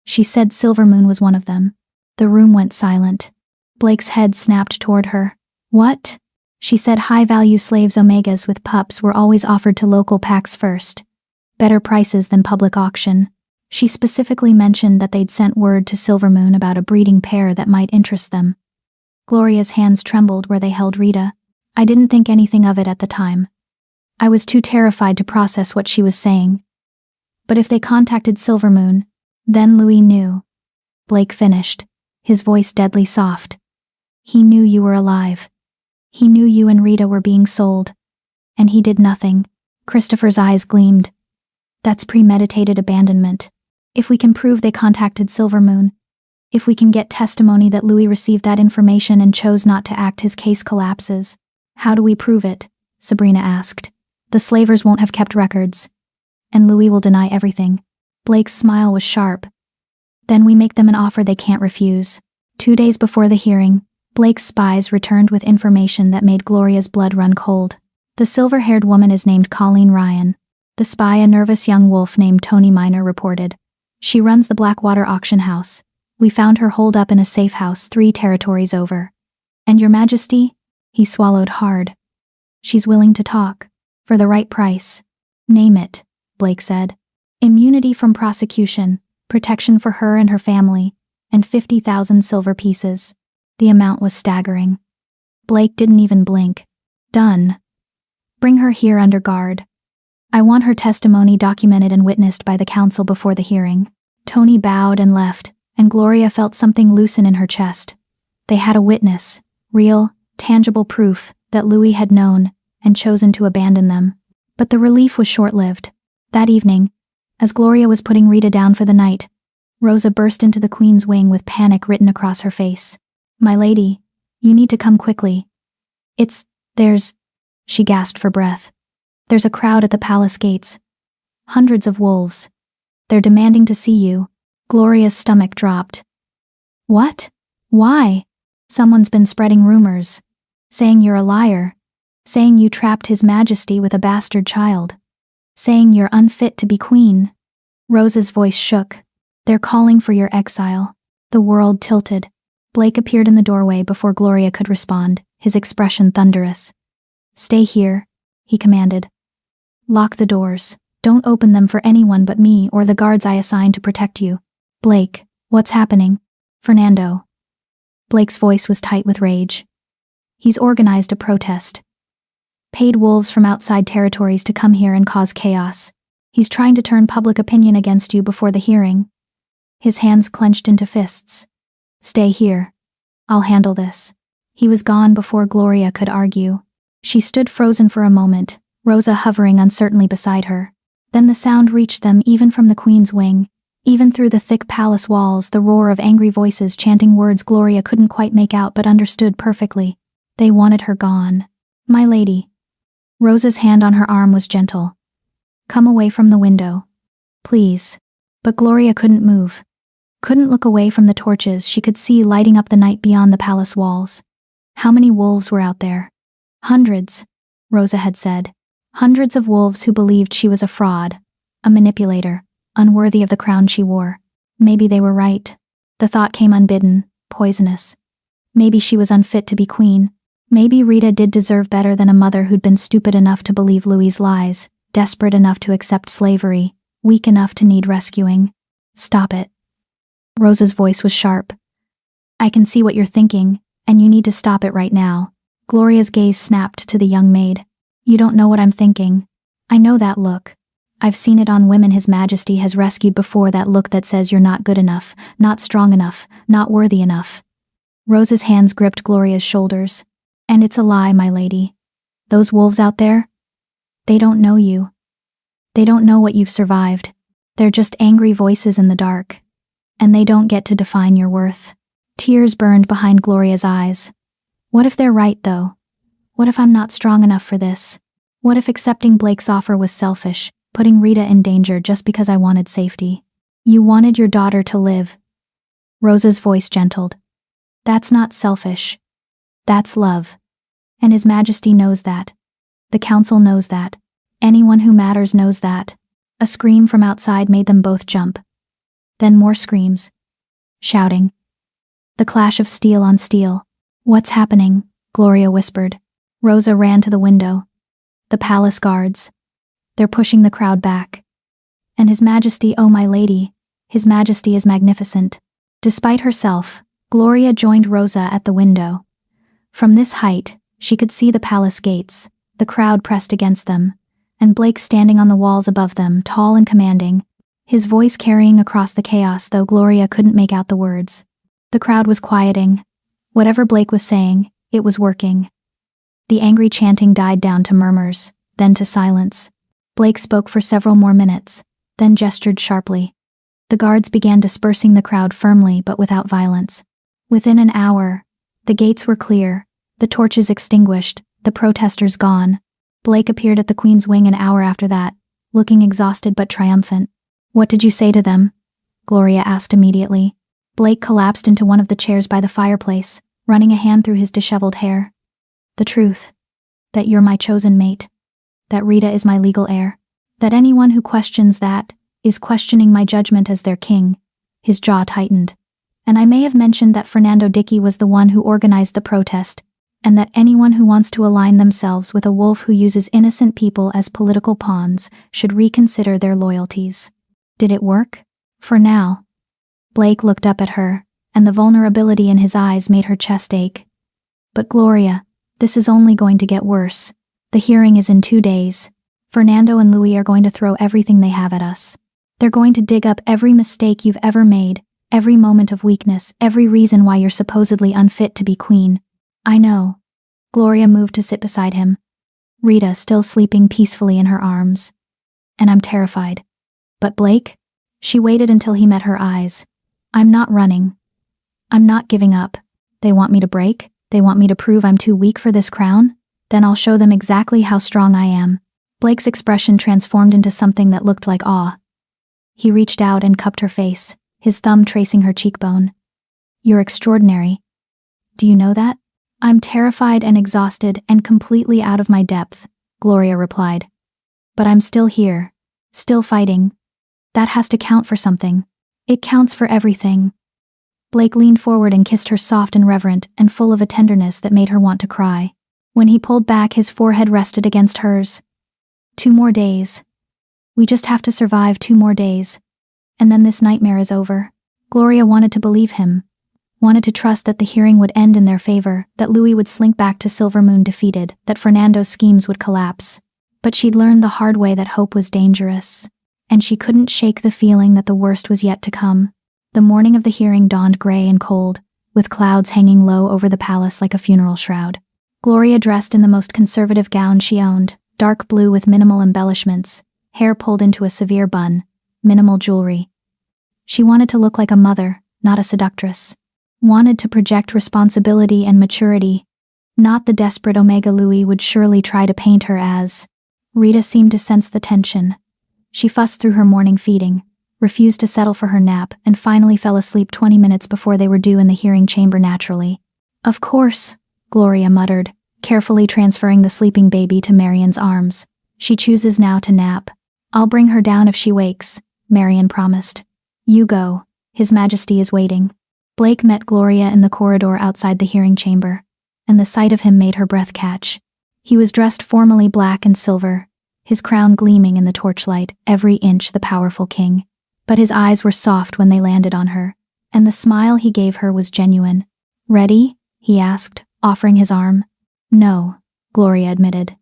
She said Silvermoon was one of them. The room went silent. Blake's head snapped toward her. What? She said high-value slaves Omegas with pups were always offered to local PACs first. Better prices than public auction. She specifically mentioned that they'd sent word to Silvermoon about a breeding pair that might interest them. Gloria's hands trembled where they held Rita. I didn't think anything of it at the time. I was too terrified to process what she was saying. But if they contacted Silvermoon, then Louis knew. Blake finished, his voice deadly soft. He knew you were alive. He knew you and Rita were being sold. And he did nothing. Christopher's eyes gleamed. That's premeditated abandonment. If we can prove they contacted Silvermoon, if we can get testimony that Louis received that information and chose not to act, his case collapses. How do we prove it? Sabrina asked. The slavers won't have kept records. And Louis will deny everything. Blake's smile was sharp. Then we make them an offer they can't refuse. 2 days before the hearing, Blake's spies returned with information that made Gloria's blood run cold. The silver-haired woman is named Colleen Ryan. The spy, a nervous young wolf named Tony Miner, reported. She runs the Blackwater auction house. We found her holed up in a safe house 3 territories over. And Your Majesty? He swallowed hard. She's willing to talk. For the right price. Name it, Blake said. Immunity from prosecution, protection for her and her family, and 50,000 silver pieces. The amount was staggering. Blake didn't even blink. Done. Bring her here under guard. I want her testimony documented and witnessed by the council before the hearing. Tony bowed and left, and Gloria felt something loosen in her chest. They had a witness, real, tangible proof that Louis had known and chosen to abandon them. But the relief was short-lived. That evening, as Gloria was putting Rita down for the night, Rosa burst into the Queen's wing with panic written across her face. My lady, you need to come quickly. She gasped for breath. There's a crowd at the palace gates. Hundreds of wolves. They're demanding to see you. Gloria's stomach dropped. What? Why? Someone's been spreading rumors. Saying you're a liar. Saying you trapped His Majesty with a bastard child. Saying you're unfit to be queen. Rosa's voice shook. They're calling for your exile. The world tilted. Blake appeared in the doorway before Gloria could respond, his expression thunderous. Stay here, he commanded. Lock the doors. Don't open them for anyone but me or the guards I assigned to protect you. Blake, what's happening? Fernando. Blake's voice was tight with rage. He's organized a protest. Paid wolves from outside territories to come here and cause chaos. He's trying to turn public opinion against you before the hearing. His hands clenched into fists. Stay here. I'll handle this. He was gone before Gloria could argue. She stood frozen for a moment, Rosa hovering uncertainly beside her. Then the sound reached them even from the Queen's wing. Even through the thick palace walls, the roar of angry voices chanting words Gloria couldn't quite make out but understood perfectly. They wanted her gone. My lady. Rosa's hand on her arm was gentle. Come away from the window. Please. But Gloria couldn't move. Couldn't look away from the torches she could see lighting up the night beyond the palace walls. How many wolves were out there? Hundreds, Rosa had said. Hundreds of wolves who believed she was a fraud, a manipulator, unworthy of the crown she wore. Maybe they were right. The thought came unbidden, poisonous. Maybe she was unfit to be queen. Maybe Rita did deserve better than a mother who'd been stupid enough to believe Louis's lies, desperate enough to accept slavery, weak enough to need rescuing. Stop it. Rosa's voice was sharp. I can see what you're thinking, and you need to stop it right now. Gloria's gaze snapped to the young maid. You don't know what I'm thinking. I know that look. I've seen it on women His Majesty has rescued before, that look that says you're not good enough, not strong enough, not worthy enough. Rosa's hands gripped Gloria's shoulders. And it's a lie, my lady. Those wolves out there? They don't know you. They don't know what you've survived. They're just angry voices in the dark. And they don't get to define your worth. Tears burned behind Gloria's eyes. What if they're right, though? What if I'm not strong enough for this? What if accepting Blake's offer was selfish, putting Rita in danger just because I wanted safety? You wanted your daughter to live. Rosa's voice gentled. That's not selfish. That's love. And His Majesty knows that. The council knows that. Anyone who matters knows that. A scream from outside made them both jump. Then more screams. Shouting. The clash of steel on steel. What's happening? Gloria whispered. Rosa ran to the window. The palace guards. They're pushing the crowd back. And His Majesty, oh my lady, His Majesty is magnificent. Despite herself, Gloria joined Rosa at the window. From this height, she could see the palace gates, the crowd pressed against them, and Blake standing on the walls above them, tall and commanding, his voice carrying across the chaos though Gloria couldn't make out the words. The crowd was quieting. Whatever Blake was saying, it was working. The angry chanting died down to murmurs, then to silence. Blake spoke for several more minutes, then gestured sharply. The guards began dispersing the crowd firmly but without violence. Within an hour, the gates were clear, the torches extinguished, the protesters gone. Blake appeared at the Queen's wing an hour after that, looking exhausted but triumphant. What did you say to them? Gloria asked immediately. Blake collapsed into one of the chairs by the fireplace, running a hand through his disheveled hair. The truth. That you're my chosen mate. That Rita is my legal heir. That anyone who questions that is questioning my judgment as their king. His jaw tightened. And I may have mentioned that Fernando Dickey was the one who organized the protest, and that anyone who wants to align themselves with a wolf who uses innocent people as political pawns should reconsider their loyalties. Did it work? For now. Blake looked up at her, and the vulnerability in his eyes made her chest ache. But Gloria, this is only going to get worse. The hearing is in 2 days. Fernando and Louis are going to throw everything they have at us. They're going to dig up every mistake you've ever made, every moment of weakness, every reason why you're supposedly unfit to be queen. I know. Gloria moved to sit beside him. Rita still sleeping peacefully in her arms. And I'm terrified. But Blake? She waited until he met her eyes. I'm not running. I'm not giving up. They want me to break? They want me to prove I'm too weak for this crown? Then I'll show them exactly how strong I am. Blake's expression transformed into something that looked like awe. He reached out and cupped her face, his thumb tracing her cheekbone. You're extraordinary. Do you know that? I'm terrified and exhausted and completely out of my depth, Gloria replied. But I'm still here, still fighting. That has to count for something. It counts for everything. Blake leaned forward and kissed her soft and reverent and full of a tenderness that made her want to cry. When he pulled back, his forehead rested against hers. 2 more days. We just have to survive 2 more days. And then this nightmare is over. Gloria wanted to believe him. Wanted to trust that the hearing would end in their favor, that Louis would slink back to Silvermoon defeated, that Fernando's schemes would collapse. But she'd learned the hard way that hope was dangerous. And she couldn't shake the feeling that the worst was yet to come. The morning of the hearing dawned gray and cold, with clouds hanging low over the palace like a funeral shroud. Gloria dressed in the most conservative gown she owned, dark blue with minimal embellishments, hair pulled into a severe bun, minimal jewelry. She wanted to look like a mother, not a seductress. Wanted to project responsibility and maturity, not the desperate Omega Louis would surely try to paint her as. Rita seemed to sense the tension. She fussed through her morning feeding, refused to settle for her nap, and finally fell asleep 20 minutes before they were due in the hearing chamber naturally. Of course, Gloria muttered, carefully transferring the sleeping baby to Marian's arms. She chooses now to nap. I'll bring her down if she wakes, Marian promised. You go. His Majesty is waiting. Blake met Gloria in the corridor outside the hearing chamber, and the sight of him made her breath catch. He was dressed formally black and silver, his crown gleaming in the torchlight, every inch the powerful king. But his eyes were soft when they landed on her, and the smile he gave her was genuine. Ready? He asked, offering his arm. No, Gloria admitted.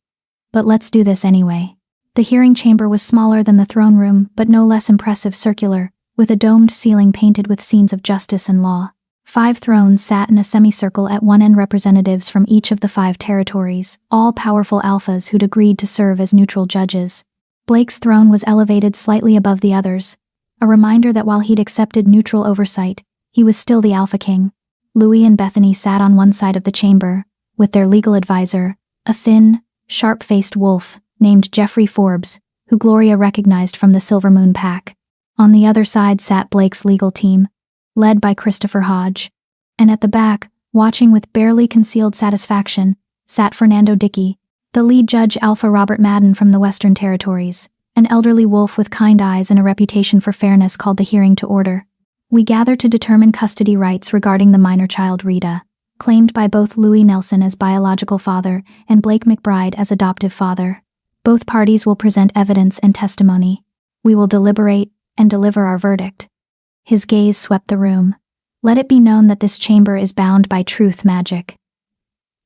But let's do this anyway. The hearing chamber was smaller than the throne room, but no less impressive, circular, with a domed ceiling painted with scenes of justice and law. 5 thrones sat in a semicircle at one end, representatives from each of the 5 territories, all powerful alphas who'd agreed to serve as neutral judges. Blake's throne was elevated slightly above the others, a reminder that while he'd accepted neutral oversight, he was still the Alpha King. Louis and Bethany sat on one side of the chamber, with their legal advisor, a thin, sharp-faced wolf named Jeffrey Forbes, who Gloria recognized from the Silver Moon Pack. On the other side sat Blake's legal team, led by Christopher Hodge. And at the back, watching with barely concealed satisfaction, sat Fernando Dickey, the lead judge Alpha Robert Madden from the Western Territories, an elderly wolf with kind eyes and a reputation for fairness called the hearing to order. We gather to determine custody rights regarding the minor child Rita, claimed by both Louis Nelson as biological father and Blake McBride as adoptive father. Both parties will present evidence and testimony. We will deliberate and deliver our verdict. His gaze swept the room. Let it be known that this chamber is bound by truth magic.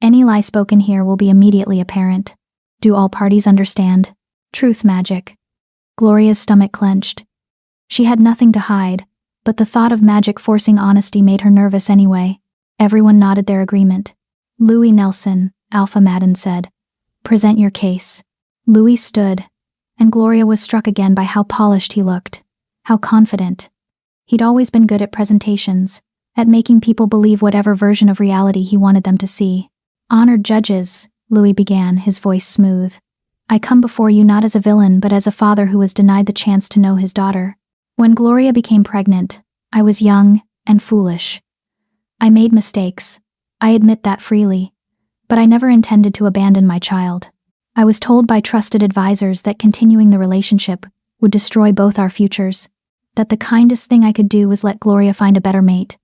Any lie spoken here will be immediately apparent. Do all parties understand? Truth magic. Gloria's stomach clenched. She had nothing to hide, but the thought of magic forcing honesty made her nervous anyway. Everyone nodded their agreement. Louis Nelson, Alpha Madden said. Present your case. Louis stood, and Gloria was struck again by how polished he looked. How confident. He'd always been good at presentations, at making people believe whatever version of reality he wanted them to see. Honored judges, Louis began, his voice smooth. I come before you not as a villain but as a father who was denied the chance to know his daughter. When Gloria became pregnant, I was young and foolish. I made mistakes. I admit that freely. But I never intended to abandon my child. I was told by trusted advisors that continuing the relationship would destroy both our futures, that the kindest thing I could do was let Gloria find a better mate.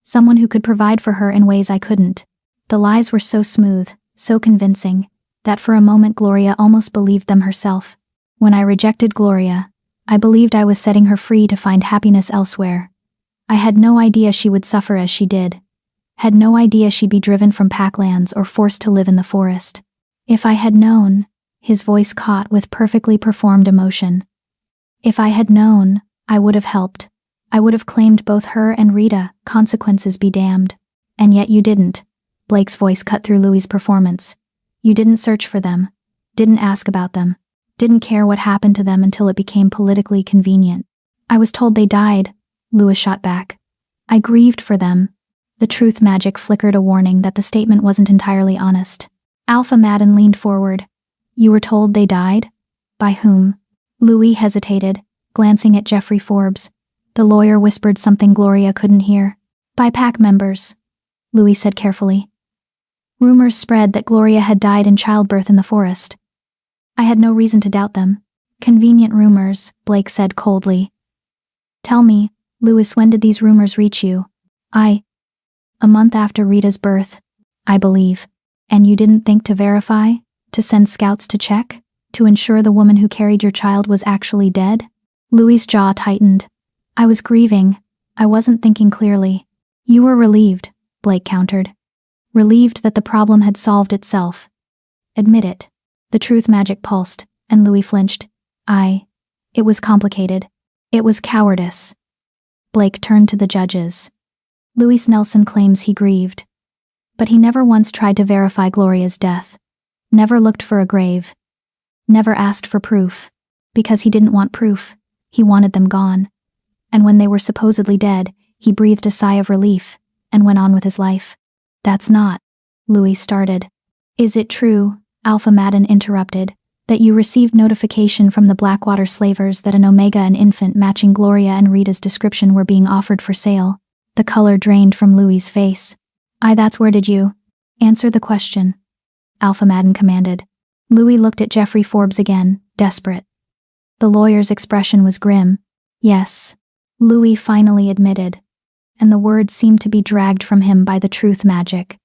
Someone who could provide for her in ways I couldn't. The lies were so smooth, so convincing, that for a moment Gloria almost believed them herself. When I rejected Gloria, I believed I was setting her free to find happiness elsewhere. I had no idea she would suffer as she did. Had no idea she'd be driven from packlands or forced to live in the forest. If I had known, his voice caught with perfectly performed emotion. If I had known, I would have helped. I would have claimed both her and Rita, consequences be damned. And yet you didn't. Blake's voice cut through Louis's performance. You didn't search for them. Didn't ask about them. Didn't care what happened to them until it became politically convenient. I was told they died, Louis shot back. I grieved for them. The truth magic flickered a warning that the statement wasn't entirely honest. Alpha Madden leaned forward. You were told they died? By whom? Louis hesitated, glancing at Jeffrey Forbes. The lawyer whispered something Gloria couldn't hear. By pack members, Louis said carefully. Rumors spread that Gloria had died in childbirth in the forest. I had no reason to doubt them. Convenient rumors, Blake said coldly. Tell me, Louis, when did these rumors reach you? A month after Rita's birth, I believe. And you didn't think to verify? To send scouts to check? To ensure the woman who carried your child was actually dead? Louis's jaw tightened. I was grieving. I wasn't thinking clearly. You were relieved, Blake countered. Relieved that the problem had solved itself. Admit it. The truth magic pulsed, and Louis flinched. It was complicated. It was cowardice. Blake turned to the judges. Louis Nelson claims he grieved. But he never once tried to verify Gloria's death. Never looked for a grave. Never asked for proof. Because he didn't want proof. He wanted them gone. And when they were supposedly dead, he breathed a sigh of relief, and went on with his life. That's not, Louis started. Is it true, Alpha Madden interrupted, that you received notification from the Blackwater slavers that an Omega and infant matching Gloria and Rita's description were being offered for sale? The color drained from Louis's face. That's where did you? Answer the question, Alpha Madden commanded. Louis looked at Jeffrey Forbes again, desperate. The lawyer's expression was grim. Yes, Louis finally admitted, and the words seemed to be dragged from him by the truth magic.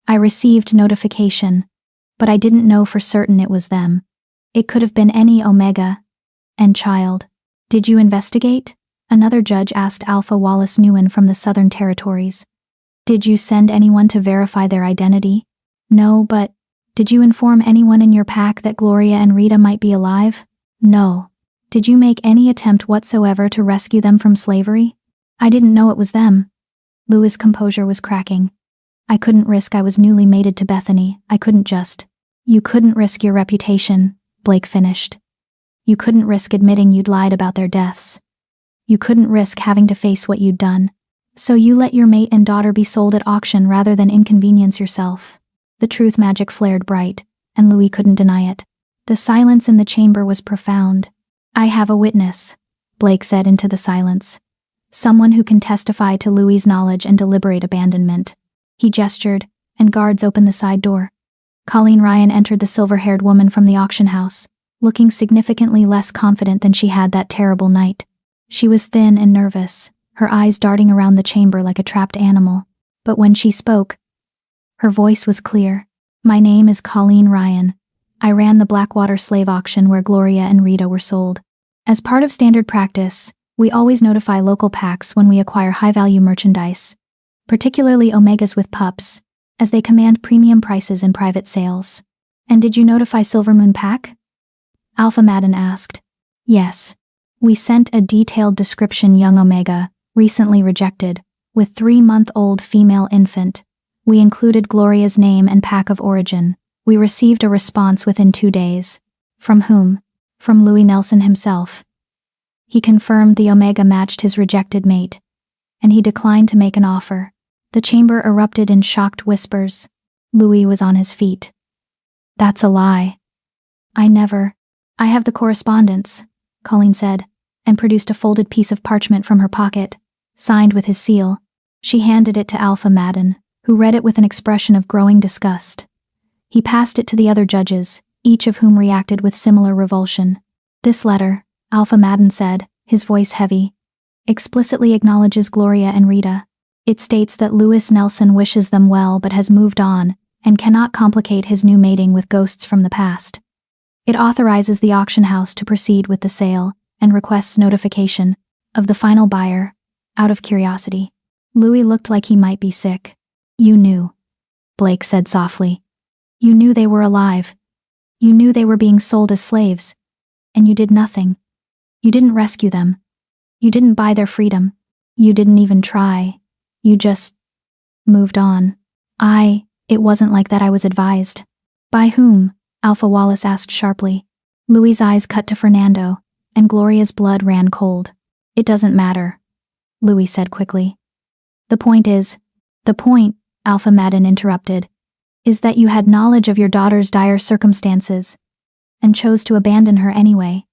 I received notification, but I didn't know for certain it was them. It could have been any Omega and child. Did you investigate? Another judge asked Alpha Wallace Newen from the Southern Territories. Did you send anyone to verify their identity? No, but did you inform anyone in your pack that Gloria and Rita might be alive? No. Did you make any attempt whatsoever to rescue them from slavery? I didn't know it was them. Louis' composure was cracking. I couldn't risk I was newly mated to Bethany. I couldn't just. You couldn't risk your reputation, Blake finished. You couldn't risk admitting you'd lied about their deaths. You couldn't risk having to face what you'd done. So you let your mate and daughter be sold at auction rather than inconvenience yourself. The truth magic flared bright, and Louis couldn't deny it. The silence in the chamber was profound. I have a witness, Blake said into the silence. Someone who can testify to Louis' knowledge and deliberate abandonment. He gestured, and guards opened the side door. Colleen Ryan entered, the silver-haired woman from the auction house, looking significantly less confident than she had that terrible night. She was thin and nervous, her eyes darting around the chamber like a trapped animal. But when she spoke, her voice was clear. My name is Colleen Ryan. I ran the Blackwater slave auction where Gloria and Rita were sold. As part of standard practice, we always notify local packs when we acquire high-value merchandise, particularly Omegas with pups, as they command premium prices in private sales. And did you notify Silvermoon Pack? Alpha Madden asked. Yes. We sent a detailed description. Young Omega, recently rejected, with 3-month-old female infant. We included Gloria's name and pack of origin. We received a response within 2 days. From whom? From Louis Nelson himself. He confirmed the Omega matched his rejected mate, and he declined to make an offer. The chamber erupted in shocked whispers. Louis was on his feet. That's a lie. I have the correspondence, Colleen said, and produced a folded piece of parchment from her pocket, signed with his seal. She handed it to Alpha Madden, who read it with an expression of growing disgust. He passed it to the other judges, each of whom reacted with similar revulsion. This letter, Alpha Madden said, his voice heavy, explicitly acknowledges Gloria and Rita. It states that Louis Nelson wishes them well but has moved on and cannot complicate his new mating with ghosts from the past. It authorizes the auction house to proceed with the sale and requests notification of the final buyer, out of curiosity. Louis looked like he might be sick. You knew, Blake said softly. You knew they were alive. You knew they were being sold as slaves. And you did nothing. You didn't rescue them. You didn't buy their freedom. You didn't even try. You just moved on. It wasn't like that. I was advised. By whom? Alpha Wallace asked sharply. Louis' eyes cut to Fernando, and Gloria's blood ran cold. It doesn't matter, Louis said quickly. The point, Alpha Madden interrupted, is that you had knowledge of your daughter's dire circumstances and chose to abandon her anyway.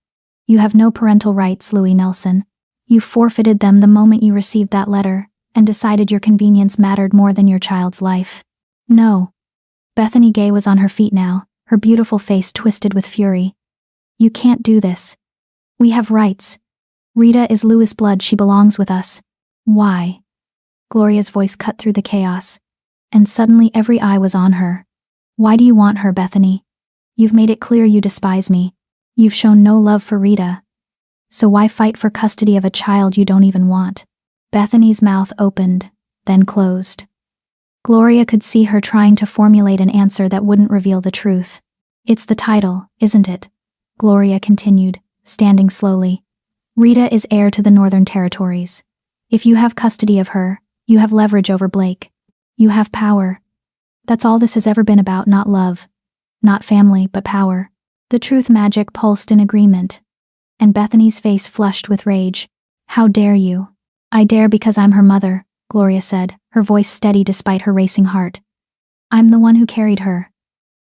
You have no parental rights, Louis Nelson. You forfeited them the moment you received that letter and decided your convenience mattered more than your child's life. No. Bethany Gay was on her feet now, her beautiful face twisted with fury. You can't do this. We have rights. Rita is Louis' blood. She belongs with us. Why? Gloria's voice cut through the chaos, and suddenly every eye was on her. Why do you want her, Bethany? You've made it clear you despise me. You've shown no love for Rita. So why fight for custody of a child you don't even want? Bethany's mouth opened, then closed. Gloria could see her trying to formulate an answer that wouldn't reveal the truth. It's the title, isn't it? Gloria continued, standing slowly. Rita is heir to the Northern Territories. If you have custody of her, you have leverage over Blake. You have power. That's all this has ever been about, not love. Not family, but power. The truth magic pulsed in agreement. And Bethany's face flushed with rage. How dare you? I dare because I'm her mother, Gloria said, her voice steady despite her racing heart. I'm the one who carried her.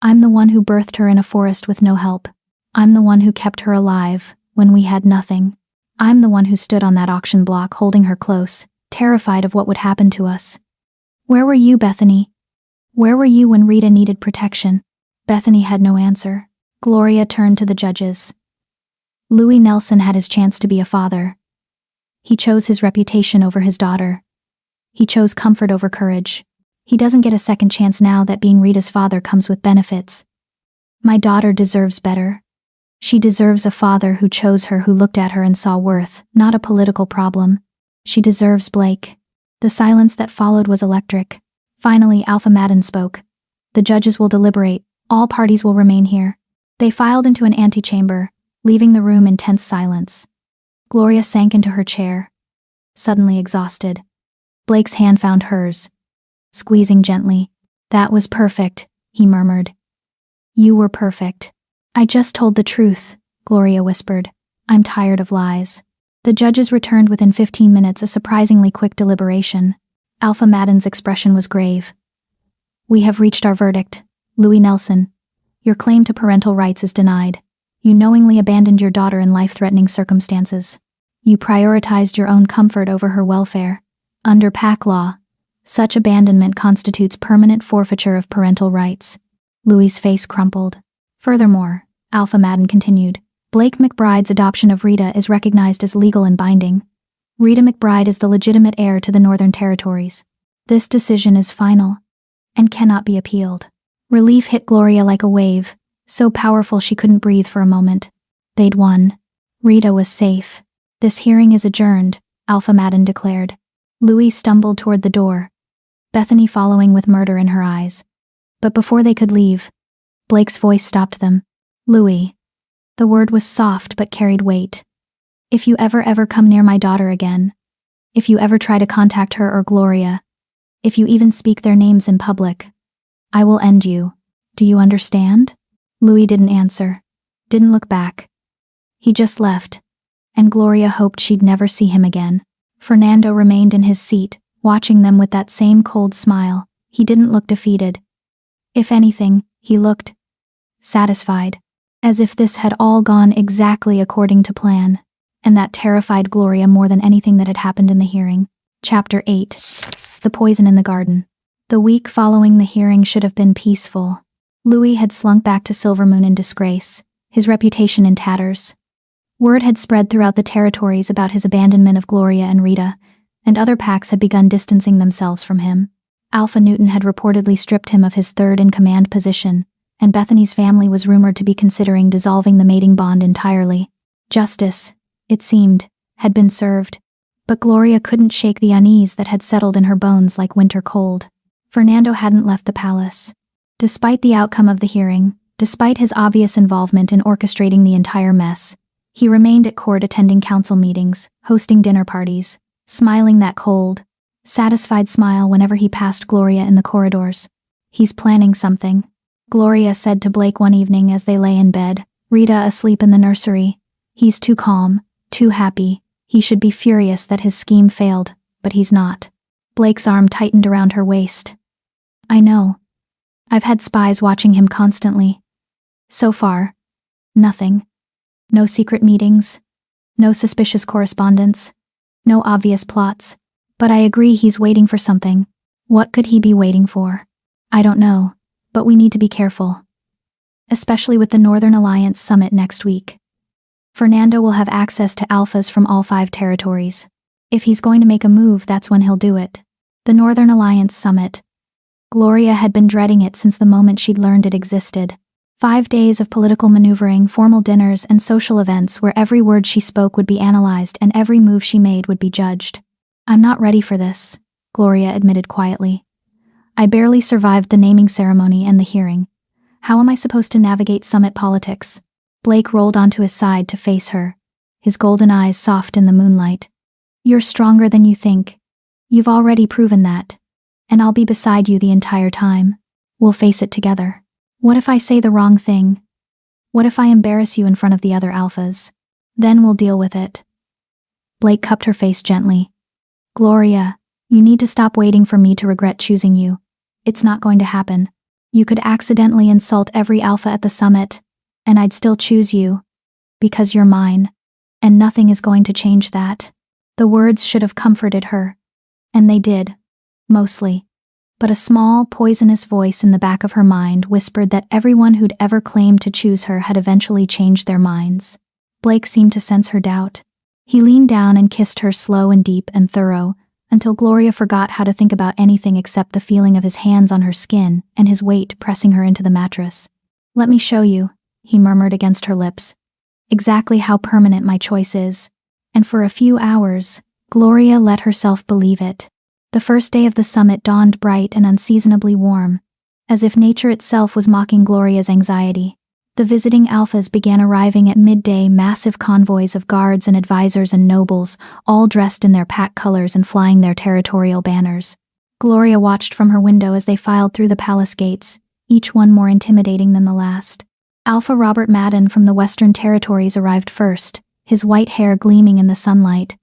I'm the one who birthed her in a forest with no help. I'm the one who kept her alive when we had nothing. I'm the one who stood on that auction block holding her close, terrified of what would happen to us. Where were you, Bethany? Where were you when Rita needed protection? Bethany had no answer. Gloria turned to the judges. Louis Nelson had his chance to be a father. He chose his reputation over his daughter. He chose comfort over courage. He doesn't get a second chance now that being Rita's father comes with benefits. My daughter deserves better. She deserves a father who chose her, who looked at her and saw worth, not a political problem. She deserves Blake. The silence that followed was electric. Finally, Alpha Madden spoke. The judges will deliberate. All parties will remain here. They filed into an antechamber, leaving the room in tense silence. Gloria sank into her chair, suddenly exhausted. Blake's hand found hers, squeezing gently. "That was perfect," he murmured. "You were perfect." "I just told the truth," Gloria whispered. "I'm tired of lies." The judges returned within 15 minutes, a surprisingly quick deliberation. Alpha Madden's expression was grave. "We have reached our verdict. Louis Nelson, your claim to parental rights is denied. You knowingly abandoned your daughter in life-threatening circumstances. You prioritized your own comfort over her welfare. Under PAC law, such abandonment constitutes permanent forfeiture of parental rights." Louis's face crumpled. "Furthermore," Alpha Madden continued, "Blake McBride's adoption of Rita is recognized as legal and binding. Rita McBride is the legitimate heir to the Northern Territories. This decision is final and cannot be appealed." Relief hit Gloria like a wave, so powerful she couldn't breathe for a moment. They'd won. Rita was safe. "This hearing is adjourned," Alpha Madden declared. Louis stumbled toward the door, Bethany following with murder in her eyes. But before they could leave, Blake's voice stopped them. "Louis." The word was soft but carried weight. "If you ever come near my daughter again, if you ever try to contact her or Gloria, if you even speak their names in public, I will end you. Do you understand?" Louis didn't answer, didn't look back. He just left, and Gloria hoped she'd never see him again. Fernando remained in his seat, watching them with that same cold smile. He didn't look defeated. If anything, he looked satisfied, as if this had all gone exactly according to plan, and that terrified Gloria more than anything that had happened in the hearing. Chapter 8. The Poison in the Garden. The week following the hearing should have been peaceful. Louis had slunk back to Silvermoon in disgrace, his reputation in tatters. Word had spread throughout the territories about his abandonment of Gloria and Rita, and other PACs had begun distancing themselves from him. Alpha Newton had reportedly stripped him of his third-in-command position, and Bethany's family was rumored to be considering dissolving the mating bond entirely. Justice, it seemed, had been served, but Gloria couldn't shake the unease that had settled in her bones like winter cold. Fernando hadn't left the palace. Despite the outcome of the hearing, despite his obvious involvement in orchestrating the entire mess, he remained at court attending council meetings, hosting dinner parties, smiling that cold, satisfied smile whenever he passed Gloria in the corridors. "He's planning something," Gloria said to Blake one evening as they lay in bed, Rita asleep in the nursery. "He's too calm, too happy. He should be furious that his scheme failed, but he's not." Blake's arm tightened around her waist. "I know. I've had spies watching him constantly. So far, nothing. No secret meetings, no suspicious correspondence, no obvious plots. But I agree he's waiting for something. What could he be waiting for? I don't know, but we need to be careful. Especially with the Northern Alliance summit next week. Fernando will have access to alphas from all 5 territories. If he's going to make a move, that's when he'll do it." The Northern Alliance summit. Gloria had been dreading it since the moment she'd learned it existed. 5 days of political maneuvering, formal dinners, and social events where every word she spoke would be analyzed and every move she made would be judged. "I'm not ready for this," Gloria admitted quietly. "I barely survived the naming ceremony and the hearing. How am I supposed to navigate summit politics?" Blake rolled onto his side to face her, his golden eyes soft in the moonlight. "You're stronger than you think. You've already proven that. And I'll be beside you the entire time. We'll face it together. What if I say the wrong thing? What if I embarrass you in front of the other alphas? Then we'll deal with it." Blake cupped her face gently. "Gloria, you need to stop waiting for me to regret choosing you. It's not going to happen. You could accidentally insult every alpha at the summit, and I'd still choose you. Because you're mine. And nothing is going to change that." The words should have comforted her. And they did. Mostly. But a small, poisonous voice in the back of her mind whispered that everyone who'd ever claimed to choose her had eventually changed their minds. Blake seemed to sense her doubt. He leaned down and kissed her slow and deep and thorough, until Gloria forgot how to think about anything except the feeling of his hands on her skin and his weight pressing her into the mattress. "Let me show you," he murmured against her lips, "exactly how permanent my choice is." And for a few hours, Gloria let herself believe it. The first day of the summit dawned bright and unseasonably warm, as if nature itself was mocking Gloria's anxiety. The visiting alphas began arriving at midday, massive convoys of guards and advisors and nobles, all dressed in their pack colors and flying their territorial banners. Gloria watched from her window as they filed through the palace gates, each one more intimidating than the last. Alpha Robert Madden from the Western Territories arrived first, his white hair gleaming in the sunlight.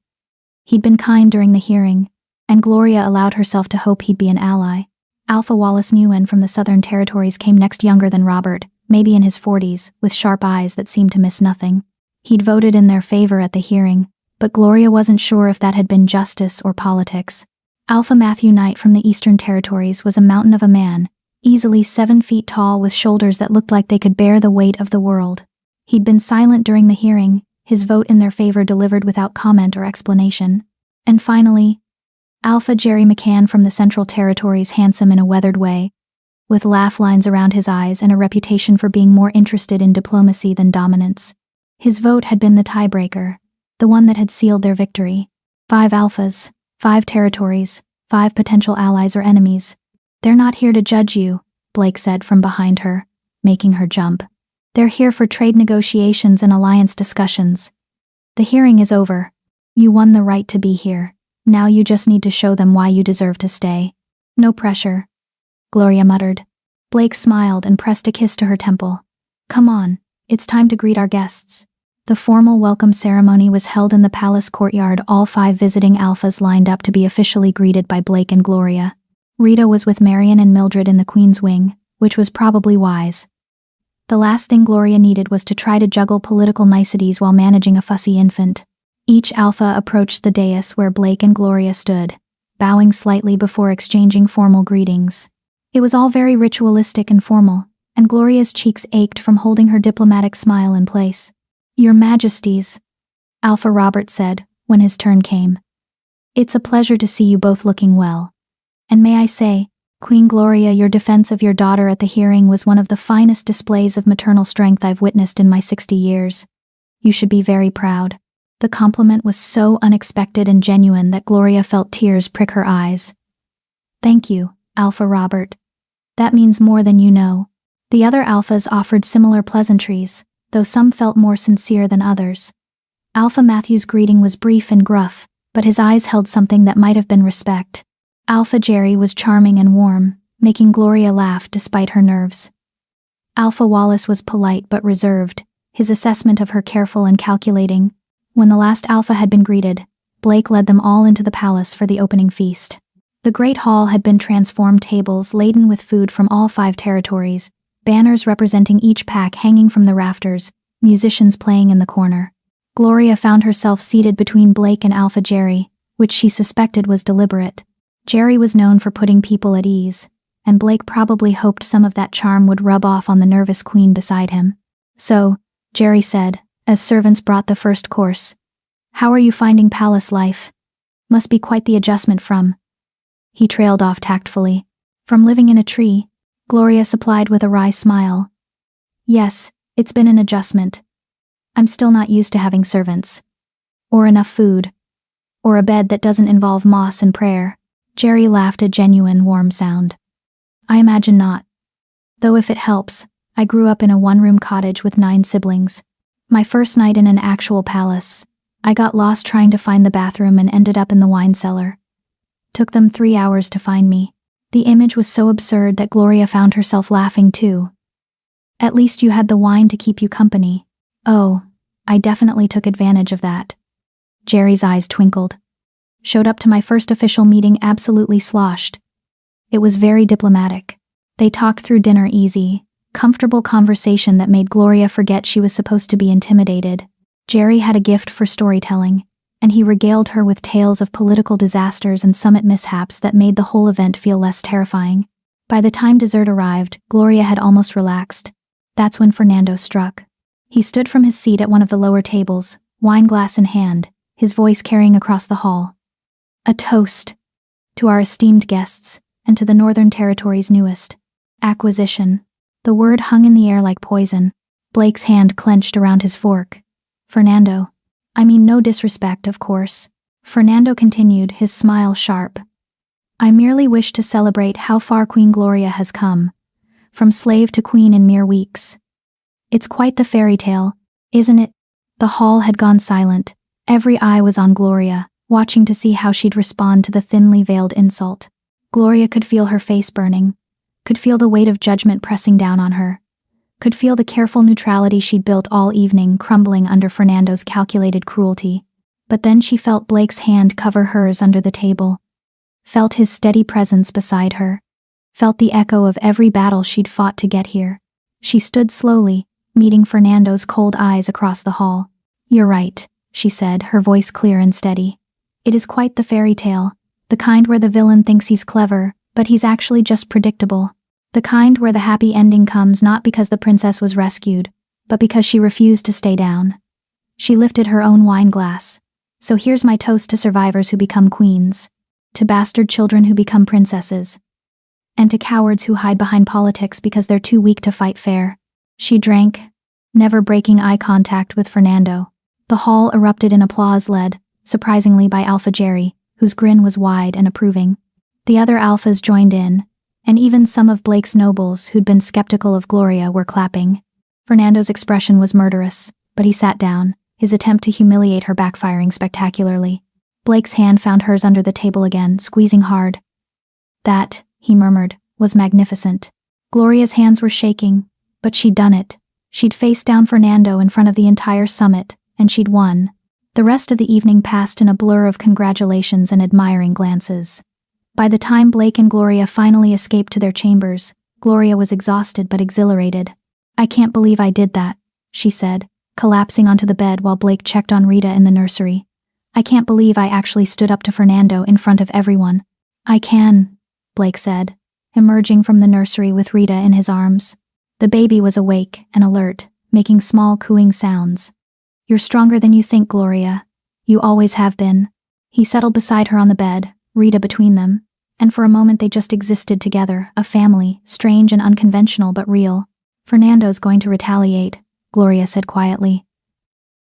He'd been kind during the hearing, and Gloria allowed herself to hope he'd be an ally. Alpha Wallace Nguyen from the Southern Territories came next, younger than Robert, maybe in his 40s, with sharp eyes that seemed to miss nothing. He'd voted in their favor at the hearing, but Gloria wasn't sure if that had been justice or politics. Alpha Matthew Knight from the Eastern Territories was a mountain of a man, easily 7 feet tall with shoulders that looked like they could bear the weight of the world. He'd been silent during the hearing, his vote in their favor delivered without comment or explanation. And finally, Alpha Jerry McCann from the Central Territories, handsome in a weathered way, with laugh lines around his eyes and a reputation for being more interested in diplomacy than dominance. His vote had been the tiebreaker, the one that had sealed their victory. 5 alphas, 5 territories, 5 potential allies or enemies. "They're not here to judge you," Blake said from behind her, making her jump. "They're here for trade negotiations and alliance discussions. The hearing is over. You won the right to be here. Now you just need to show them why you deserve to stay." "No pressure," Gloria muttered. Blake smiled and pressed a kiss to her temple. "Come on, it's time to greet our guests." The formal welcome ceremony was held in the palace courtyard, all 5 visiting alphas lined up to be officially greeted by Blake and Gloria. Rita was with Marion and Mildred in the Queen's wing, which was probably wise. The last thing Gloria needed was to try to juggle political niceties while managing a fussy infant. Each alpha approached the dais where Blake and Gloria stood, bowing slightly before exchanging formal greetings. It was all very ritualistic and formal, and Gloria's cheeks ached from holding her diplomatic smile in place. "Your Majesties," Alpha Robert said, when his turn came. "It's a pleasure to see you both looking well. And may I say, Queen Gloria, your defense of your daughter at the hearing was one of the finest displays of maternal strength I've witnessed in my 60 years. You should be very proud." The compliment was so unexpected and genuine that Gloria felt tears prick her eyes. "Thank you, Alpha Robert. That means more than you know." The other alphas offered similar pleasantries, though some felt more sincere than others. Alpha Matthew's greeting was brief and gruff, but his eyes held something that might have been respect. Alpha Jerry was charming and warm, making Gloria laugh despite her nerves. Alpha Wallace was polite but reserved, his assessment of her careful and calculating. When the last alpha had been greeted, Blake led them all into the palace for the opening feast. The great hall had been transformed, tables laden with food from all 5 territories, banners representing each pack hanging from the rafters, musicians playing in the corner. Gloria found herself seated between Blake and Alpha Jerry, which she suspected was deliberate. Jerry was known for putting people at ease, and Blake probably hoped some of that charm would rub off on the nervous queen beside him. "So," Jerry said, as servants brought the first course, "how are you finding palace life? Must be quite the adjustment from..." He trailed off tactfully. "From living in a tree," Gloria supplied with a wry smile. "Yes, it's been an adjustment. I'm still not used to having servants. Or enough food. Or a bed that doesn't involve moss and prayer." Jerry laughed, a genuine, warm sound. "I imagine not. Though if it helps, I grew up in a 1-room cottage with 9 siblings. My first night in an actual palace, I got lost trying to find the bathroom and ended up in the wine cellar. Took them 3 hours to find me." The image was so absurd that Gloria found herself laughing too. "At least you had the wine to keep you company." "Oh, I definitely took advantage of that." Jerry's eyes twinkled. "Showed up to my first official meeting absolutely sloshed. It was very diplomatic. They talked through dinner easy, comfortable conversation that made Gloria forget she was supposed to be intimidated. Jerry had a gift for storytelling, and he regaled her with tales of political disasters and summit mishaps that made the whole event feel less terrifying. By the time dessert arrived, Gloria had almost relaxed. That's when Fernando struck. He stood from his seat at one of the lower tables, wine glass in hand, his voice carrying across the hall. "A toast to our esteemed guests, and to the Northern Territory's newest acquisition." The word hung in the air like poison. Blake's hand clenched around his fork. "Fernando. I mean, no disrespect, of course." Fernando continued, his smile sharp. "I merely wish to celebrate how far Queen Gloria has come. From slave to queen in mere weeks." It's quite the fairy tale, isn't it? The hall had gone silent. Every eye was on Gloria, watching to see how she'd respond to the thinly veiled insult. Gloria could feel her face burning, could feel the weight of judgment pressing down on her, could feel the careful neutrality she'd built all evening crumbling under Fernando's calculated cruelty. But then she felt Blake's hand cover hers under the table, felt his steady presence beside her, felt the echo of every battle she'd fought to get here. She stood slowly, meeting Fernando's cold eyes across the hall. "You're right," she said, her voice clear and steady. "It is quite the fairy tale, the kind where the villain thinks he's clever, but he's actually just predictable. The kind where the happy ending comes not because the princess was rescued, but because she refused to stay down." She lifted her own wine glass. "So here's my toast to survivors who become queens, to bastard children who become princesses, and to cowards who hide behind politics because they're too weak to fight fair." She drank, never breaking eye contact with Fernando. The hall erupted in applause led, surprisingly, by Alpha Jerry, whose grin was wide and approving. The other alphas joined in, and even some of Blake's nobles who'd been skeptical of Gloria were clapping. Fernando's expression was murderous, but he sat down, his attempt to humiliate her backfiring spectacularly. Blake's hand found hers under the table again, squeezing hard. "That," he murmured, "was magnificent." Gloria's hands were shaking, but she'd done it. She'd faced down Fernando in front of the entire summit, and she'd won. The rest of the evening passed in a blur of congratulations and admiring glances. By the time Blake and Gloria finally escaped to their chambers, Gloria was exhausted but exhilarated. "I can't believe I did that," she said, collapsing onto the bed while Blake checked on Rita in the nursery. "I can't believe I actually stood up to Fernando in front of everyone." "I can," Blake said, emerging from the nursery with Rita in his arms. The baby was awake and alert, making small cooing sounds. "You're stronger than you think, Gloria. You always have been." He settled beside her on the bed, Rita between them, and for a moment they just existed together, a family, strange and unconventional but real. "Fernando's going to retaliate," Gloria said quietly.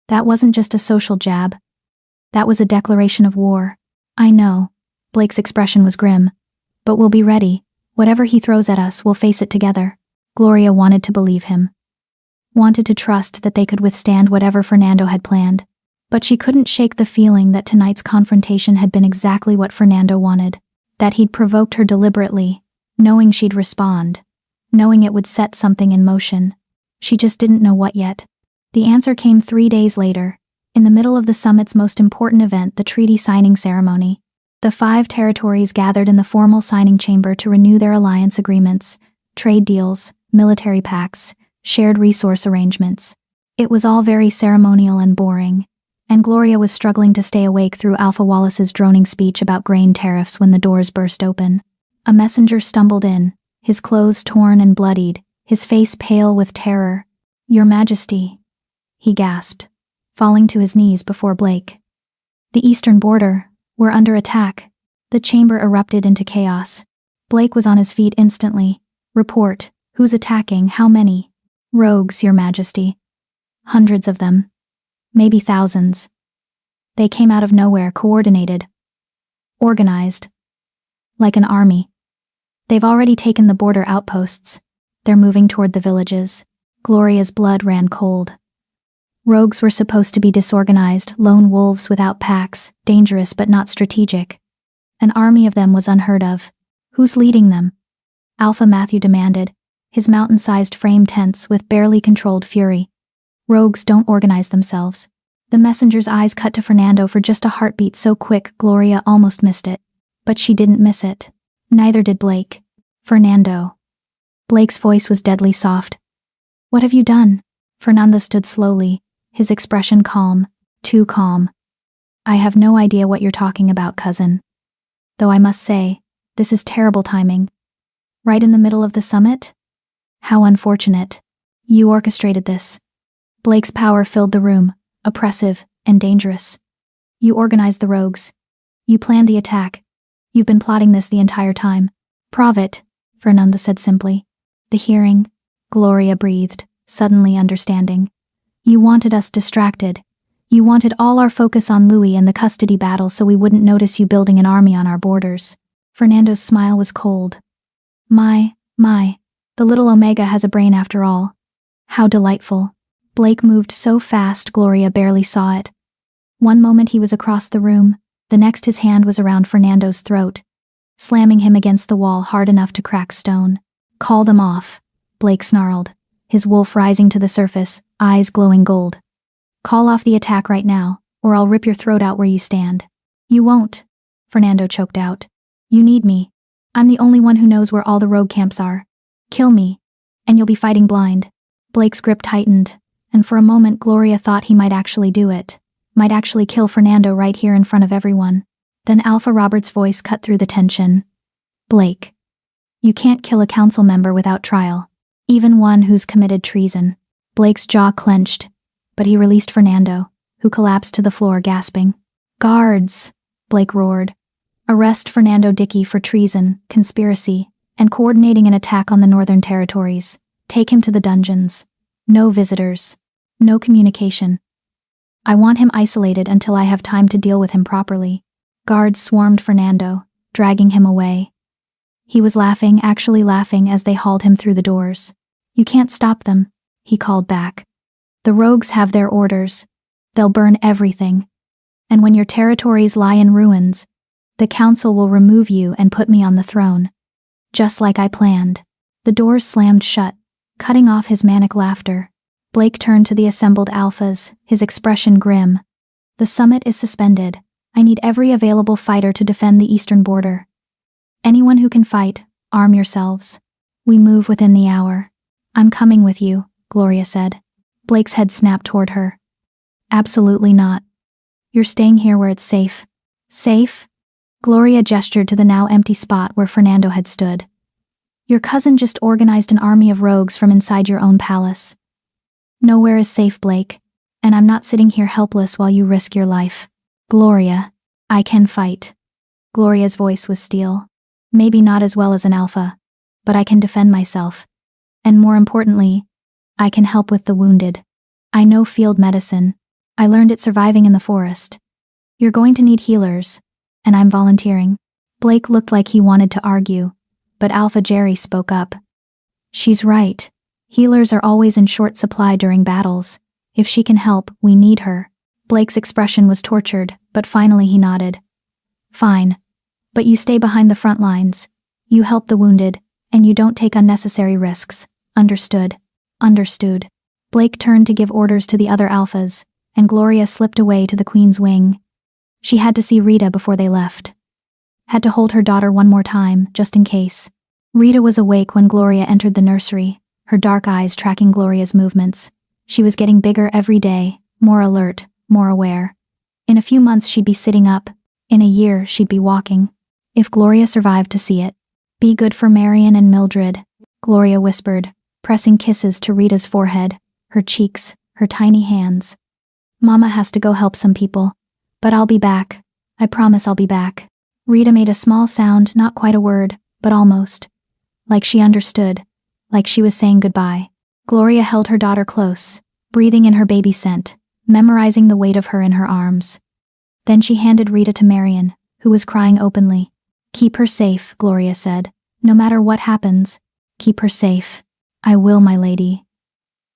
"That wasn't just a social jab. That was a declaration of war." "I know." Blake's expression was grim. "But we'll be ready. Whatever he throws at us, we'll face it together." Gloria wanted to believe him, wanted to trust that they could withstand whatever Fernando had planned. But she couldn't shake the feeling that tonight's confrontation had been exactly what Fernando wanted, that he'd provoked her deliberately, knowing she'd respond, knowing it would set something in motion. She just didn't know what yet. The answer came 3 days later, in the middle of the summit's most important event, the treaty signing ceremony. The 5 territories gathered in the formal signing chamber to renew their alliance agreements, trade deals, military pacts, shared resource arrangements. It was all very ceremonial and boring, and Gloria was struggling to stay awake through Alpha Wallace's droning speech about grain tariffs when the doors burst open. A messenger stumbled in, his clothes torn and bloodied, his face pale with terror. "Your Majesty," he gasped, falling to his knees before Blake. "The eastern border, we're under attack." The chamber erupted into chaos. Blake was on his feet instantly. "Report. Who's attacking? How many?" "Rogues, Your Majesty. Hundreds of them. Maybe thousands. They came out of nowhere, coordinated. Organized. Like an army. They've already taken the border outposts. They're moving toward the villages." Gloria's blood ran cold. Rogues were supposed to be disorganized, lone wolves without packs, dangerous but not strategic. An army of them was unheard of. "Who's leading them?" Alpha Matthew demanded, his mountain-sized frame tense with barely controlled fury. "Rogues don't organize themselves." The messenger's eyes cut to Fernando for just a heartbeat so quick Gloria almost missed it. But she didn't miss it. Neither did Blake. "Fernando." Blake's voice was deadly soft. "What have you done?" Fernando stood slowly, his expression calm, too calm. "I have no idea what you're talking about, cousin. Though I must say, this is terrible timing. Right in the middle of the summit? How unfortunate. You orchestrated this." Blake's power filled the room, oppressive and dangerous. "You organized the rogues. You planned the attack. You've been plotting this the entire time." "Prove it," Fernando said simply. "The hearing," Gloria breathed, suddenly understanding. "You wanted us distracted. You wanted all our focus on Louis and the custody battle so we wouldn't notice you building an army on our borders." Fernando's smile was cold. My, the little Omega has a brain after all." How delightful. Blake moved so fast Gloria barely saw it. One moment he was across the room, the next his hand was around Fernando's throat, slamming him against the wall hard enough to crack stone. Call them off, Blake snarled, his wolf rising to the surface, eyes glowing gold. Call off the attack right now, or I'll rip your throat out where you stand. You won't, Fernando choked out. You need me. I'm the only one who knows where all the rogue camps are. Kill me, and you'll be fighting blind. Blake's grip tightened, and for a moment Gloria thought he might actually do it, might actually kill Fernando right here in front of everyone. Then Alpha Robert's voice cut through the tension. Blake. You can't kill a council member without trial, even one who's committed treason. Blake's jaw clenched, but he released Fernando, who collapsed to the floor gasping. Guards, Blake roared. Arrest Fernando Dickey for treason, conspiracy, and coordinating an attack on the Northern Territories. Take him to the dungeons. No visitors. No communication. I want him isolated until I have time to deal with him properly. Guards swarmed Fernando, dragging him away. He was laughing, actually laughing, as they hauled him through the doors. You can't stop them, he called back. The rogues have their orders. They'll burn everything. And when your territories lie in ruins, the council will remove you and put me on the throne. Just like I planned. The doors slammed shut, cutting off his manic laughter. Blake turned to the assembled alphas, his expression grim. The summit is suspended. I need every available fighter to defend the eastern border. Anyone who can fight, arm yourselves. We move within the hour. I'm coming with you, Gloria said. Blake's head snapped toward her. Absolutely not. You're staying here where it's safe. Safe? Gloria gestured to the now empty spot where Fernando had stood. Your cousin just organized an army of rogues from inside your own palace. Nowhere is safe, Blake, and I'm not sitting here helpless while you risk your life. Gloria, I can fight. Gloria's voice was steel. Maybe not as well as an alpha, but I can defend myself. And more importantly, I can help with the wounded. I know field medicine. I learned it surviving in the forest. You're going to need healers, and I'm volunteering. Blake looked like he wanted to argue, but Alpha Jerry spoke up. She's right. Healers are always in short supply during battles. If she can help, we need her. Blake's expression was tortured, but finally he nodded. Fine. But you stay behind the front lines. You help the wounded, and you don't take unnecessary risks. Understood. Understood. Blake turned to give orders to the other alphas, and Gloria slipped away to the Queen's wing. She had to see Rita before they left. Had to hold her daughter one more time, just in case. Rita was awake when Gloria entered the nursery, her dark eyes tracking Gloria's movements. She was getting bigger every day, more alert, more aware. In a few months she'd be sitting up. In a year she'd be walking. If Gloria survived to see it. Be good for Marion and Mildred, Gloria whispered, pressing kisses to Rita's forehead, her cheeks, her tiny hands. Mama has to go help some people. But I'll be back. I promise I'll be back. Rita made a small sound, not quite a word, but almost. Like she understood. Like she was saying goodbye. Gloria held her daughter close, breathing in her baby scent, memorizing the weight of her in her arms. Then she handed Rita to Marion, who was crying openly. Keep her safe, Gloria said. No matter what happens, keep her safe. I will, my lady.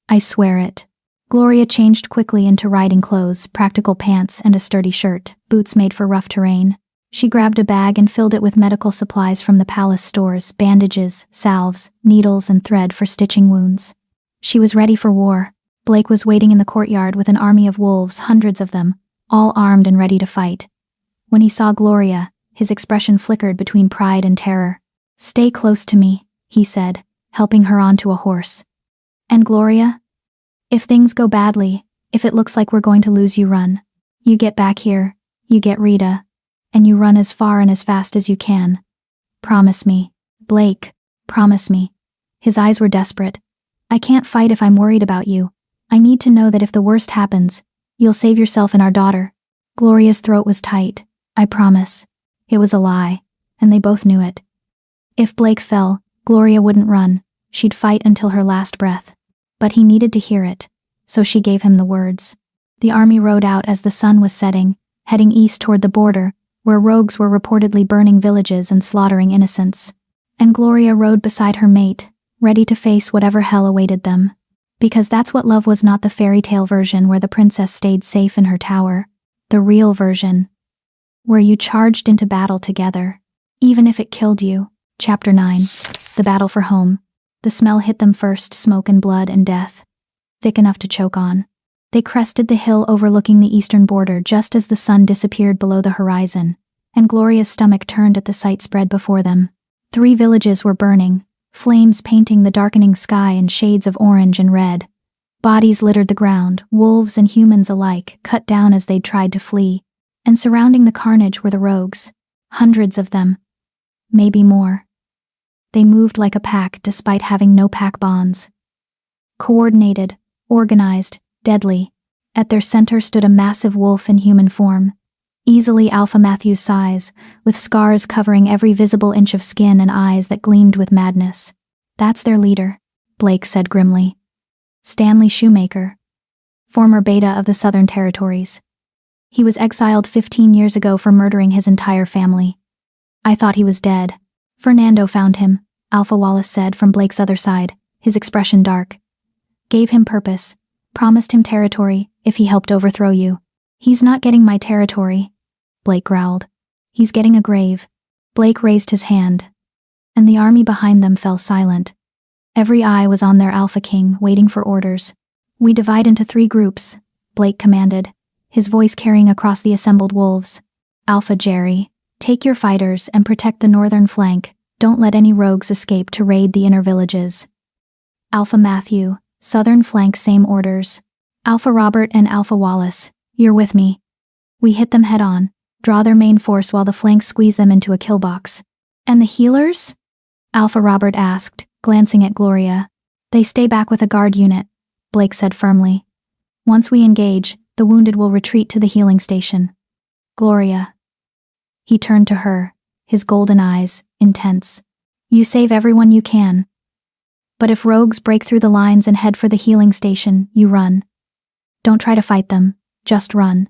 I swear it. Gloria changed quickly into riding clothes, practical pants and a sturdy shirt, boots made for rough terrain. She grabbed a bag and filled it with medical supplies from the palace stores, bandages, salves, needles and thread for stitching wounds. She was ready for war. Blake was waiting in the courtyard with an army of wolves, hundreds of them, all armed and ready to fight. When he saw Gloria, his expression flickered between pride and terror. Stay close to me, he said, helping her onto a horse. And Gloria? If things go badly, if it looks like we're going to lose, you run. You get back here, you get Rita, and you run as far and as fast as you can. Promise me. Blake, promise me. His eyes were desperate. I can't fight if I'm worried about you. I need to know that if the worst happens, you'll save yourself and our daughter. Gloria's throat was tight. I promise. It was a lie, and they both knew it. If Blake fell, Gloria wouldn't run. She'd fight until her last breath. But he needed to hear it, so she gave him the words. The army rode out as the sun was setting, heading east toward the border, where rogues were reportedly burning villages and slaughtering innocents. And Gloria rode beside her mate, ready to face whatever hell awaited them. Because that's what love was, not the fairy tale version where the princess stayed safe in her tower. The real version. Where you charged into battle together. Even if it killed you. Chapter 9. The battle for home. The smell hit them first, smoke and blood and death. Thick enough to choke on. They crested the hill overlooking the eastern border just as the sun disappeared below the horizon, and Gloria's stomach turned at the sight spread before them. 3 villages were burning, flames painting the darkening sky in shades of orange and red. Bodies littered the ground, wolves and humans alike, cut down as they'd tried to flee, and surrounding the carnage were the rogues. Hundreds of them. Maybe more. They moved like a pack despite having no pack bonds. Coordinated, organized, deadly. At their center stood a massive wolf in human form. Easily Alpha Matthew's size, with scars covering every visible inch of skin and eyes that gleamed with madness. That's their leader, Blake said grimly. Stanley Shoemaker. Former beta of the Southern Territories. He was exiled 15 years ago for murdering his entire family. I thought he was dead. Fernando found him, Alpha Wallace said from Blake's other side, his expression dark. Gave him purpose. Promised him territory, if he helped overthrow you. He's not getting my territory, Blake growled. He's getting a grave. Blake raised his hand. And the army behind them fell silent. Every eye was on their Alpha King, waiting for orders. We divide into 3 groups, Blake commanded, his voice carrying across the assembled wolves. Alpha Jerry, take your fighters and protect the northern flank. Don't let any rogues escape to raid the inner villages. Alpha Matthew, southern flank, same orders. Alpha Robert and Alpha Wallace, you're with me. We hit them head on, draw their main force while the flanks squeeze them into a kill box. And the healers? Alpha Robert asked, glancing at Gloria. They stay back with a guard unit, Blake said firmly. Once we engage, the wounded will retreat to the healing station. Gloria. He turned to her, his golden eyes, intense. You save everyone you can. But if rogues break through the lines and head for the healing station, you run. Don't try to fight them, just run.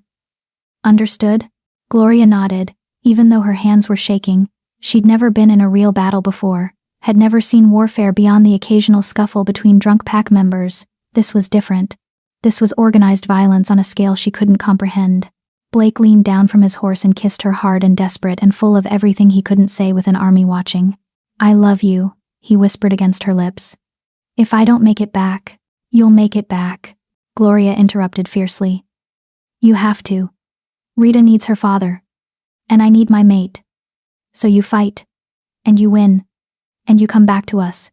Understood? Gloria nodded, even though her hands were shaking. She'd never been in a real battle before, had never seen warfare beyond the occasional scuffle between drunk pack members. This was different. This was organized violence on a scale she couldn't comprehend. Blake leaned down from his horse and kissed her, hard and desperate and full of everything he couldn't say with an army watching. I love you, he whispered against her lips. If I don't make it back, you'll make it back, Gloria interrupted fiercely. You have to. Rita needs her father. And I need my mate. So you fight. And you win. And you come back to us.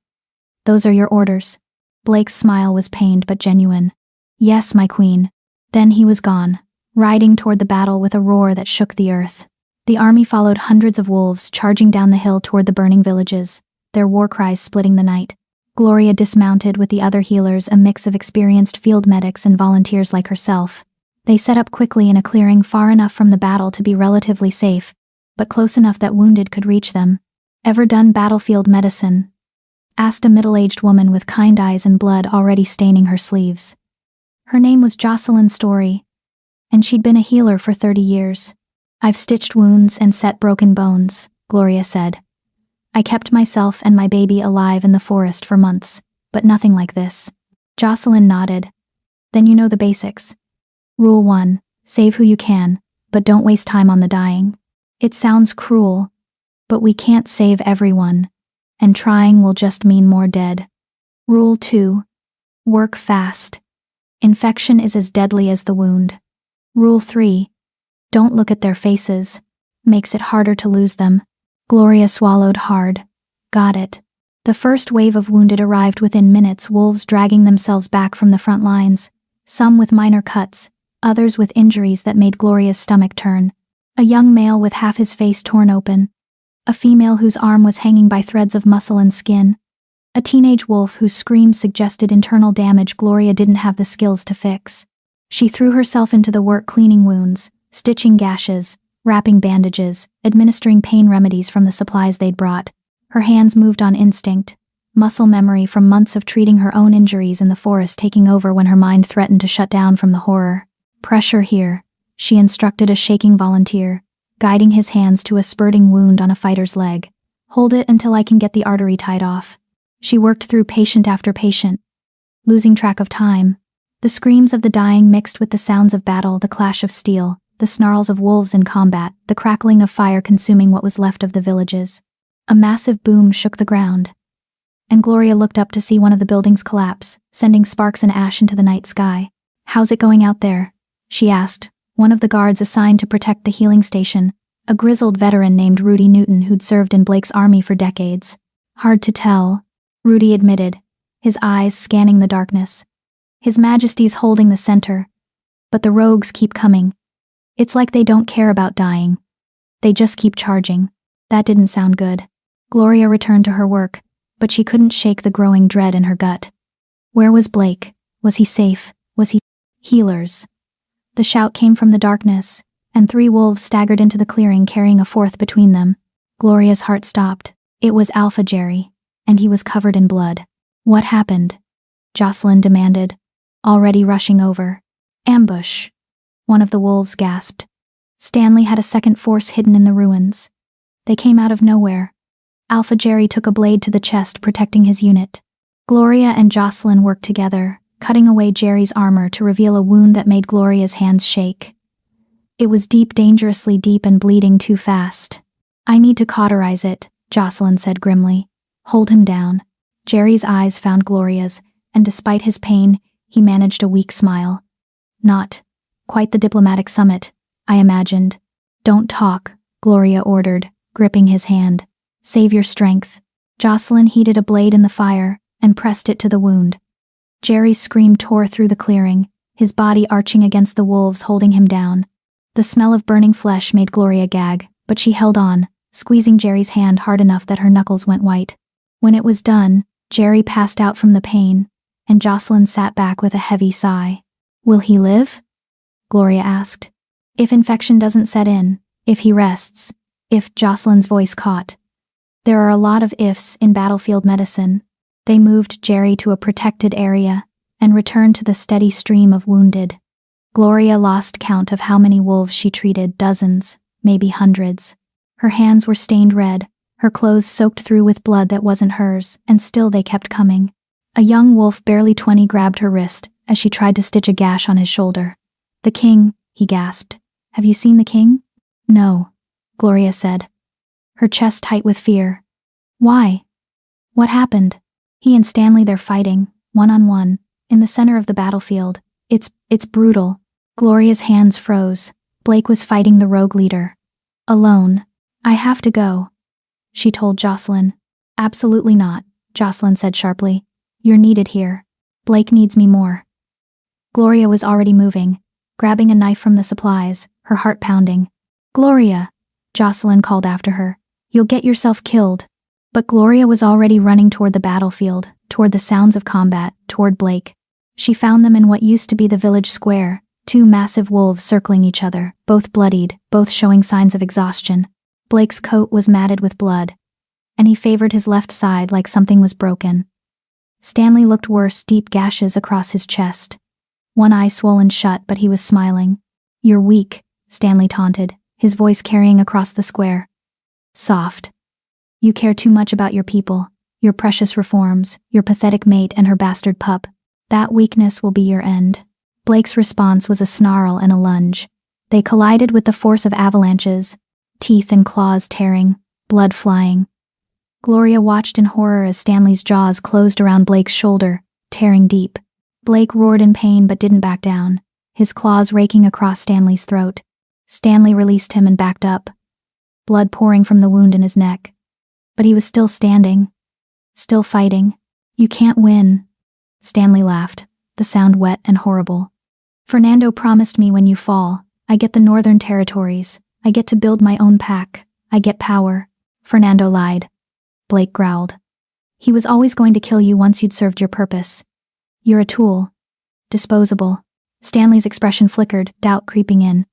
Those are your orders. Blake's smile was pained but genuine. Yes, my queen. Then he was gone, riding toward the battle with a roar that shook the earth. The army followed hundreds of wolves charging down the hill toward the burning villages, their war cries splitting the night. Gloria dismounted with the other healers, a mix of experienced field medics and volunteers like herself. They set up quickly in a clearing far enough from the battle to be relatively safe, but close enough that wounded could reach them. Ever done battlefield medicine? Asked a middle-aged woman with kind eyes and blood already staining her sleeves. Her name was Jocelyn Story, and she'd been a healer for 30 years. I've stitched wounds and set broken bones, Gloria said. I kept myself and my baby alive in the forest for months, but nothing like this. Jocelyn nodded. Then you know the basics. Rule 1, save who you can, but don't waste time on the dying. It sounds cruel, but we can't save everyone, and trying will just mean more dead. Rule 2, work fast. Infection is as deadly as the wound. Rule 3, don't look at their faces. Makes it harder to lose them. Gloria swallowed hard. Got it. The first wave of wounded arrived within minutes, wolves dragging themselves back from the front lines, some with minor cuts, others with injuries that made Gloria's stomach turn. A young male with half his face torn open. A female whose arm was hanging by threads of muscle and skin. A teenage wolf whose screams suggested internal damage Gloria didn't have the skills to fix. She threw herself into the work cleaning wounds, stitching gashes, wrapping bandages, administering pain remedies from the supplies they'd brought. Her hands moved on instinct, muscle memory from months of treating her own injuries in the forest taking over when her mind threatened to shut down from the horror. Pressure here, she instructed a shaking volunteer, guiding his hands to a spurting wound on a fighter's leg. Hold it until I can get the artery tied off. She worked through patient after patient. losing track of time. The screams of the dying mixed with the sounds of battle, the clash of steel, the snarls of wolves in combat, the crackling of fire consuming what was left of the villages. A massive boom shook the ground, and Gloria looked up to see one of the buildings collapse, sending sparks and ash into the night sky. "How's it going out there?" she asked, one of the guards assigned to protect the healing station, a grizzled veteran named Rudy Newton who'd served in Blake's army for decades. "Hard to tell," Rudy admitted, his eyes scanning the darkness. "His Majesty's holding the center, but the rogues keep coming. It's like they don't care about dying. They just keep charging." That didn't sound good. Gloria returned to her work, but she couldn't shake the growing dread in her gut. Where was Blake? Was he safe? Was he... Healers. The shout came from the darkness, and 3 wolves staggered into the clearing carrying a 4th between them. Gloria's heart stopped. It was Alpha Jerry, and he was covered in blood. "What happened?" Jocelyn demanded, already rushing over. "Ambush," one of the wolves gasped. "Stanley had a second force hidden in the ruins. They came out of nowhere." Alpha Jerry took a blade to the chest, protecting his unit. Gloria and Jocelyn worked together, cutting away Jerry's armor to reveal a wound that made Gloria's hands shake. It was deep, dangerously deep, and bleeding too fast. "I need to cauterize it," Jocelyn said grimly. "Hold him down." Jerry's eyes found Gloria's, and despite his pain, he managed a weak smile. "Not quite the diplomatic summit I imagined." "Don't talk," Gloria ordered, gripping his hand. "Save your strength." Jocelyn heated a blade in the fire and pressed it to the wound. Jerry's scream tore through the clearing, his body arching against the wolves holding him down. The smell of burning flesh made Gloria gag, but she held on, squeezing Jerry's hand hard enough that her knuckles went white. When it was done, Jerry passed out from the pain, and Jocelyn sat back with a heavy sigh. "Will he live?" Gloria asked. "If infection doesn't set in, if he rests, if..." Jocelyn's voice caught. There are a lot of ifs in battlefield medicine. They moved Jerry to a protected area and returned to the steady stream of wounded. Gloria lost count of how many wolves she treated, dozens, maybe hundreds. Her hands were stained red, her clothes soaked through with blood that wasn't hers, and still they kept coming. A young wolf barely 20 grabbed her wrist as she tried to stitch a gash on his shoulder. "The king," he gasped. "Have you seen the king?" "No," Gloria said, her chest tight with fear. "Why? What happened?" "He and Stanley, they're fighting, one-on-one, in the center of the battlefield. It's brutal." Gloria's hands froze. Blake was fighting the rogue leader. Alone. "I have to go," she told Jocelyn. "Absolutely not," Jocelyn said sharply. "You're needed here. Blake needs me more." Gloria was already moving, grabbing a knife from the supplies, her heart pounding. "Gloria," Jocelyn called after her. "You'll get yourself killed." But Gloria was already running toward the battlefield, toward the sounds of combat, toward Blake. She found them in what used to be the village square, 2 massive wolves circling each other, both bloodied, both showing signs of exhaustion. Blake's coat was matted with blood, and he favored his left side like something was broken. Stanley looked worse, deep gashes across his chest. One eye swollen shut, but he was smiling. "You're weak," Stanley taunted, his voice carrying across the square. "Soft. You care too much about your people, your precious reforms, your pathetic mate and her bastard pup. That weakness will be your end." Blake's response was a snarl and a lunge. They collided with the force of avalanches, teeth and claws tearing, blood flying. Gloria watched in horror as Stanley's jaws closed around Blake's shoulder, tearing deep. Blake roared in pain but didn't back down, his claws raking across Stanley's throat. Stanley released him and backed up, blood pouring from the wound in his neck. But he was still standing, still fighting. "You can't win." Stanley laughed, the sound wet and horrible. "Fernando promised me when you fall, I get the Northern Territories, I get to build my own pack, I get power." Fernando lied. Blake growled. "He was always going to kill you once you'd served your purpose. You're a tool. Disposable." Stanley's expression flickered, doubt creeping in.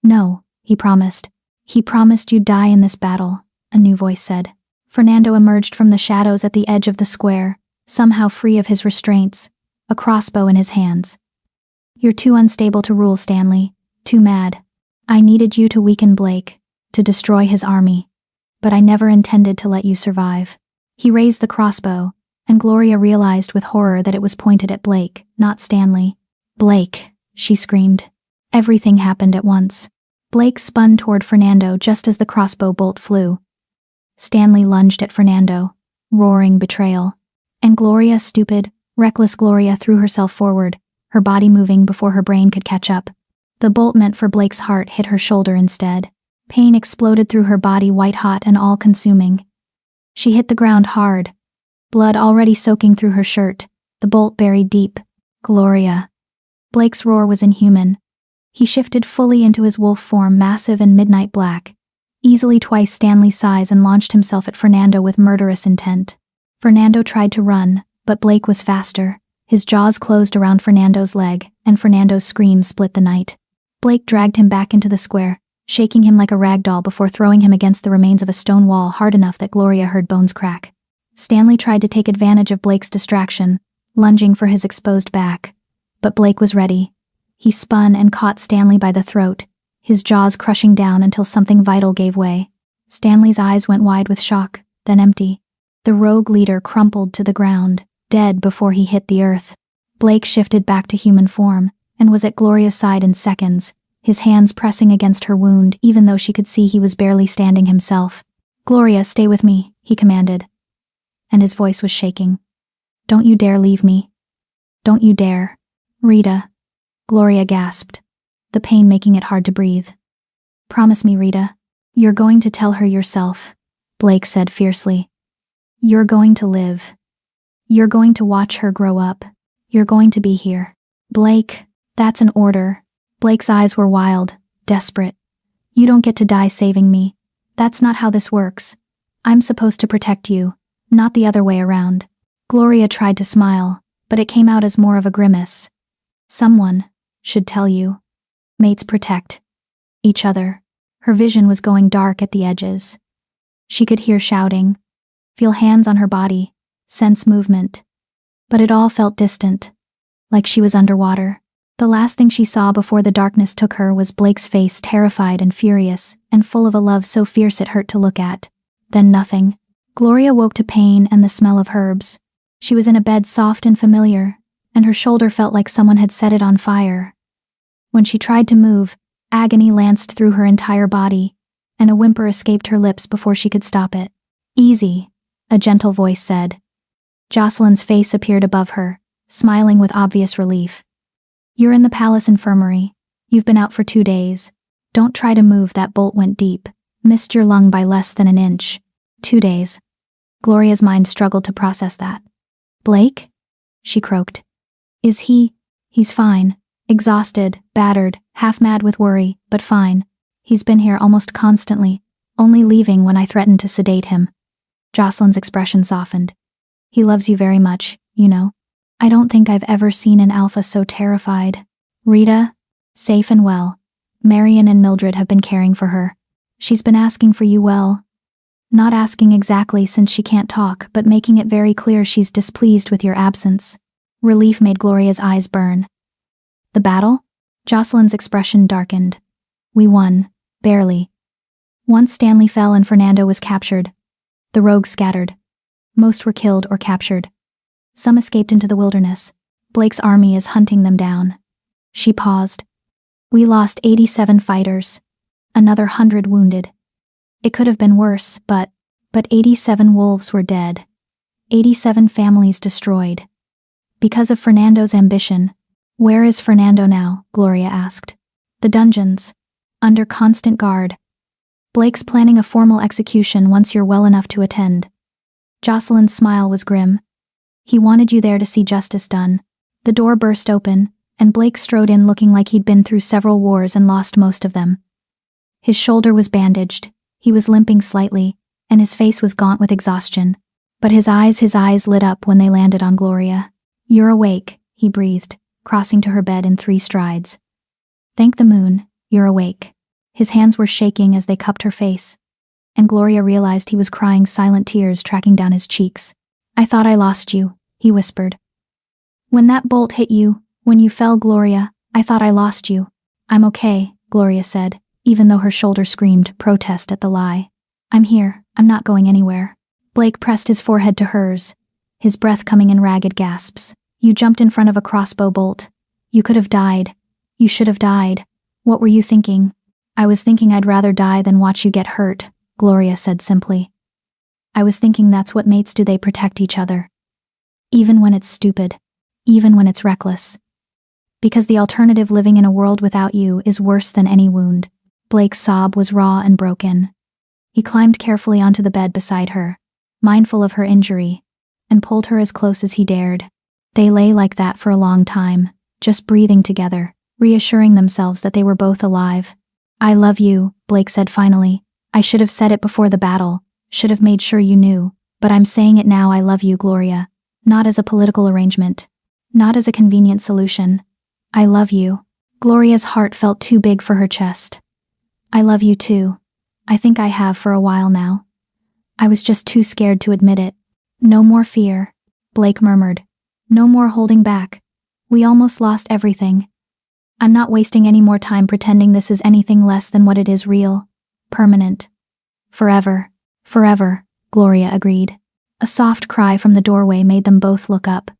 "No," he promised. "He promised you'd die in this battle," a new voice said. Fernando emerged from the shadows at the edge of the square, somehow free of his restraints, a crossbow in his hands. "You're too unstable to rule, Stanley. Too mad. I needed you to weaken Blake, to destroy his army. But I never intended to let you survive." He raised the crossbow, and Gloria realized with horror that it was pointed at Blake, not Stanley. "Blake," she screamed. Everything happened at once. Blake spun toward Fernando just as the crossbow bolt flew. Stanley lunged at Fernando, roaring betrayal. And Gloria, stupid, reckless Gloria, threw herself forward, her body moving before her brain could catch up. The bolt meant for Blake's heart hit her shoulder instead. Pain exploded through her body, white-hot and all-consuming. She hit the ground hard, blood already soaking through her shirt, the bolt buried deep. Gloria. Blake's roar was inhuman. He shifted fully into his wolf form, massive and midnight black, easily twice Stanley's size, and launched himself at Fernando with murderous intent. Fernando tried to run, but Blake was faster. His jaws closed around Fernando's leg, and Fernando's scream split the night. Blake dragged him back into the square, shaking him like a rag doll before throwing him against the remains of a stone wall hard enough that Gloria heard bones crack. Stanley tried to take advantage of Blake's distraction, lunging for his exposed back. But Blake was ready. He spun and caught Stanley by the throat, his jaws crushing down until something vital gave way. Stanley's eyes went wide with shock, then empty. The rogue leader crumpled to the ground, dead before he hit the earth. Blake shifted back to human form, and was at Gloria's side in seconds, his hands pressing against her wound even though she could see he was barely standing himself. "Gloria, stay with me," he commanded. And his voice was shaking. "Don't you dare leave me. Don't you dare." "Rita." Gloria gasped, the pain making it hard to breathe. "Promise me, Rita. You're going to tell her yourself," Blake said fiercely. "You're going to live. You're going to watch her grow up. You're going to be here." "Blake, that's an order." Blake's eyes were wild, desperate. "You don't get to die saving me. That's not how this works. I'm supposed to protect you, not the other way around." Gloria tried to smile, but it came out as more of a grimace. "Someone should tell you. Mates protect each other." Her vision was going dark at the edges. She could hear shouting, feel hands on her body, sense movement. But it all felt distant, like she was underwater. The last thing she saw before the darkness took her was Blake's face, terrified and furious, and full of a love so fierce it hurt to look at. Then nothing. Gloria woke to pain and the smell of herbs. She was in a bed soft and familiar, and her shoulder felt like someone had set it on fire. When she tried to move, agony lanced through her entire body, and a whimper escaped her lips before she could stop it. "Easy," a gentle voice said. Jocelyn's face appeared above her, smiling with obvious relief. "You're in the palace infirmary. You've been out for 2 days. Don't try to move, that bolt went deep. Missed your lung by less than an inch." 2 days. Gloria's mind struggled to process that. "Blake?" she croaked. "Is he?" "He's fine. Exhausted, battered, half mad with worry, but fine. He's been here almost constantly, only leaving when I threatened to sedate him." Jocelyn's expression softened. "He loves you very much, you know. I don't think I've ever seen an alpha so terrified." "Rita? Safe and well. Marion and Mildred have been caring for her. She's been asking for you, well, not asking exactly since she can't talk, but making it very clear she's displeased with your absence." Relief made Gloria's eyes burn. "The battle?" Jocelyn's expression darkened. "We won, barely. Once Stanley fell and Fernando was captured. The rogues scattered. Most were killed or captured. Some escaped into the wilderness. Blake's army is hunting them down." She paused. "We lost 87 fighters. Another 100 wounded. It could have been worse, but 87 wolves were dead. 87 families destroyed. Because of Fernando's ambition." "Where is Fernando now?" Gloria asked. "The dungeons. Under constant guard. Blake's planning a formal execution once you're well enough to attend." Jocelyn's smile was grim. "He wanted you there to see justice done." The door burst open, and Blake strode in looking like he'd been through several wars and lost most of them. His shoulder was bandaged, he was limping slightly, and his face was gaunt with exhaustion. But his eyes lit up when they landed on Gloria. "You're awake," he breathed, crossing to her bed in 3 strides. "Thank the moon, you're awake." His hands were shaking as they cupped her face, and Gloria realized he was crying silent tears tracking down his cheeks. "I thought I lost you," he whispered. "When that bolt hit you, when you fell, Gloria, I thought I lost you." "I'm okay," Gloria said, even though her shoulder screamed protest at the lie. "I'm here, I'm not going anywhere." Blake pressed his forehead to hers, his breath coming in ragged gasps. You jumped in front of a crossbow bolt. You could have died. You should have died. What were you thinking? I was thinking I'd rather die than watch you get hurt, Gloria said simply. I was thinking that's what mates do, they protect each other. Even when it's stupid. Even when it's reckless. Because the alternative, living in a world without you, is worse than any wound. Blake's sob was raw and broken. He climbed carefully onto the bed beside her, mindful of her injury, and pulled her as close as he dared. They lay like that for a long time, just breathing together, reassuring themselves that they were both alive. I love you, Blake said finally. I should have said it before the battle, should have made sure you knew, but I'm saying it now. I love you, Gloria. Not as a political arrangement. Not as a convenient solution. I love you. Gloria's heart felt too big for her chest. I love you too. I think I have for a while now. I was just too scared to admit it. No more fear, Blake murmured. No more holding back. We almost lost everything. I'm not wasting any more time pretending this is anything less than what it is: real, permanent. Forever, forever, Gloria agreed. A soft cry from the doorway made them both look up.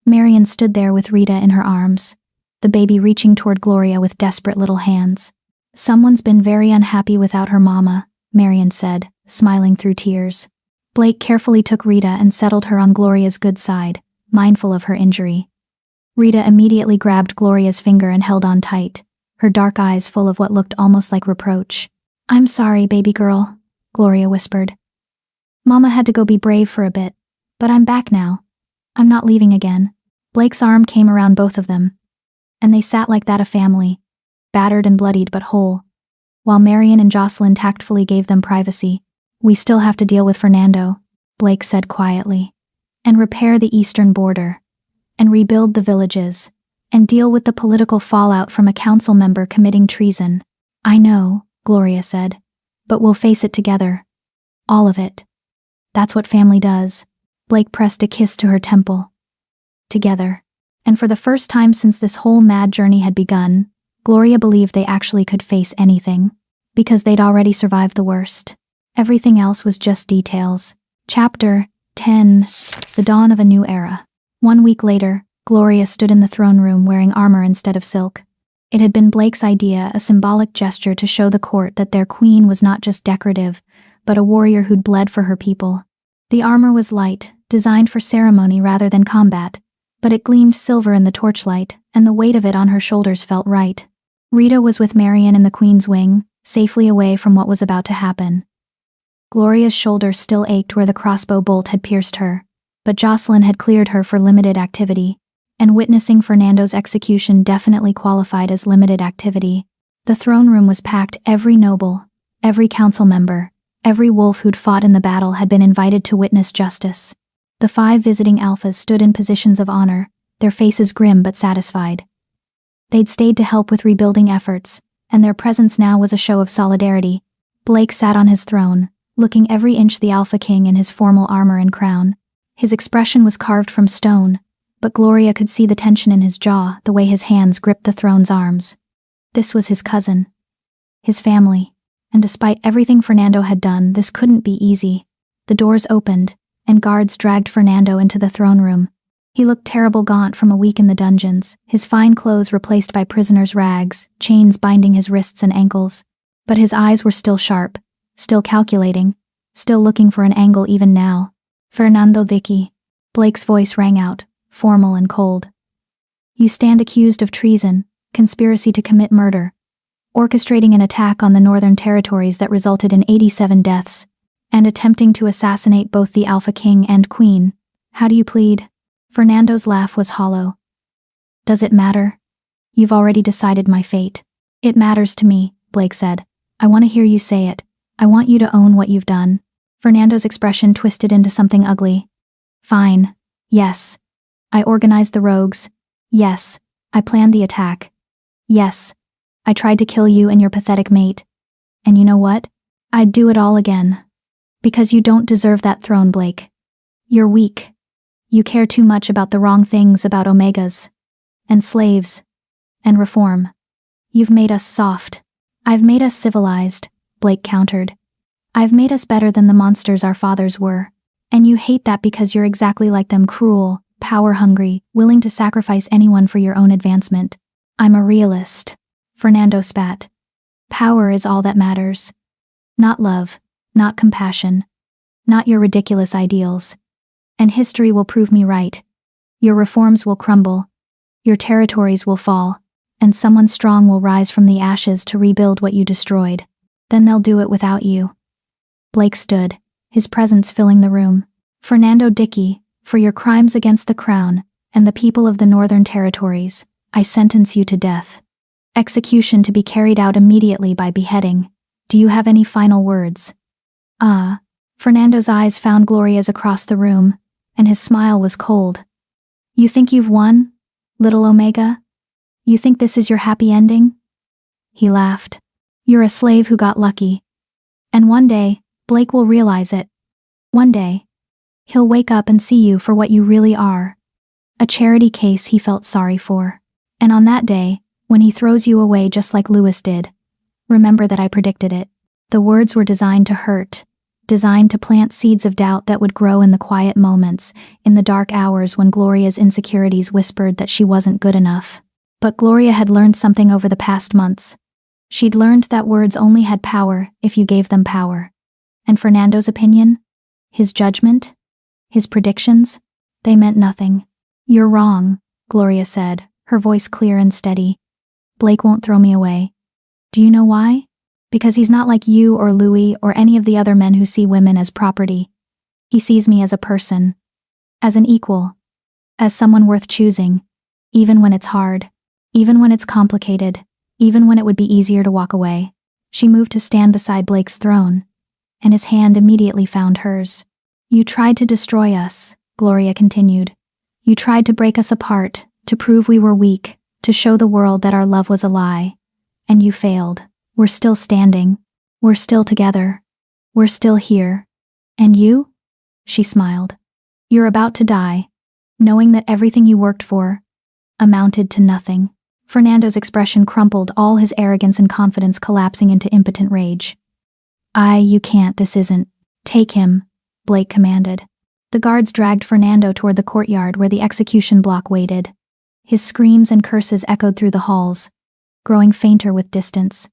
Marion stood there with Rita in her arms, the baby reaching toward Gloria with desperate little hands. Someone's been very unhappy without her mama, Marion said, smiling through tears. Blake carefully took Rita and settled her on Gloria's good side, mindful of her injury. Rita immediately grabbed Gloria's finger and held on tight, her dark eyes full of what looked almost like reproach. I'm sorry, baby girl, Gloria whispered. Mama had to go be brave for a bit, but I'm back now. I'm not leaving again. Blake's arm came around both of them, and they sat like that, a family, battered and bloodied but whole, while Marion and Jocelyn tactfully gave them privacy. We still have to deal with Fernando, Blake said quietly, and repair the eastern border, and rebuild the villages, and deal with the political fallout from a council member committing treason. I know, Gloria said, but we'll face it together. All of it. That's what family does. Blake pressed a kiss to her temple. Together. And for the first time since this whole mad journey had begun, Gloria believed they actually could face anything, because they'd already survived the worst. Everything else was just details. Chapter 10. The Dawn of a New Era. 1 week later, Gloria stood in the throne room wearing armor instead of silk. It had been Blake's idea, a symbolic gesture to show the court that their queen was not just decorative, but a warrior who'd bled for her people. The armor was light, designed for ceremony rather than combat, but it gleamed silver in the torchlight, and the weight of it on her shoulders felt right. Rita was with Marion in the queen's wing, safely away from what was about to happen. Gloria's shoulder still ached where the crossbow bolt had pierced her, but Jocelyn had cleared her for limited activity, and witnessing Fernando's execution definitely qualified as limited activity. The throne room was packed. Every noble, every council member, every wolf who'd fought in the battle had been invited to witness justice. The 5 visiting alphas stood in positions of honor, their faces grim but satisfied. They'd stayed to help with rebuilding efforts, and their presence now was a show of solidarity. Blake sat on his throne, looking every inch the Alpha King in his formal armor and crown. His expression was carved from stone, but Gloria could see the tension in his jaw, the way his hands gripped the throne's arms. This was his cousin. His family. And despite everything Fernando had done, this couldn't be easy. The doors opened, and guards dragged Fernando into the throne room. He looked terrible, gaunt from a week in the dungeons, his fine clothes replaced by prisoners' rags, chains binding his wrists and ankles. But his eyes were still sharp, still calculating, still looking for an angle even now. Fernando Dickey. Blake's voice rang out, formal and cold. You stand accused of treason, conspiracy to commit murder, orchestrating an attack on the Northern Territories that resulted in 87 deaths, and attempting to assassinate both the Alpha King and Queen. How do you plead? Fernando's laugh was hollow. Does it matter? You've already decided my fate. It matters to me, Blake said. I want to hear you say it. I want you to own what you've done. Fernando's expression twisted into something ugly. Fine. Yes. I organized the rogues. Yes. I planned the attack. Yes. I tried to kill you and your pathetic mate. And you know what? I'd do it all again. Because you don't deserve that throne, Blake. You're weak. You care too much about the wrong things, about Omegas. And slaves. And reform. You've made us soft. I've made us civilized, Blake countered. I've made us better than the monsters our fathers were. And you hate that because you're exactly like them, cruel, power-hungry, willing to sacrifice anyone for your own advancement. I'm a realist. Fernando spat. Power is all that matters. Not love, not compassion, not your ridiculous ideals. And history will prove me right. Your reforms will crumble. Your territories will fall. And someone strong will rise from the ashes to rebuild what you destroyed. Then they'll do it without you. Blake stood, his presence filling the room. Fernando Dickey, for your crimes against the crown and the people of the Northern Territories, I sentence you to death. Execution to be carried out immediately by beheading. Do you have any final words? Fernando's eyes found Gloria's across the room, and his smile was cold. You think you've won, little Omega? You think this is your happy ending? He laughed. You're a slave who got lucky. And one day, Blake will realize it. One day, he'll wake up and see you for what you really are. A charity case he felt sorry for. And on that day, when he throws you away just like Lewis did, remember that I predicted it. The words were designed to hurt, designed to plant seeds of doubt that would grow in the quiet moments, in the dark hours when Gloria's insecurities whispered that she wasn't good enough. But Gloria had learned something over the past months. She'd learned that words only had power if you gave them power. And Fernando's opinion? His judgment? His predictions? They meant nothing. You're wrong, Gloria said, her voice clear and steady. Blake won't throw me away. Do you know why? Because he's not like you or Louis or any of the other men who see women as property. He sees me as a person. As an equal. As someone worth choosing. Even when it's hard. Even when it's complicated. Even when it would be easier to walk away. She moved to stand beside Blake's throne. And his hand immediately found hers. You tried to destroy us, Gloria continued. You tried to break us apart, to prove we were weak, to show the world that our love was a lie. And you failed. We're still standing. We're still together. We're still here. And you? She smiled. You're about to die, knowing that everything you worked for amounted to nothing. Fernando's expression crumpled, all his arrogance and confidence collapsing into impotent rage. You can't, this isn't. Take him, Blake commanded. The guards dragged Fernando toward the courtyard where the execution block waited. His screams and curses echoed through the halls, growing fainter with distance.